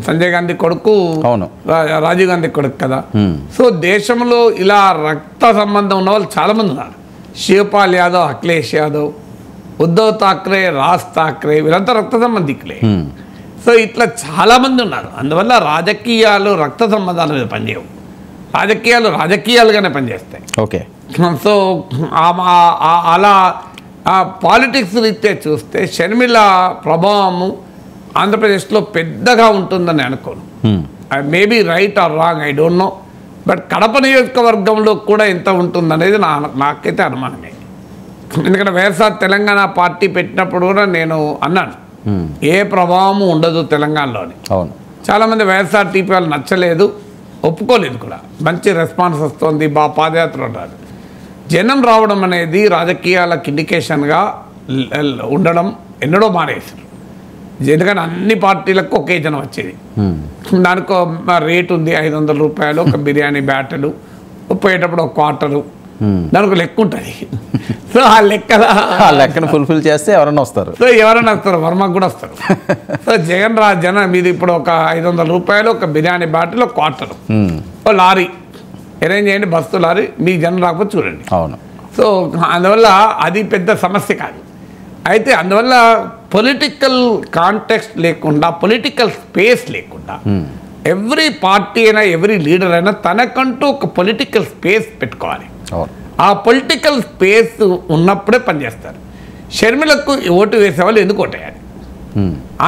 Speaker 2: సంజయ్ గాంధీ కొడుకు, రాజీవ్ గాంధీ కొడుకు కదా. సో దేశంలో ఇలా రక్త సంబంధం ఉన్న వాళ్ళు చాలామంది ఉన్నారు. శివపాల్ యాదవ్, అఖిలేష్ యాదవ్, ఉద్ధవ్ ఠాక్రే, రాజ్ ఠాక్రే, వీళ్ళంతా రక్త సంబంధికులే. సో ఇట్లా చాలామంది ఉన్నారు. అందువల్ల రాజకీయాలు రక్త సంబంధాల మీద పనిచేయవు, రాజకీయాలు రాజకీయాలుగానే పనిచేస్తాయి.
Speaker 1: ఓకే.
Speaker 2: సో అలా పాలిటిక్స్ రీత్యా చూస్తే షర్మిల ప్రభావము ఆంధ్రప్రదేశ్లో పెద్దగా ఉంటుందని అనుకోను. Maybe right are wrong, I don't know. But Kadapa నియోజకవర్గంలో కూడా ఎంత ఉంటుందనేది నాకైతే అనుమానమే. ఎందుకంటే వైఎస్ఆర్ తెలంగాణ పార్టీ పెట్టినప్పుడు కూడా నేను అన్నాను, ఏ ప్రభావము ఉండదు తెలంగాణలోని.
Speaker 1: అవును,
Speaker 2: చాలామంది వైఎస్ఆర్ టీపీ వాళ్ళు నచ్చలేదు, ఒప్పుకోలేదు కూడా. మంచి రెస్పాన్స్ వస్తుంది, పాదయాత్ర ఉండాలి. జనం రావడం అనేది రాజకీయాలకు ఇండికేషన్గా ఉండడం ఎన్నడో మానేశారు. ఎందుకంటే అన్ని పార్టీలకు ఒకే జనం వచ్చేది. దానికి రేట్ ఉంది, 500 రూపాయలు ఒక బిర్యానీ బ్యాటలు, పోయేటప్పుడు ఒక క్వార్టరు, దానికి లెక్క ఉంటుంది. సో ఆ
Speaker 1: లెక్కను ఫుల్ఫిల్ చేస్తే ఎవరైనా వస్తారు.
Speaker 2: సో ఎవరైనా వస్తారు, వర్మకు కూడా వస్తారు. సో జనం మీది ఇప్పుడు ఒక 500 రూపాయలు ఒక బిర్యానీ బ్యాటలు, ఒక క్వార్టరు, ఓ లారీ అరేంజ్ చేయండి, బస్సు లారీ, మీ జనం రాకపోతే చూడండి.
Speaker 1: అవును.
Speaker 2: సో అందువల్ల అది పెద్ద సమస్య కాదు. అయితే అందువల్ల పొలిటికల్ కాంటెక్స్ట్ లేకుండా, పొలిటికల్ స్పేస్ లేకుండా, ఎవ్రీ పార్టీ అయినా ఎవ్రీ లీడర్ అయినా తనకంటూ ఒక పొలిటికల్ స్పేస్ పెట్టుకోవాలి. ఆ పొలిటికల్ స్పేస్ ఉన్నప్పుడే పనిచేస్తారు. షర్మిలకు ఓటు వేసేవాళ్ళు ఎందుకు ఓటేయాలి?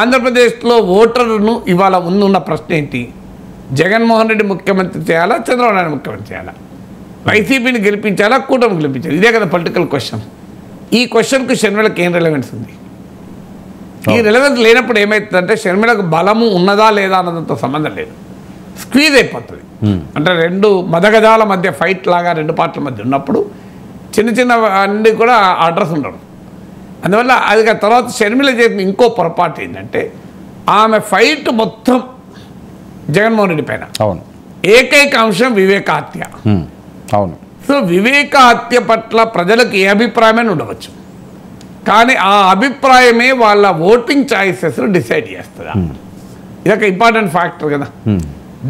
Speaker 2: ఆంధ్రప్రదేశ్లో ఓటర్ను ఇవాళ ఉన్న ప్రశ్న ఏంటి? జగన్మోహన్ రెడ్డి ముఖ్యమంత్రి చేయాలా, చంద్రబాబు నాయుడు ముఖ్యమంత్రి చేయాలా, వైసీపీని గెలిపించాలా, కూటమి గెలిపించాలి? ఇదే కదా పొలిటికల్ క్వశ్చన్. ఈ క్వశ్చన్కు షర్మిలకు ఏం రిలవెన్స్ ఉంది? ఈ రిలవెన్స్ లేనప్పుడు ఏమవుతుందంటే షర్మిలకు బలము ఉన్నదా లేదా అన్నదంతో సంబంధం లేదు, స్క్వీజ్ అయిపోతుంది. అంటే రెండు మదగజాల మధ్య ఫైట్ లాగా రెండు పార్టీల మధ్య ఉన్నప్పుడు చిన్న అన్ని కూడా అడ్రస్ ఉండడం. అందువల్ల అది తర్వాత షర్మిల చేసిన ఇంకో పొరపాటు ఏంటంటే ఆమె ఫైట్ మొత్తం జగన్మోహన్ రెడ్డి పైన.
Speaker 1: అవును.
Speaker 2: ఏకైక అంశం వివేక హత్య.
Speaker 1: అవును.
Speaker 2: సో వివేక హత్య పట్ల ప్రజలకు ఏ అభిప్రాయమైనా ఉండవచ్చు, కానీ ఆ అభిప్రాయమే వాళ్ళ ఓటింగ్ చాయిసెస్ డిసైడ్ చేస్తుందా? ఇదొక ఇంపార్టెంట్ ఫ్యాక్టర్ కదా.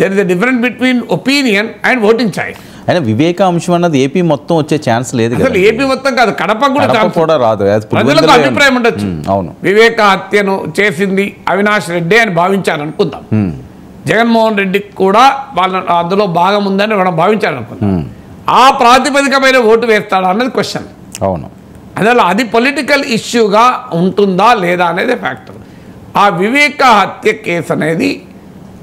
Speaker 2: There is a difference between opinion and voting choice.
Speaker 1: అయినా వివేక అంశం అన్నది ఏపీ మొత్తం వచ్చే ఛాన్స్ లేదు,
Speaker 2: అసలు ఏపీ మొత్తం కాదు, కడప
Speaker 1: కూడా రాదు.
Speaker 2: ప్రజలకు అభిప్రాయం ఉండొచ్చు. అవును, వివేక హత్యను చేసింది అవినాష్ రెడ్డి అని భావించారు అనుకుందాం, జగన్మోహన్ రెడ్డికి కూడా వాళ్ళ అందులో భాగం ఉందని మనం భావించారు అనుకుందాం. ఆ ప్రాతిపదికమైన ఓటు వేస్తాడా అన్నది క్వశ్చన్.
Speaker 1: అవును,
Speaker 2: అందువల్ల అది పొలిటికల్ ఇష్యూగా ఉంటుందా లేదా అనేది ఫ్యాక్టర్. ఆ వివేక హత్య కేసు అనేది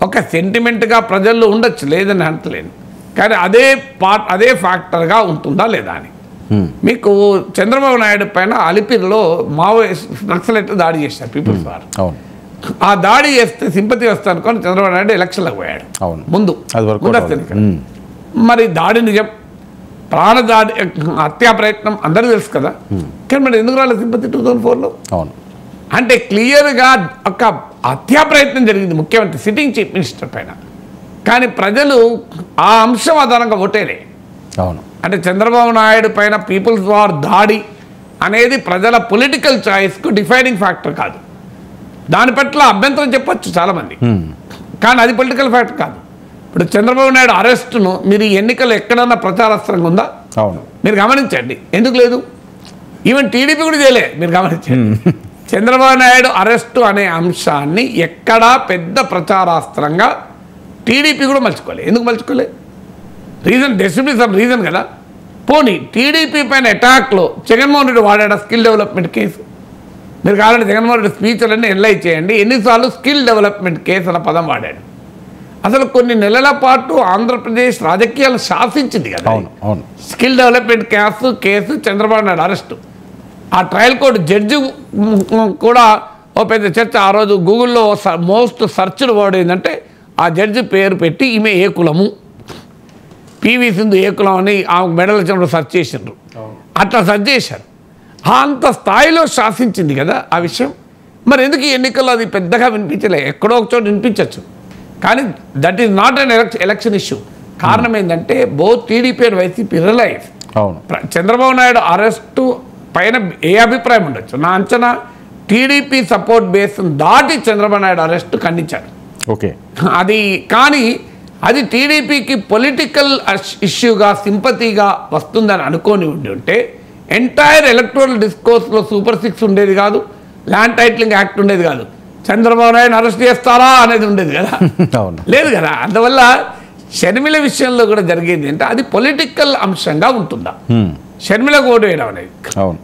Speaker 2: ఒక సెంటిమెంట్గా ప్రజల్లో ఉండొచ్చు, లేదని అంటలేను, కానీ అదే ఫ్యాక్టర్గా ఉంటుందా లేదా అని. మీకు చంద్రబాబు నాయుడు పైన అలిపిరిలో మావోయిస్ట్ నక్సలైట్ దాడి చేశారు పీపుల్స్ వారు. ఆ దాడి చేస్తే సింపతి వస్తా అనుకోని చంద్రబాబు నాయుడు ఎలక్షన్లకు పోయాడు ముందు. మరి దాడి నిజం, ప్రాణదాడి, హత్యా ప్రయత్నం అందరూ తెలుసు కదా, కానీ మరి ఎందుకు రాలేదు సింపతి 2004లో?
Speaker 1: అవును,
Speaker 2: అంటే క్లియర్గా ఒక హత్యా ప్రయత్నం జరిగింది ముఖ్యమంత్రి సిట్టింగ్ చీఫ్ మినిస్టర్ పైన, కానీ ప్రజలు ఆ అంశం ఆధారంగా ఓటేలే.
Speaker 1: అవును,
Speaker 2: అంటే చంద్రబాబు నాయుడు పైన పీపుల్స్ వార్ దాడి అనేది ప్రజల పొలిటికల్ చాయిస్కు డిఫైనింగ్ ఫ్యాక్టర్ కాదు. దాని పట్ల అభ్యంతరం చెప్పచ్చు చాలామంది, కానీ అది పొలిటికల్ ఫ్యాక్టర్ కాదు. ఇప్పుడు చంద్రబాబు నాయుడు అరెస్టును మీరు ఎన్నికలు ఎక్కడన్నా ప్రచారాస్త్రంగా ఉందా?
Speaker 1: అవును,
Speaker 2: మీరు గమనించండి, ఎందుకు లేదు? ఈవెన్ టీడీపీ కూడా చేయలే, మీరు గమనించండి. చంద్రబాబు నాయుడు అరెస్టు అనే అంశాన్ని ఎక్కడా పెద్ద ప్రచారాస్త్రంగా టీడీపీ కూడా మలుచుకోలే. ఎందుకు మలుచుకోలే? రీజన్ డెసిబిలిటీ సమ్ రీజన్ కదా. పోనీ టీడీపీ పైన అటాక్లో జగన్మోహన్ రెడ్డి వాడాడా స్కిల్ డెవలప్మెంట్ కేసు? మీరు కావాలంటే జగన్మోహన్ రెడ్డి స్పీచ్లన్నీ ఎన్లై చేయండి, ఎన్నిసార్లు స్కిల్ డెవలప్మెంట్ కేసు అన్న పదం వాడాడు. అసలు కొన్ని నెలల పాటు ఆంధ్రప్రదేశ్ రాజకీయాలు శాసించింది కదా skill development case, Chandrababu Naidu arrest. ఆ ట్రయల్ కోర్టు జడ్జి కూడా ఓ పెద్ద చర్చ. ఆ రోజు గూగుల్లో మోస్ట్ సర్చ్డ్ వర్డ్ ఏంటంటే ఆ జడ్జి పేరు పెట్టి ఈమె ఏ కులము, పివి సింధు ఏ కులం అని ఆమె మెడల్ వచ్చినప్పుడు సెర్చ్ చేసిండ్రు. అట్లా సెర్చ్ చేశారు. అంత స్థాయిలో శాసించింది కదా ఆ విషయం. మరి ఎందుకు ఈ ఎన్నికల్లో అది పెద్దగా వినిపించలే? ఎక్కడో ఒక చోట వినిపించవచ్చు, కానీ that is not an election issue. కారణం ఏంటంటే both TDP and YCP realize Chandrababu Naidu arrest పైన ఏ అభిప్రాయం ఉండొచ్చు. నా అంచనా టీడీపీ సపోర్ట్ బేస్ దాటి చంద్రబాబు నాయుడు అరెస్టు ఖండించారు.
Speaker 1: ఓకే,
Speaker 2: అది కానీ అది టీడీపీకి పొలిటికల్ ఇష్యూగా సింపతిగా వస్తుందని అనుకొని ఉంటే ఎంటైర్ ఎలక్టోరల్ డిస్కోర్స్లో సూపర్ 6 ఉండేది కాదు, ల్యాండ్ టైటిలింగ్ యాక్ట్ ఉండేది కాదు, చంద్రబాబు నాయుడు అరెస్ట్ చేస్తారా అనేది ఉండేది కదా, లేదు కదా. అందువల్ల షర్మిల విషయంలో కూడా జరిగేది అంటే అది పొలిటికల్ అంశంగా ఉంటుందా, షర్మిలకు ఓటు వేయడం అనేది.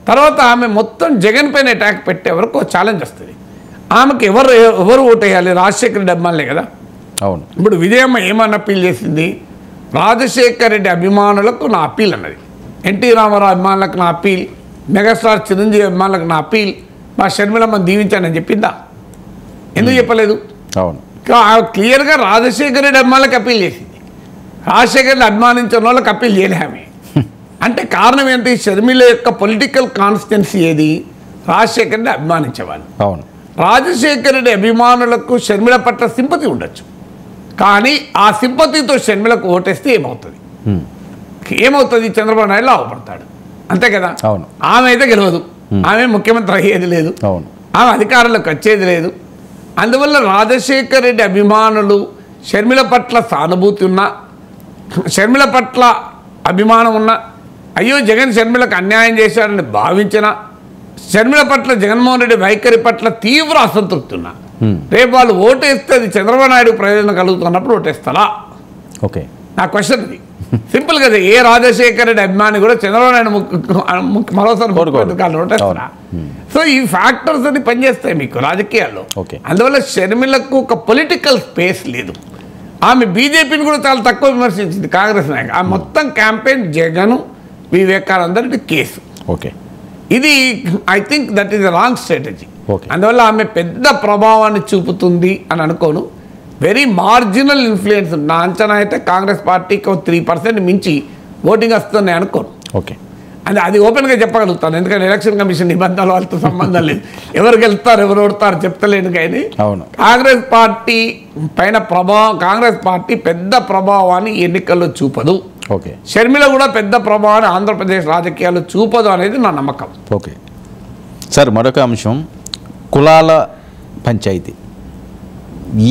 Speaker 2: తర్వాత ఆమె మొత్తం జగన్ పైన అటాక్ పెట్టే వరకు ఛాలెంజ్ వస్తుంది. ఆమెకు ఎవరు ఓటు వేయాలి? రాజశేఖర రెడ్డి అభిమానులే కదా.
Speaker 1: అవును,
Speaker 2: ఇప్పుడు విజయమ్మ ఏమన్నా అప్పీల్ చేసింది? రాజశేఖర రెడ్డి అభిమానులకు నా అప్పీల్ అన్నది, ఎన్టీ రామారావు అభిమానులకు నా అప్పీల్, మెగాస్టార్ చిరంజీవి అభిమానులకు నా అప్పీల్, మా షర్మిలమ్మని దీవించానని చెప్పిందా? ఎందుకు చెప్పలేదు?
Speaker 1: అవును,
Speaker 2: క్లియర్గా రాజశేఖర రెడ్డి అభిమానులకు అప్పీల్ చేసింది, రాజశేఖర రెడ్డి అభిమానించిన వాళ్ళకి అప్పీల్ చేయలే ఆమె. అంటే కారణం ఏంటి? షర్మిల యొక్క పొలిటికల్ కాన్స్టిట్యున్సీ ఏది? రాజశేఖర రెడ్డి అభిమానించేవాళ్ళు.
Speaker 1: అవును,
Speaker 2: రాజశేఖర రెడ్డి అభిమానులకు షర్మిల పట్ల సింపతి ఉండొచ్చు, కానీ ఆ సింపతితో షర్మిలకు ఓటేస్తే ఏమవుతుంది? చంద్రబాబు నాయుడు లాభపడతాడు, అంతే కదా. ఆమె అయితే గెలవదు, ఆమె ముఖ్యమంత్రి అయ్యేది లేదు, ఆమె అధికారంలోకి వచ్చేది లేదు. అందువల్ల రాజశేఖర రెడ్డి అభిమానులు షర్మిల పట్ల సానుభూతి ఉన్నా, షర్మిల పట్ల అభిమానం ఉన్నా, అయ్యో జగన్ షర్మిలకు అన్యాయం చేశాడని భావించిన, షర్మిల పట్ల జగన్మోహన్ రెడ్డి వైఖరి పట్ల తీవ్ర అసంతృప్తి ఉన్నా, రేపు వాళ్ళు ఓటేస్తే అది చంద్రబాబు నాయుడు ప్రయోజనం కలుగుతున్నప్పుడు ఓటేస్తారా?
Speaker 1: ఓకే,
Speaker 2: నా క్వశ్చన్ ఇది సింపుల్ కదా. ఏ రాజశేఖర రెడ్డి అభిమాని కూడా చంద్రబాబు నాయుడు మరోసారి ఓటేస్తారా? సో ఈ ఫ్యాక్టర్స్ అని పనిచేస్తాయి మీకు రాజకీయాల్లో. అందువల్ల షర్మిలకు ఒక పొలిటికల్ స్పేస్ లేదు. ఆమె బీజేపీని కూడా చాలా తక్కువ విమర్శించింది, కాంగ్రెస్ నాయకు. ఆ మొత్తం campaign Jagan Vivekananda Reddy case.
Speaker 1: Okay,
Speaker 2: ఇది I think that is wrong strategy. అందువల్ల ఆమె పెద్ద ప్రభావాన్ని చూపుతుంది అని అనుకోను. Very marginal influence. నా అంచనా అయితే కాంగ్రెస్ పార్టీకి 3% మించి ఓటింగ్ వస్తుంది అనుకోను.
Speaker 1: ఓకే,
Speaker 2: అది ఓపెన్గా చెప్పగలుగుతాను, ఎందుకంటే ఎలక్షన్ కమిషన్ నిబంధనలు వాళ్ళతో సంబంధం లేదు. ఎవరు గెలుస్తారు ఎవరు ఓడతారు చెప్తలేను. కానీ కాంగ్రెస్ పార్టీ పైన కాంగ్రెస్ పార్టీ పెద్ద ప్రభావాన్ని ఎన్నికల్లో చూపదు.
Speaker 1: ఓకే.
Speaker 2: షర్మిల కూడా పెద్ద ప్రభావాన్ని ఆంధ్రప్రదేశ్ రాజకీయాలు చూపదు అనేది నా నమ్మకం.
Speaker 1: ఓకే సార్, మరొక అంశం కులాల పంచాయతీ.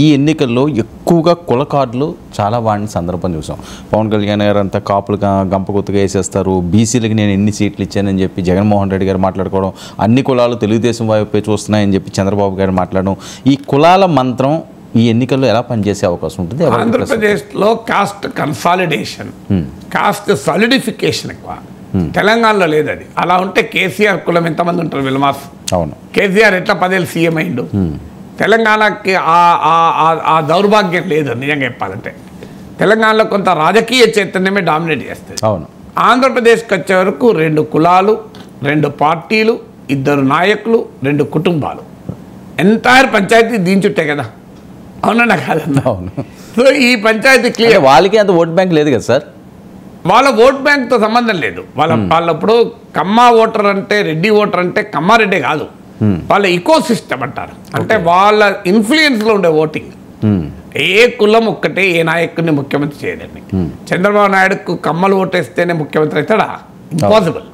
Speaker 1: ఈ ఎన్నికల్లో ఎక్కువగా కుల కార్డులు చాలా వాడిన సందర్భం చూసాం. పవన్ కళ్యాణ్ గారు అంతా కాపులు గంప గుర్తుగా వేసేస్తారు, బీసీలకి నేను ఎన్ని సీట్లు ఇచ్చానని చెప్పి జగన్మోహన్ రెడ్డి గారు మాట్లాడుకోవడం, అన్ని కులాలు తెలుగుదేశం వైపే చూస్తున్నాయని చెప్పి చంద్రబాబు గారు మాట్లాడడం, ఈ కులాల మంత్రం ఈ ఎన్నికల్లో ఎలా పనిచేసే అవకాశం ఉంటుంది?
Speaker 2: ఆంధ్రప్రదేశ్లో కాస్ట్ కన్సాలిడేషన్, కాస్ట్ సాలిడిఫికేషన్ ఎక్కువ. తెలంగాణలో లేదు అది. అలా ఉంటే కేసీఆర్ కులం ఎంతమంది ఉంటారు విలమాస్?
Speaker 1: అవును.
Speaker 2: కేసీఆర్ ఎట్లా 10 ఏళ్ళు సీఎం అయిండు? తెలంగాణకి ఆ దౌర్భాగ్యం లేదు నిజంగా చెప్పాలంటే. తెలంగాణలో కొంత రాజకీయ చైతన్యమే డామినేట్ చేస్తుంది.
Speaker 1: అవును.
Speaker 2: ఆంధ్రప్రదేశ్కి వచ్చే వరకు 2 కులాలు, 2 పార్టీలు, 2 నాయకులు, 2 కుటుంబాలు, ఎంటైర్ పంచాయతీ దీని చుట్టే కదా. అవునన్నా కాదన్నా?
Speaker 1: అవును.
Speaker 2: సో ఈ పంచాయతీ క్లియర్.
Speaker 1: వాళ్ళకి అంత ఓట్ బ్యాంక్ లేదు కదా సార్?
Speaker 2: వాళ్ళ ఓట్ బ్యాంక్తో సంబంధం లేదు. వాళ్ళప్పుడు కమ్మ ఓటర్ అంటే, రెడ్డి ఓటర్ అంటే కమ్మారెడ్డి కాదు, వాళ్ళ ఇకో సిస్టమ్ అంటారు. అంటే వాళ్ళ ఇన్ఫ్లుయెన్స్లో ఉండే ఓటింగ్. ఏ కులం ఒక్కటే ఏ నాయకుడిని ముఖ్యమంత్రి చేయదండి. చంద్రబాబు నాయుడుకు కమ్మలు ఓటేస్తేనే ముఖ్యమంత్రి అవుతాడా? ఇంపాసిబుల్.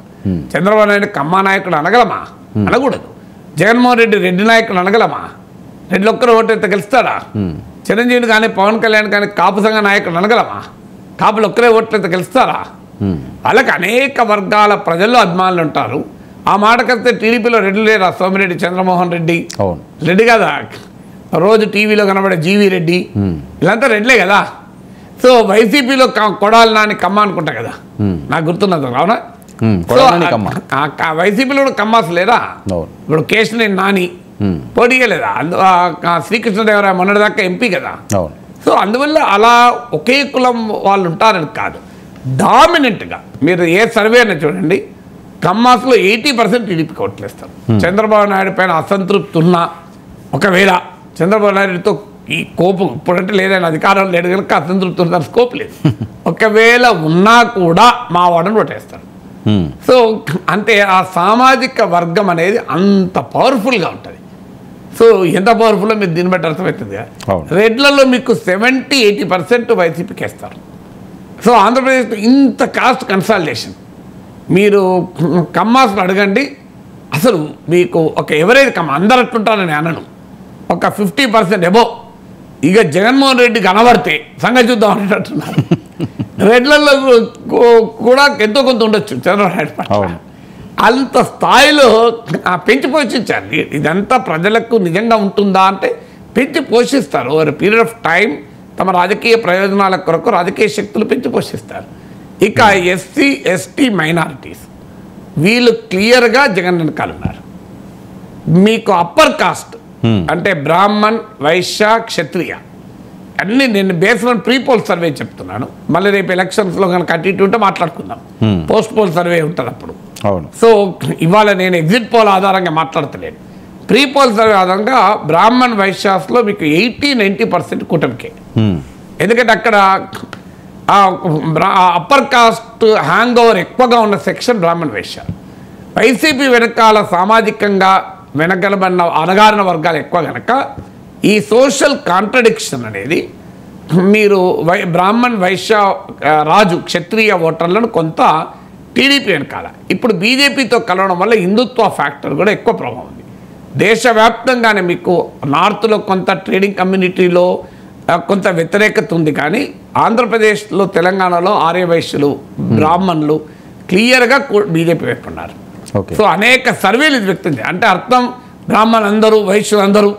Speaker 2: చంద్రబాబు నాయుడు కమ్మ నాయకుడు అనగలమా? అనకూడదు. జగన్మోహన్ రెడ్డి రెడ్డి నాయకుడు అనగలమా? రెడ్డి ఒక్కరు ఓటేస్తే గెలుస్తాడా? చిరంజీవి కానీ పవన్ కళ్యాణ్ కానీ కాపు సంఘ నాయకుడు అనగలమా? కాపులు ఒక్కరే ఓట్లయితే గెలుస్తారా? వాళ్ళకి అనేక వర్గాల ప్రజల్లో అభిమానులు ఉంటారు. ఆ మాటకైతే టీడీపీలో రెడ్డి లేరా? సోమిరెడ్డి చంద్రమోహన్ రెడ్డి రెడ్డి కదా, రోజు టీవీలో కనబడే జీవీ రెడ్డి, వీళ్ళంతా రెడ్లే కదా. సో వైసీపీలో కొడాలి నాని కమ్మ అనుకుంటా కదా, నాకు గుర్తున్నది. అవునా? వైసీపీలో కూడా కమ్మాస్ లేరా? ఇప్పుడు కేశినేని నాని పోటీయలేదా? శ్రీకృష్ణదేవరాయ మొన్నటిదాకా ఎంపీ కదా. సో అందువల్ల అలా ఒకే కులం వాళ్ళు ఉంటారని కాదు. డామినెంట్గా మీరు ఏ సర్వే అయినా చూడండి, కమ్మాస్లో 80% టీడీపీకి ఓట్లేస్తారు. చంద్రబాబు నాయుడు పైన అసంతృప్తి ఉన్నా, ఒకవేళ చంద్రబాబు నాయుడుతో ఈ కోపం ఇప్పుడంటే లేదని అధికారం లేదు కనుక అసంతృప్తి ఉన్న స్కోప్ లేదు, ఒకవేళ ఉన్నా కూడా మా వాడని ఓటేస్తారు. సో అంటే ఆ సామాజిక వర్గం అనేది అంత పవర్ఫుల్గా ఉంటుంది. సో ఎంత పవర్ఫుల్లో మీరు దీన్ని బట్టి అర్థమవుతుంది. రెడ్లలో మీకు 70-80% వైసీపీకి వేస్తారు. సో ఆంధ్రప్రదేశ్లో ఇంత కాస్ట్ కన్సాలిడేషన్. మీరు కమ్మాస్ని అడగండి, అసలు మీకు ఒక ఎవరేది కమ్మ అందరు అట్లుంటారని అనను, ఒక 50% ఎబో. ఇక జగన్మోహన్ రెడ్డి కనబడితే సంగతి చూద్దాం అనేటట్టున్నారు. రెడ్లలో కూడా ఎంతో కొంత ఉండొచ్చు చంద్రబాబు నాయుడు. అంత స్థాయిలో పెంచి పోషించారు. ఇదంతా ప్రజలకు నిజంగా ఉంటుందా అంటే పెంచి పోషిస్తారు. ఓవర్ పీరియడ్ ఆఫ్ టైం తమ రాజకీయ ప్రయోజనాల కొరకు రాజకీయ శక్తులు పెంచి పోషిస్తారు. ఇక ఎస్సీ ఎస్టీ మైనారిటీస్ వీళ్ళు క్లియర్గా జగన్ వెనకాల ఉన్నారు. మీకు అప్పర్ కాస్ట్ అంటే బ్రాహ్మణ్, వైశ్య, క్షత్రియ అన్నీ నేను based on pre poll survey చెప్తున్నాను. మళ్ళీ రేపు ఎలక్షన్స్లో కనుక అటు ఇటు ఉంటే మాట్లాడుకుందాం. పోస్ట్ పోల్ సర్వే ఉంటుంది అప్పుడు. సో ఇవాళ నేను ఎగ్జిట్ పోల్ ఆధారంగా మాట్లాడతలేను. ప్రీ పోల్ సర్వే ఆధారంగా బ్రాహ్మణ్ వైశ్యాస్లో మీకు 80-90% కూటమికే. ఎందుకంటే అక్కడ అప్పర్ కాస్ట్ హ్యాంగ్ ఓవర్ ఎక్కువగా ఉన్న సెక్షన్ బ్రాహ్మణ్ వైశ్య. వైసీపీ వెనకాల సామాజికంగా వెనకలబడిన అణగారిన వర్గాలు ఎక్కువ కనుక ఈ సోషల్ కాంట్రడిక్షన్ అనేది మీరు బ్రాహ్మణ్ వైశ్య రాజు క్షత్రియ ఓటర్లను కొంత టీడీపీ వెనకాల. ఇప్పుడు బీజేపీతో కలవడం వల్ల హిందుత్వ ఫ్యాక్టర్ కూడా ఎక్కువ ప్రభావం ఉంది. దేశవ్యాప్తంగానే మీకు నార్త్లో కొంత ట్రేడింగ్ కమ్యూనిటీలో కొంత వ్యతిరేకత ఉంది, కానీ ఆంధ్రప్రదేశ్లో తెలంగాణలో ఆర్యవైశ్యులు బ్రాహ్మణులు క్లియర్గా బీజేపీ వైపు ఉన్నారు. సో అనేక సర్వేలు ఇది వ్యక్తం చేయాలి. అంటే అర్థం బ్రాహ్మణులు అందరూ వైశ్యులు అందరూ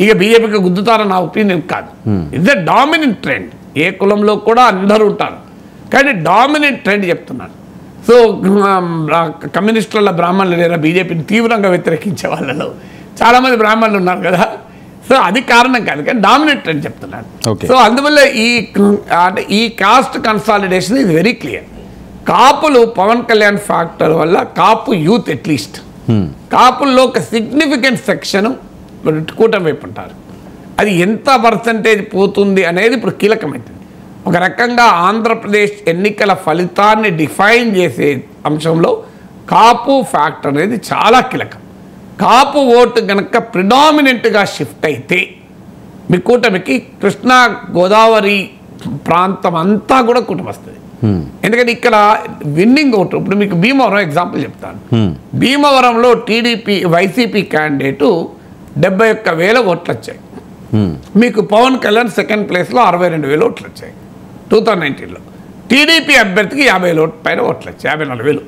Speaker 2: ఇక బీజేపీకి గుద్దుతారని నా ఒపీనియన్ కాదు. It's a dominant trend. ఏ కులంలో కూడా అందరూ ఉంటారు, కానీ డామినెంట్ ట్రెండ్ చెప్తున్నాను. సో కమ్యూనిస్టుల బ్రాహ్మణులు లేదా బీజేపీని తీవ్రంగా వ్యతిరేకించే వాళ్ళలో చాలామంది బ్రాహ్మణులు ఉన్నారు కదా. సో అది కారణం కాదు, కానీ డామినేట్ అని చెప్తున్నాను. సో అందువల్ల ఈ కాస్ట్ కన్సాలిడేషన్ ఇది వెరీ క్లియర్. కాపులు పవన్ కళ్యాణ్ ఫ్యాక్టర్ వల్ల కాపు యూత్ అట్లీస్ట్ కాపుల్లో ఒక సిగ్నిఫికెంట్ సెక్షన్ కూటమి వైపు ఉంటారు. అది ఎంత పర్సంటేజ్ పోతుంది అనేది ఇప్పుడు కీలకమైంది. ఒక రకంగా ఆంధ్రప్రదేశ్ ఎన్నికల ఫలితాన్ని డిఫైన్ చేసే అంశంలో కాపు ఫ్యాక్టర్ అనేది చాలా కీలకం. కాపు ఓటు కనుక ప్రిడామినెంట్గా షిఫ్ట్ అయితే మీ కూటమికి కృష్ణా గోదావరి ప్రాంతం అంతా కూడా కూటమి వస్తుంది. ఎందుకంటే ఇక్కడ విన్నింగ్ ఓటు ఇప్పుడు మీకు భీమవరం ఎగ్జాంపుల్ చెప్తాను. భీమవరంలో వైసీపీ క్యాండిడేటు 71,000 ఓట్లు వచ్చాయి. మీకు పవన్ కళ్యాణ్ సెకండ్ ప్లేస్లో 62,000 ఓట్లు వచ్చాయి 2019లో. టీడీపీ అభ్యర్థికి 50,000 పైన ఓట్లు వచ్చాయి, 54,000.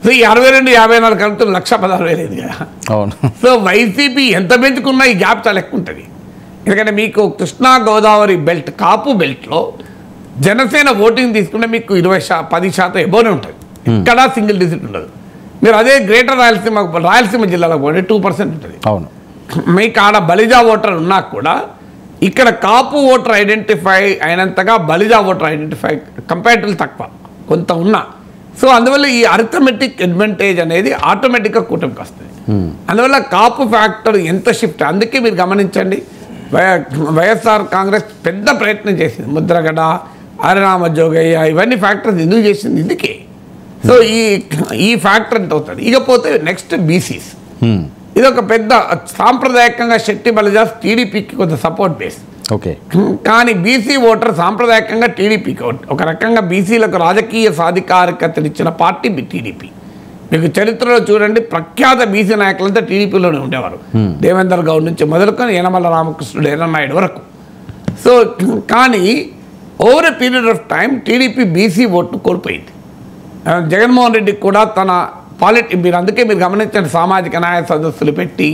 Speaker 2: సో ఈ 62, 54 కలిపితే 1,16,000 అయింది కదా. సో వైసీపీ ఎంత పెంచుకున్నా ఈ గ్యాప్ చాలా ఎక్కువ ఉంటుంది. ఎందుకంటే మీకు కృష్ణా గోదావరి బెల్ట్, కాపు బెల్ట్లో జనసేన ఓటింగ్ తీసుకుంటే మీకు 10% ఎబోనే ఉంటుంది, ఇక్కడ సింగిల్ డిజిట్ ఉండదు. మీరు అదే గ్రేటర్ రాయలసీమ జిల్లాలో పోతే 2% ఉంటుంది.
Speaker 1: అవును,
Speaker 2: మీకు ఆడ బలిజా ఓటర్ ఉన్నా కూడా ఇక్కడ కాపు ఓటర్ ఐడెంటిఫై అయినంతగా బలిజా ఓటర్ ఐడెంటిఫై కంపారిటివ్లీ తక్కువ కొంత ఉన్నా. సో అందువల్ల ఈ అర్థమెటిక్ అడ్వాంటేజ్ అనేది ఆటోమేటిక్గా కూటమికి వస్తుంది. అందువల్ల కాపు ఫ్యాక్టర్ ఎంత షిఫ్ట్, అందుకే మీరు గమనించండి వైఎస్ఆర్ కాంగ్రెస్ పెద్ద ప్రయత్నం చేసింది. ముద్రగడ, హరిరామ జోగయ్య, ఇవన్నీ ఫ్యాక్టర్స్ ఎందుకు చేసింది ఇందుకే. సో ఈ ఫ్యాక్టర్ ఎంత అవుతుంది. ఇకపోతే నెక్స్ట్ బీసీస్, ఇది ఒక పెద్ద సాంప్రదాయకంగా శెట్టి బలిజాస్ టీడీపీకి కొంత సపోర్ట్ బేస్.
Speaker 1: ఓకే,
Speaker 2: కానీ బీసీ ఓటర్ సాంప్రదాయకంగా టీడీపీకి ఒక రకంగా బీసీలకు రాజకీయ సాధికారికతనిచ్చిన పార్టీ టీడీపీ. మీకు చరిత్రలో చూడండి, ప్రఖ్యాత బీసీ నాయకులంతా టీడీపీలోనే ఉండేవారు. దేవేందర్ గౌడ్ నుంచి మొదలుకొని యనమల రామకృష్ణుడు, ఎర్రనాయుడు వరకు. సో కానీ over a period of time TDP BC ఓట్లు కోల్పోయింది. జగన్మోహన్ రెడ్డి కూడా తన మీరు అందుకే మీరు గమనించండి, సామాజిక న్యాయ సదస్సులు పెట్టి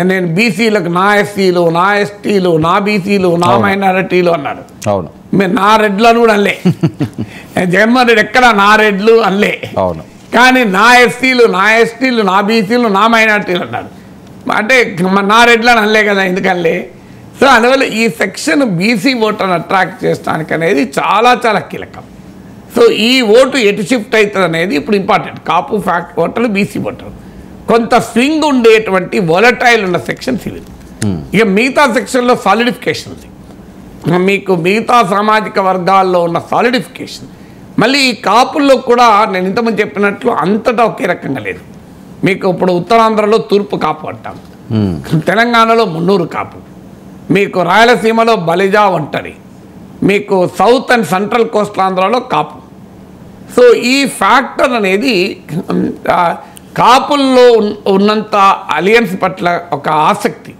Speaker 2: నేను బీసీలకు నా ఎస్సీలు, నా ఎస్టీలు, నా బీసీలు, నా మైనారిటీలు అన్నారు.
Speaker 1: అవును,
Speaker 2: మీరు నా రెడ్లు అని కూడా అనలే. జగన్మోహన్ రెడ్డి ఎక్కడ నా రెడ్లు అనలే.
Speaker 1: అవును,
Speaker 2: కానీ నా ఎస్సీలు, నా ఎస్టీలు, నా బీసీలు, నా మైనారిటీలు అన్నారు. అంటే నా రెడ్లు అని అనలే కదా, ఎందుకనలే. సో అందువల్ల ఈ సెక్షన్ బీసీ ఓటర్ని అట్రాక్ట్ చేయడానికి అనేది చాలా చాలా కీలకం. సో ఈ ఓటు ఎటు షిఫ్ట్ అవుతుంది అనేది ఇప్పుడు ఇంపార్టెంట్. కాపు ఓటర్లు, బీసీ ఓటర్లు, కొంత స్వింగ్ ఉండేటువంటి వొలటైల్ ఉన్న సెక్షన్స్ ఇవి. ఇక మిగతా సెక్షన్లో సాలిడిఫికేషన్ ఉంది. మీకు మిగతా సామాజిక వర్గాల్లో ఉన్న సాలిడిఫికేషన్ మళ్ళీ ఈ కాపుల్లో కూడా నేను ఇంతకుముందు చెప్పినట్లు అంతటా ఒకే రకంగా లేదు. మీకు ఇప్పుడు ఉత్తరాంధ్రలో తూర్పు కాపు అంటాం, తెలంగాణలో మున్నూరు కాపు, మీకు రాయలసీమలో బలిజా ఒంటరి, మీకు సౌత్ అండ్ సెంట్రల్ కోస్టల్ ఆంధ్రాలో కాపు. సో ఈ ఫ్యాక్టర్ అనేది కాపుల్లో ఉన్నంత అలియన్స్ పట్ల ఒక ఆసక్తి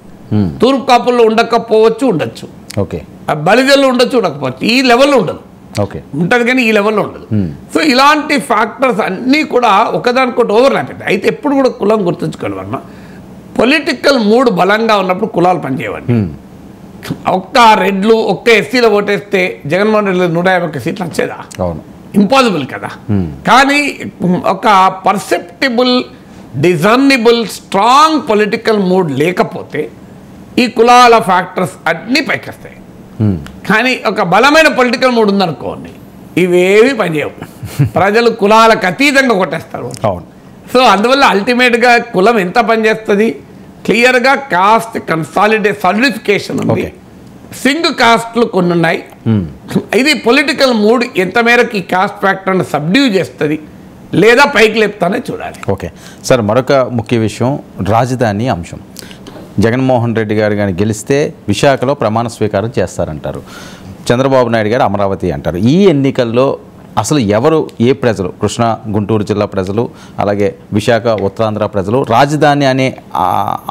Speaker 2: తూర్పు కాపుల్లో ఉండకపోవచ్చు, ఉండొచ్చు.
Speaker 1: ఓకే,
Speaker 2: బలిజల్లో ఉండొచ్చు, ఉండకపోవచ్చు. ఈ లెవెల్లో ఉండదు.
Speaker 1: ఓకే,
Speaker 2: ఉంటుంది కానీ ఈ లెవెల్లో ఉండదు. సో ఇలాంటి ఫ్యాక్టర్స్ అన్నీ కూడా ఒకదానికొకటి ఓవర్లాప్ అవుతాయి. అయితే ఎప్పుడు కూడా కులం గుర్తుంచుకోవాలి వర్మ, పొలిటికల్ మూడ్ బలంగా ఉన్నప్పుడు కులాలు పనిచేయవండి. ఒక్క రెడ్లు, ఒక్క ఎస్సీలో ఓటేస్తే జగన్మోహన్ రెడ్డి 151 సీట్లు వచ్చేదా?
Speaker 1: అవును,
Speaker 2: ఇంపాసిబుల్ కదా. కానీ ఒక పర్సెప్టిబుల్, డిజర్నిబుల్, స్ట్రాంగ్ పొలిటికల్ మూడ్ లేకపోతే ఈ కులాల ఫ్యాక్టర్స్ అన్నీ పైకి వస్తాయి. కానీ ఒక బలమైన పొలిటికల్ మూడ్ ఉందనుకోండి, ఇవేవి పనిచేయవు. ప్రజలు కులాలకు అతీతంగా కొట్టేస్తారు.
Speaker 1: అవును.
Speaker 2: సో అందువల్ల అల్టిమేట్గా కులం ఎంత పనిచేస్తుంది, క్లియర్గా కాస్ట్ సాలిడిఫికేషన్ ఉంది. సింగ్ కాస్ట్లు కొన్ని ఉన్నాయి. ఇది పొలిటికల్ మూడ్ ఎంత మేరకు ఈ కాస్ట్ ఫ్యాక్టర్ని సబ్డ్యూ చేస్తుంది లేదా పైకి లేపుతానే చూడాలి.
Speaker 1: ఓకే సార్, మరొక ముఖ్య విషయం రాజధాని అంశం. జగన్మోహన్ రెడ్డి గారు కానీ గెలిస్తే విశాఖలో ప్రమాణ స్వీకారం చేస్తారంటారు, చంద్రబాబు నాయుడు గారు అమరావతి అంటారు. ఈ ఎన్నికల్లో అసలు ఎవరు, ఏ ప్రజలు, కృష్ణా గుంటూరు జిల్లా ప్రజలు, అలాగే విశాఖ ఉత్తరాంధ్ర ప్రజలు రాజధాని అనే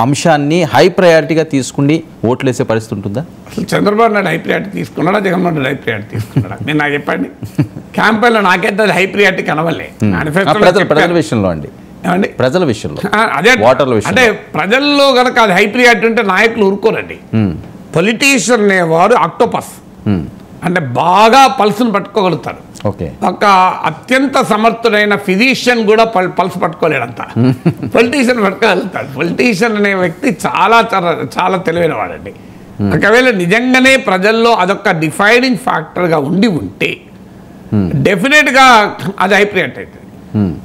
Speaker 1: అంశాన్ని హై ప్రయారిటీగా తీసుకుని ఓట్లేసే పరిస్థితి ఉంటుందా?
Speaker 2: అసలు చంద్రబాబు నాయుడు హై ప్రయారిటీ తీసుకున్నాడా, జగన్మోహన్ రెడ్డి హై ప్రయారిటీ తీసుకున్నాడా? నేను నాకు చెప్పండి. క్యాంపెయిన్లో నాకైతే హై ప్రయారిటీ కనవలే.
Speaker 1: ప్రజల విషయంలో అండి, ప్రజల విషయంలో,
Speaker 2: అదే
Speaker 1: ఓటర్ల విషయంలో, అంటే
Speaker 2: ప్రజల్లో కనుక అది హై ప్రియారిటీ ఉంటే నాయకులు ఊరుకోరండి. పొలిటీషియన్ అనేవారు ఆక్టోపస్, అంటే బాగా పల్స్ను పట్టుకోగలుగుతారు.
Speaker 1: ఓకే,
Speaker 2: ఒక అత్యంత సమర్థుడైన ఫిజిషియన్ కూడా పల్స్ పట్టుకోలేడంత పొలిటీషియన్ పట్టుకోగలుగుతాడు. పొలిటీషియన్ అనే వ్యక్తి చాలా చాలా చాలా తెలివైన వాడండి. ఒకవేళ నిజంగానే ప్రజల్లో అదొక డిఫైనింగ్ ఫ్యాక్టర్గా ఉంటే డెఫినెట్గా అది హై ప్రియారిటీ అవుతుంది.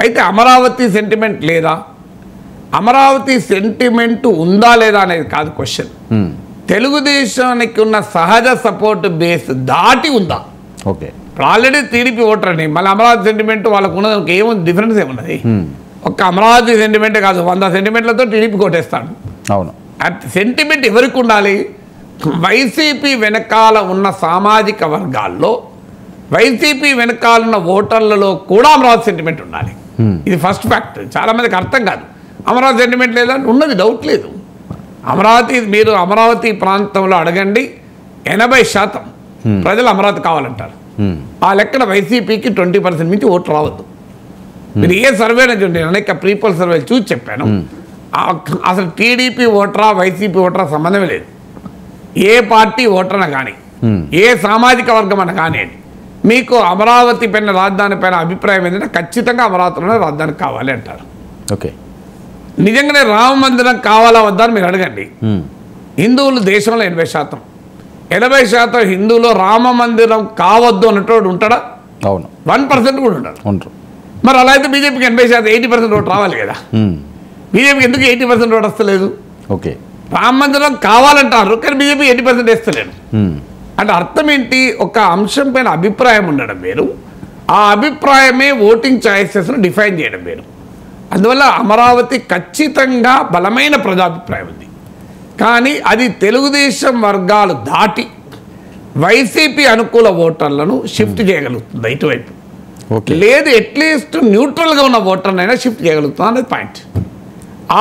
Speaker 2: అయితే అమరావతి సెంటిమెంట్ లేదా, అమరావతి సెంటిమెంట్ ఉందా లేదా అనేది కాదు క్వశ్చన్. తెలుగుదేశానికి ఉన్న సహజ సపోర్ట్ బేస్ దాటి ఉందా?
Speaker 1: ఓకే,
Speaker 2: ఆల్రెడీ టీడీపీ ఓటర్ అండి, మళ్ళీ అమరావతి సెంటిమెంట్ వాళ్ళకు ఉన్నది ఏముంది, డిఫరెన్స్ ఏమున్నది? ఒక్క అమరావతి సెంటిమెంటే కాదు, 100 సెంటిమెంట్లతో టీడీపీ కొట్టేస్తాడు.
Speaker 1: అవును,
Speaker 2: సెంటిమెంట్ ఎవరికి ఉండాలి? వైసీపీ వెనకాల ఉన్న సామాజిక వర్గాల్లో వైసీపీ వెనకాలన్న ఓటర్లలో కూడా అమరావతి సెంటిమెంట్ ఉండాలి. ఇది ఫస్ట్ ఫ్యాక్టర్. చాలా మందికి అర్థం కాదు. అమరావతి సెంటిమెంట్ లేదని ఉన్నది, డౌట్ లేదు. మీరు అమరావతి ప్రాంతంలో అడగండి, 80% ప్రజలు అమరావతి కావాలంటారు. ఆ లెక్కన వైసీపీకి 20% మించి ఓటు రావద్దు. మీరు ఏ సర్వే చూడండి, అనేక ప్రీపోల్ సర్వేలు చూసి చెప్పాను. అసలు టీడీపీ ఓటరా వైసీపీ ఓటరా సంబంధమే లేదు. ఏ పార్టీ ఓటర్న కానీ, ఏ సామాజిక వర్గం అన్న కానివ్వండి, మీకు అమరావతి పైన రాజధాని పైన అభిప్రాయం ఏంటంటే ఖచ్చితంగా అమరావతిలోనే రాజధాని కావాలి అంటారు.
Speaker 1: ఓకే,
Speaker 2: నిజంగానే రామ మందిరం కావాలా వద్దా అని మీరు అడగండి. హిందువులు దేశంలో 80%, 80% హిందువులో రామ మందిరం కావద్దు అన్నట్టు ఉంటాడా?
Speaker 1: అవును,
Speaker 2: 1% కూడా ఉంటారు. మరి అలా అయితే బీజేపీకి 80%, 80% ఓటు రావాలి కదా. బీజేపీకి ఎందుకు 80% ఓటు వస్తలేదు?
Speaker 1: ఓకే, రామ
Speaker 2: మందిరం కావాలంటారు కానీ బీజేపీ 80% వేస్తలేదు. అంటే అర్థం ఏంటి? ఒక అంశం పైన అభిప్రాయం ఉండడం వేరు, ఆ అభిప్రాయమే ఓటింగ్ చాయిసెస్ను డిఫైన్ చేయడం వేరు. అందువల్ల అమరావతి ఖచ్చితంగా బలమైన ప్రజాభిప్రాయం ఉంది. కానీ అది తెలుగుదేశం వర్గాలు దాటి వైసీపీ అనుకూల ఓటర్లను షిఫ్ట్ చేయగలుగుతుంది ఇటువైపు. లేదు అట్లీస్ట్ న్యూట్రల్గా ఉన్న ఓటర్నైనా షిఫ్ట్ చేయగలుగుతుంది అనేది పాయింట్.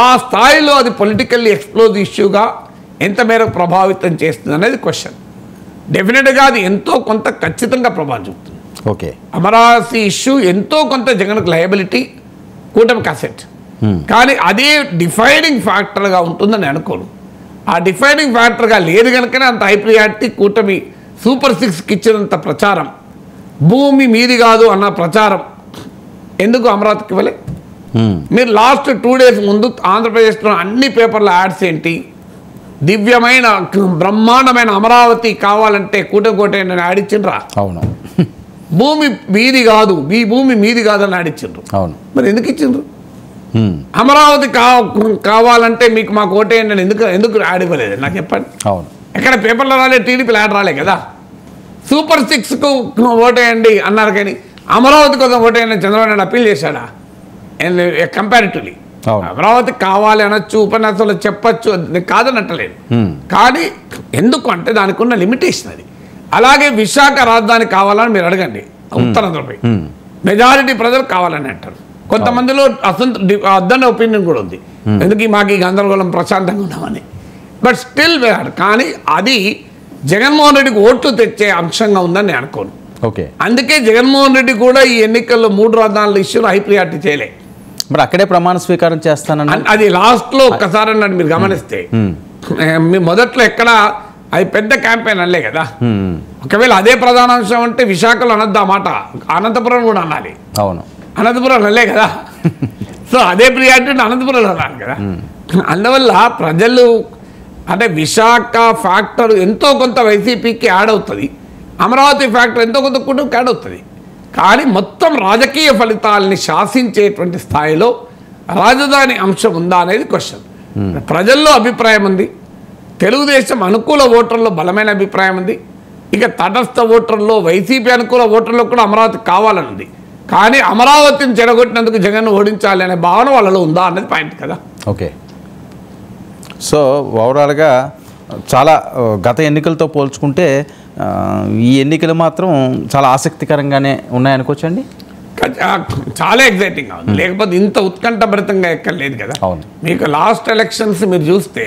Speaker 2: ఆ స్థాయిలో అది పొలిటికల్లీ ఎక్స్ప్లోజ్ ఇష్యూగా ఎంత మేరకు ప్రభావితం చేస్తుంది అనేది క్వశ్చన్. డెఫినెట్గా అది ఎంతో కొంత ఖచ్చితంగా ప్రభావం చూపుతుంది.
Speaker 1: ఓకే,
Speaker 2: అమరావతి ఇష్యూ ఎంతో కొంత జగన్కు లయబిలిటీ, కూటమికి అసెట్. కానీ అదే డిఫైనింగ్ ఫ్యాక్టర్గా ఉంటుందని అనుకోను. ఆ డిఫైనింగ్ ఫ్యాక్టర్గా లేదు కనుకనే అంత హై ప్రియారిటీ కూటమి సూపర్ 6కి ఇచ్చినంత ప్రచారం, భూమి మీది కాదు అన్న ప్రచారం ఎందుకు అమరావతికి ఇవ్వలే? మీరు లాస్ట్ 2 days ముందు ఆంధ్రప్రదేశ్లో అన్ని పేపర్ల యాడ్స్ ఏంటి? దివ్యమైన బ్రహ్మాండమైన అమరావతి కావాలంటే కూటమికోట నేను యాడ్ ఇచ్చిండ్రా?
Speaker 1: అవును.
Speaker 2: భూమి మీది కాదు, మీ భూమి మీది కాదని యాడ్ ఇచ్చిండ్రు.
Speaker 1: అవును.
Speaker 2: మరి ఎందుకు ఇచ్చిండ్రు? అమరావతి కావాలంటే మీకు మాకు ఓటేయండి అని ఎందుకు యాడ్ ఇవ్వలేదు నాకు చెప్పండి.
Speaker 1: అవును,
Speaker 2: ఎక్కడ పేపర్లో రాలే, టీడీపీలో యాడ్ రాలే కదా. సూపర్ 6కు ఓటేయండి అన్నారు కానీ అమరావతి కోసం ఓటేయండి చంద్రబాబు నాయుడు అప్పీల్ చేశాడా? కంపారిటివ్లీ అమరావతి కావాలి అనొచ్చు, ఉపన్యాసంలో చెప్పచ్చు, కాదనట్టలేదు. కానీ ఎందుకు అంటే దానికి ఉన్న లిమిటేషన్ అది. అలాగే విశాఖ రాజధాని కావాలని మీరు అడగండి, ఉత్తరాంధ్రపై మెజారిటీ ప్రజలు కావాలని అంటారు. కొంతమందిలో అద్దన్న ఒపీనియన్ కూడా ఉంది, ఎందుకు మాకు ఈ గందరగోళం ప్రశాంతంగా ఉన్నామని. But still where. కానీ అది జగన్మోహన్ రెడ్డికి ఓట్లు తెచ్చే అంశంగా ఉందని నేను అనుకోను.
Speaker 1: ఓకే,
Speaker 2: అందుకే జగన్మోహన్ రెడ్డి కూడా ఈ ఎన్నికల్లో 3 రాజధానుల ఇష్యూలు హై ప్రియారిటీ చేయలే.
Speaker 1: మరి అక్కడే ప్రమాణ స్వీకారం చేస్తానని
Speaker 2: అది లాస్ట్లో ఒక్కసారి అన్నాడు. మీరు గమనిస్తే మీ మొదట్లో ఎక్కడ అది పెద్ద క్యాంపెయిన్ అనలే కదా. ఒకవేళ అదే ప్రధాన అంశం అంటే విశాఖలో అనద్దు ఆ మాట, అనంతపురం కూడా అనాలి.
Speaker 1: అవును,
Speaker 2: అనంతపురం అనలే కదా. సో అదే ప్రియారిటీ అనంతపురంలో అనాలి కదా. అందువల్ల ప్రజలు అంటే విశాఖ ఫ్యాక్టర్ ఎంతో కొంత వైసీపీకి యాడ్ అవుతుంది, అమరావతి ఫ్యాక్టర్ ఎంతో కొంత కుటుంబకి యాడ్ అవుతుంది. కానీ మొత్తం రాజకీయ ఫలితాలని శాసించేటువంటి స్థాయిలో రాజధాని అంశం ఉందా అనేది క్వశ్చన్. ప్రజల్లో అభిప్రాయం ఉంది, తెలుగుదేశం అనుకూల ఓటర్లో బలమైన అభిప్రాయం ఉంది, ఇక తటస్థ ఓటర్లో వైసీపీ అనుకూల ఓటర్లో కూడా అమరావతి కావాలని ఉంది. కానీ అమరావతిని చెడగొట్టినందుకు జగన్ ఓడించాలి అనే భావన వాళ్ళలో ఉందా అన్నది పాయింట్ కదా.
Speaker 1: ఓకే, సో ఓవరాల్గా చాలా గత ఎన్నికలతో పోల్చుకుంటే ఈ ఎన్నికలు మాత్రం చాలా ఆసక్తికరంగానే ఉన్నాయనుకోవచ్చండి.
Speaker 2: చాలా ఎగ్జైటింగ్గా ఉంది, లేకపోతే ఇంత ఉత్కంఠభరితంగా ఎక్కర్లేదు కదా.
Speaker 1: అవును,
Speaker 2: మీకు లాస్ట్ ఎలక్షన్స్ మీరు చూస్తే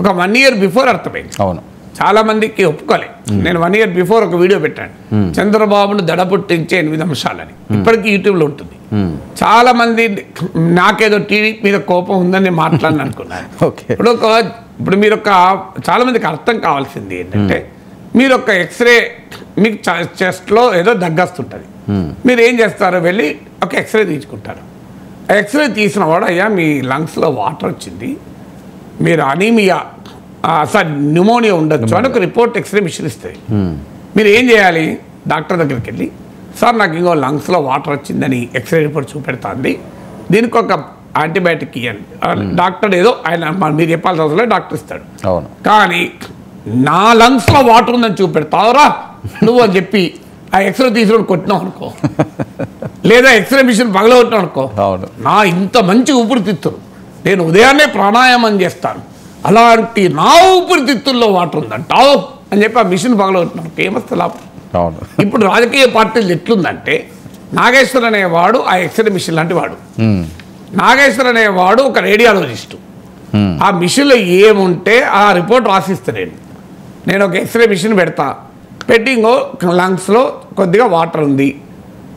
Speaker 2: ఒక 1 year బిఫోర్ అర్థమైంది.
Speaker 1: అవును,
Speaker 2: చాలా మందికి ఒప్పుకోలే. నేను 1 year బిఫోర్ ఒక వీడియో పెట్టాను, చంద్రబాబును దడపుట్టించే 8 అంశాలని. ఇప్పటికీ యూట్యూబ్లో ఉంటుంది. చాలా మంది నాకేదో టీవీ మీద కోపం ఉందని మాట్లాడిన అనుకున్నాను. ఇప్పుడు మీరు చాలా మందికి అర్థం కావాల్సింది ఏంటంటే, మీరు ఒక ఎక్స్రే మీకు చెస్ట్లో ఏదో దగ్గస్తుంటుంది, మీరు ఏం చేస్తారు, వెళ్ళి ఒక ఎక్స్రే తీసుకుంటారు. ఆ ఎక్స్రే తీసిన వాడు, అయ్యా మీ లంగ్స్లో వాటర్ వచ్చింది, మీరు అనీమియా సార్ న్యూమోనియా ఉండొచ్చు అని ఒక రిపోర్ట్ ఎక్స్రే మిషన్ ఇస్తుంది. మీరు ఏం చేయాలి, డాక్టర్ దగ్గరికి వెళ్ళి, సార్ నాకు ఇంకో లంగ్స్లో వాటర్ వచ్చిందని ఎక్స్రే రిపోర్ట్ చూపెడుతుంది, దీనికి ఒక యాంటీబయాటిక్ ఇవ్వండి. డాక్టర్ ఏదో ఆయన మీరు చెప్పాల్సిన అవసరం లేదు, డాక్టర్ ఇస్తాడు. కానీ నా లంగ్స్లో వాటర్ ఉందని చూపెడతావురా నువ్వు అని చెప్పి ఆ ఎక్స్రే తీసుకొని కొట్టినావు అనుకో, లేదా ఎక్స్రే మిషన్ పగలగొట్టినావు అనుకో, నా ఇంత మంచి ఊపిరితిత్తులు, నేను ఉదయాన్నే ప్రాణాయామం చేస్తాను, అలాంటి నా ఊపిరితిత్తుల్లో వాటర్ ఉందంటావు అని చెప్పి ఆ మిషన్ పగలగొట్టినావు, ఏమొస్తే లాభం?
Speaker 1: అవును.
Speaker 2: ఇప్పుడు రాజకీయ పార్టీలు ఎట్లుందంటే నాగేశ్వర్ అనేవాడు ఆ ఎక్స్రే మిషన్ లాంటి వాడు. నాగేశ్వర్ అనేవాడు ఒక రేడియాలజిస్టు. ఆ మిషన్లో ఏముంటే ఆ రిపోర్ట్ రాసిస్తాను. నేను ఒక ఎక్స్రే మిషన్ పెడతా, పెట్టింగో లంగ్స్లో కొద్దిగా వాటర్ ఉంది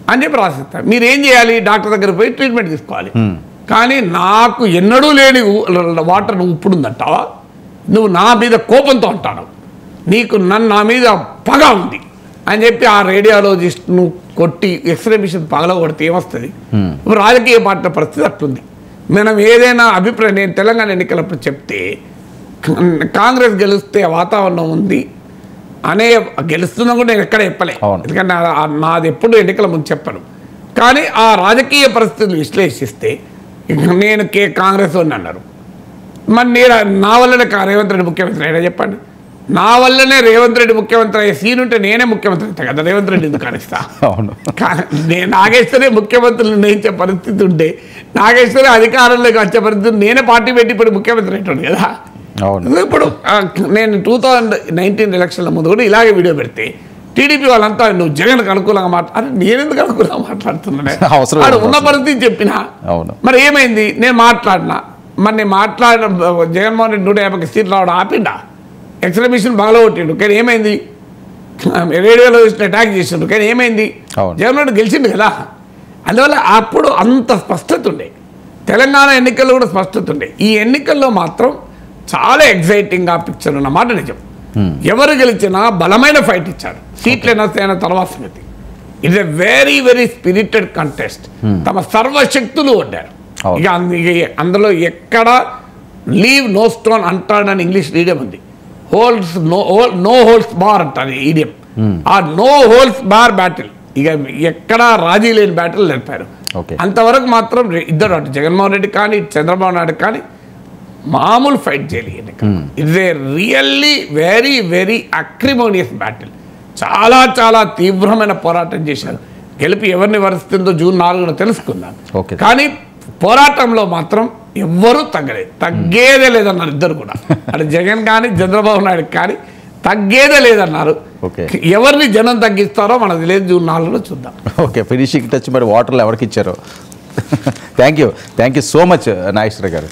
Speaker 2: అని చెప్పి రాసిస్తాను. మీరు ఏం చేయాలి? డాక్టర్ దగ్గర పోయి ట్రీట్మెంట్ తీసుకోవాలి. కానీ నాకు ఎన్నడూ లేని వాటర్ నువ్వు ఇప్పుడు ఉందంటావా? నువ్వు నా మీద కోపంతో అంటాను, నీకు నా మీద పగ ఉంది అని చెప్పి ఆ రేడియాలజిస్ట్ను కొట్టి ఎక్స్రే మిషన్ పగల కొడితే ఏమొస్తుంది? ఇప్పుడు రాజకీయ పార్టీల పరిస్థితి అట్లుంది. మనం ఏదైనా అభిప్రాయం, నేను తెలంగాణ ఎన్నికలప్పుడు చెప్తే కాంగ్రెస్ గెలిస్తే వాతావరణం ఉంది అనే గెలుస్తున్నా కూడా నేను ఎక్కడ చెప్పలే, ఎందుకంటే నాది ఎప్పుడు ఎన్నికల ముందు చెప్పను. కానీ ఆ రాజకీయ పరిస్థితులు విశ్లేషిస్తే నేను కాంగ్రెస్ అని అన్నారు. మరి నేను నా వల్లనే రేవంత్ రెడ్డి ముఖ్యమంత్రి అయినా చెప్పండి. నా వల్లనే రేవంత్ రెడ్డి ముఖ్యమంత్రి అయ్యే సీన్ ఉంటే నేనే ముఖ్యమంత్రి అవుతా కదా, రేవంత్ రెడ్డి ఎందుకు అనిస్తా? నేను నాగేశ్వరే ముఖ్యమంత్రులు నిర్ణయించే పరిస్థితి ఉంటే, నాగేశ్వరే అధికారంలోకి వచ్చే పరిస్థితి నేనే పార్టీ పెట్టి ఇప్పుడు ముఖ్యమంత్రి అయిపోయాడు కదా. ఇప్పుడు నేను 2019 ఎలక్షన్ల ముందు కూడా ఇలాగే వీడియో పెడితే టీడీపీ వాళ్ళంతా నువ్వు జగన్కి అనుకూలంగా నేనెందుకు అనుకూలంగా మాట్లాడుతున్నానే, వాడు ఉన్న పరిస్థితి చెప్పినా. మరి ఏమైంది? నేను మాట్లాడినా, మరి నేను మాట్లాడిన జగన్మోహన్ రెడ్డి 150 సీట్లు రావడం ఆపిండా? ఎక్స్రే మిషన్ బాగా కొట్టిండు, కానీ ఏమైంది? రేడియోలో అటాక్ చేసిండు, కానీ ఏమైంది? జగన్మోహన్ రెడ్డి గెలిచిండు కదా. అందువల్ల అప్పుడు అంత స్పష్టత ఉండే, తెలంగాణ ఎన్నికల్లో కూడా స్పష్టత ఉండే. ఈ ఎన్నికల్లో మాత్రం చాలా ఎగ్జైటింగ్గా పిక్చర్ ఉన్నమాట నిజం. ఎవరు గెలిచినా బలమైన ఫైట్ ఇచ్చారు. సీట్లు అయిన తర్వాత సంగతి. It's a very very spirited contest. తమ సర్వశక్తులు వడ్డారు. ఇక అందులో ఎక్కడ లీవ్ నో స్టోన్ అంటాడని ఇంగ్లీష్ ఈడియం ఉంది. హోల్స్ నో హోల్స్ బార్ అంటారు ఈడియం. ఆ నో హోల్స్ బార్ బ్యాటిల్, ఇక ఎక్కడా రాజీ లేని బ్యాటిల్ నడిపారు. అంతవరకు మాత్రం ఇద్దరు, అటు జగన్మోహన్ రెడ్డి కానీ చంద్రబాబు నాయుడు కానీ మామూలు ఫైట్ చేయలేదు. It's a really very very acrimonious battle. చాలా చాలా తీవ్రమైన పోరాటం చేశారు. గెలిపి ఎవరిని వరుస్తుందో జూన్ 4న తెలుసుకుందాం. కానీ పోరాటంలో మాత్రం ఎవ్వరూ తగ్గేదే లేదన్నారు ఇద్దరు కూడా. అటు జగన్ కానీ చంద్రబాబు నాయుడు కానీ తగ్గేదే లేదన్నారు. ఎవరిని జనం తగ్గిస్తారో మనది లేదు, జూన్ 4లో చూద్దాం.
Speaker 1: ఓకే, ఫినిషింగ్ టచ్ మరి వాటర్లో ఎవరికి ఇచ్చారో. Thank you so much Nageswara గారు.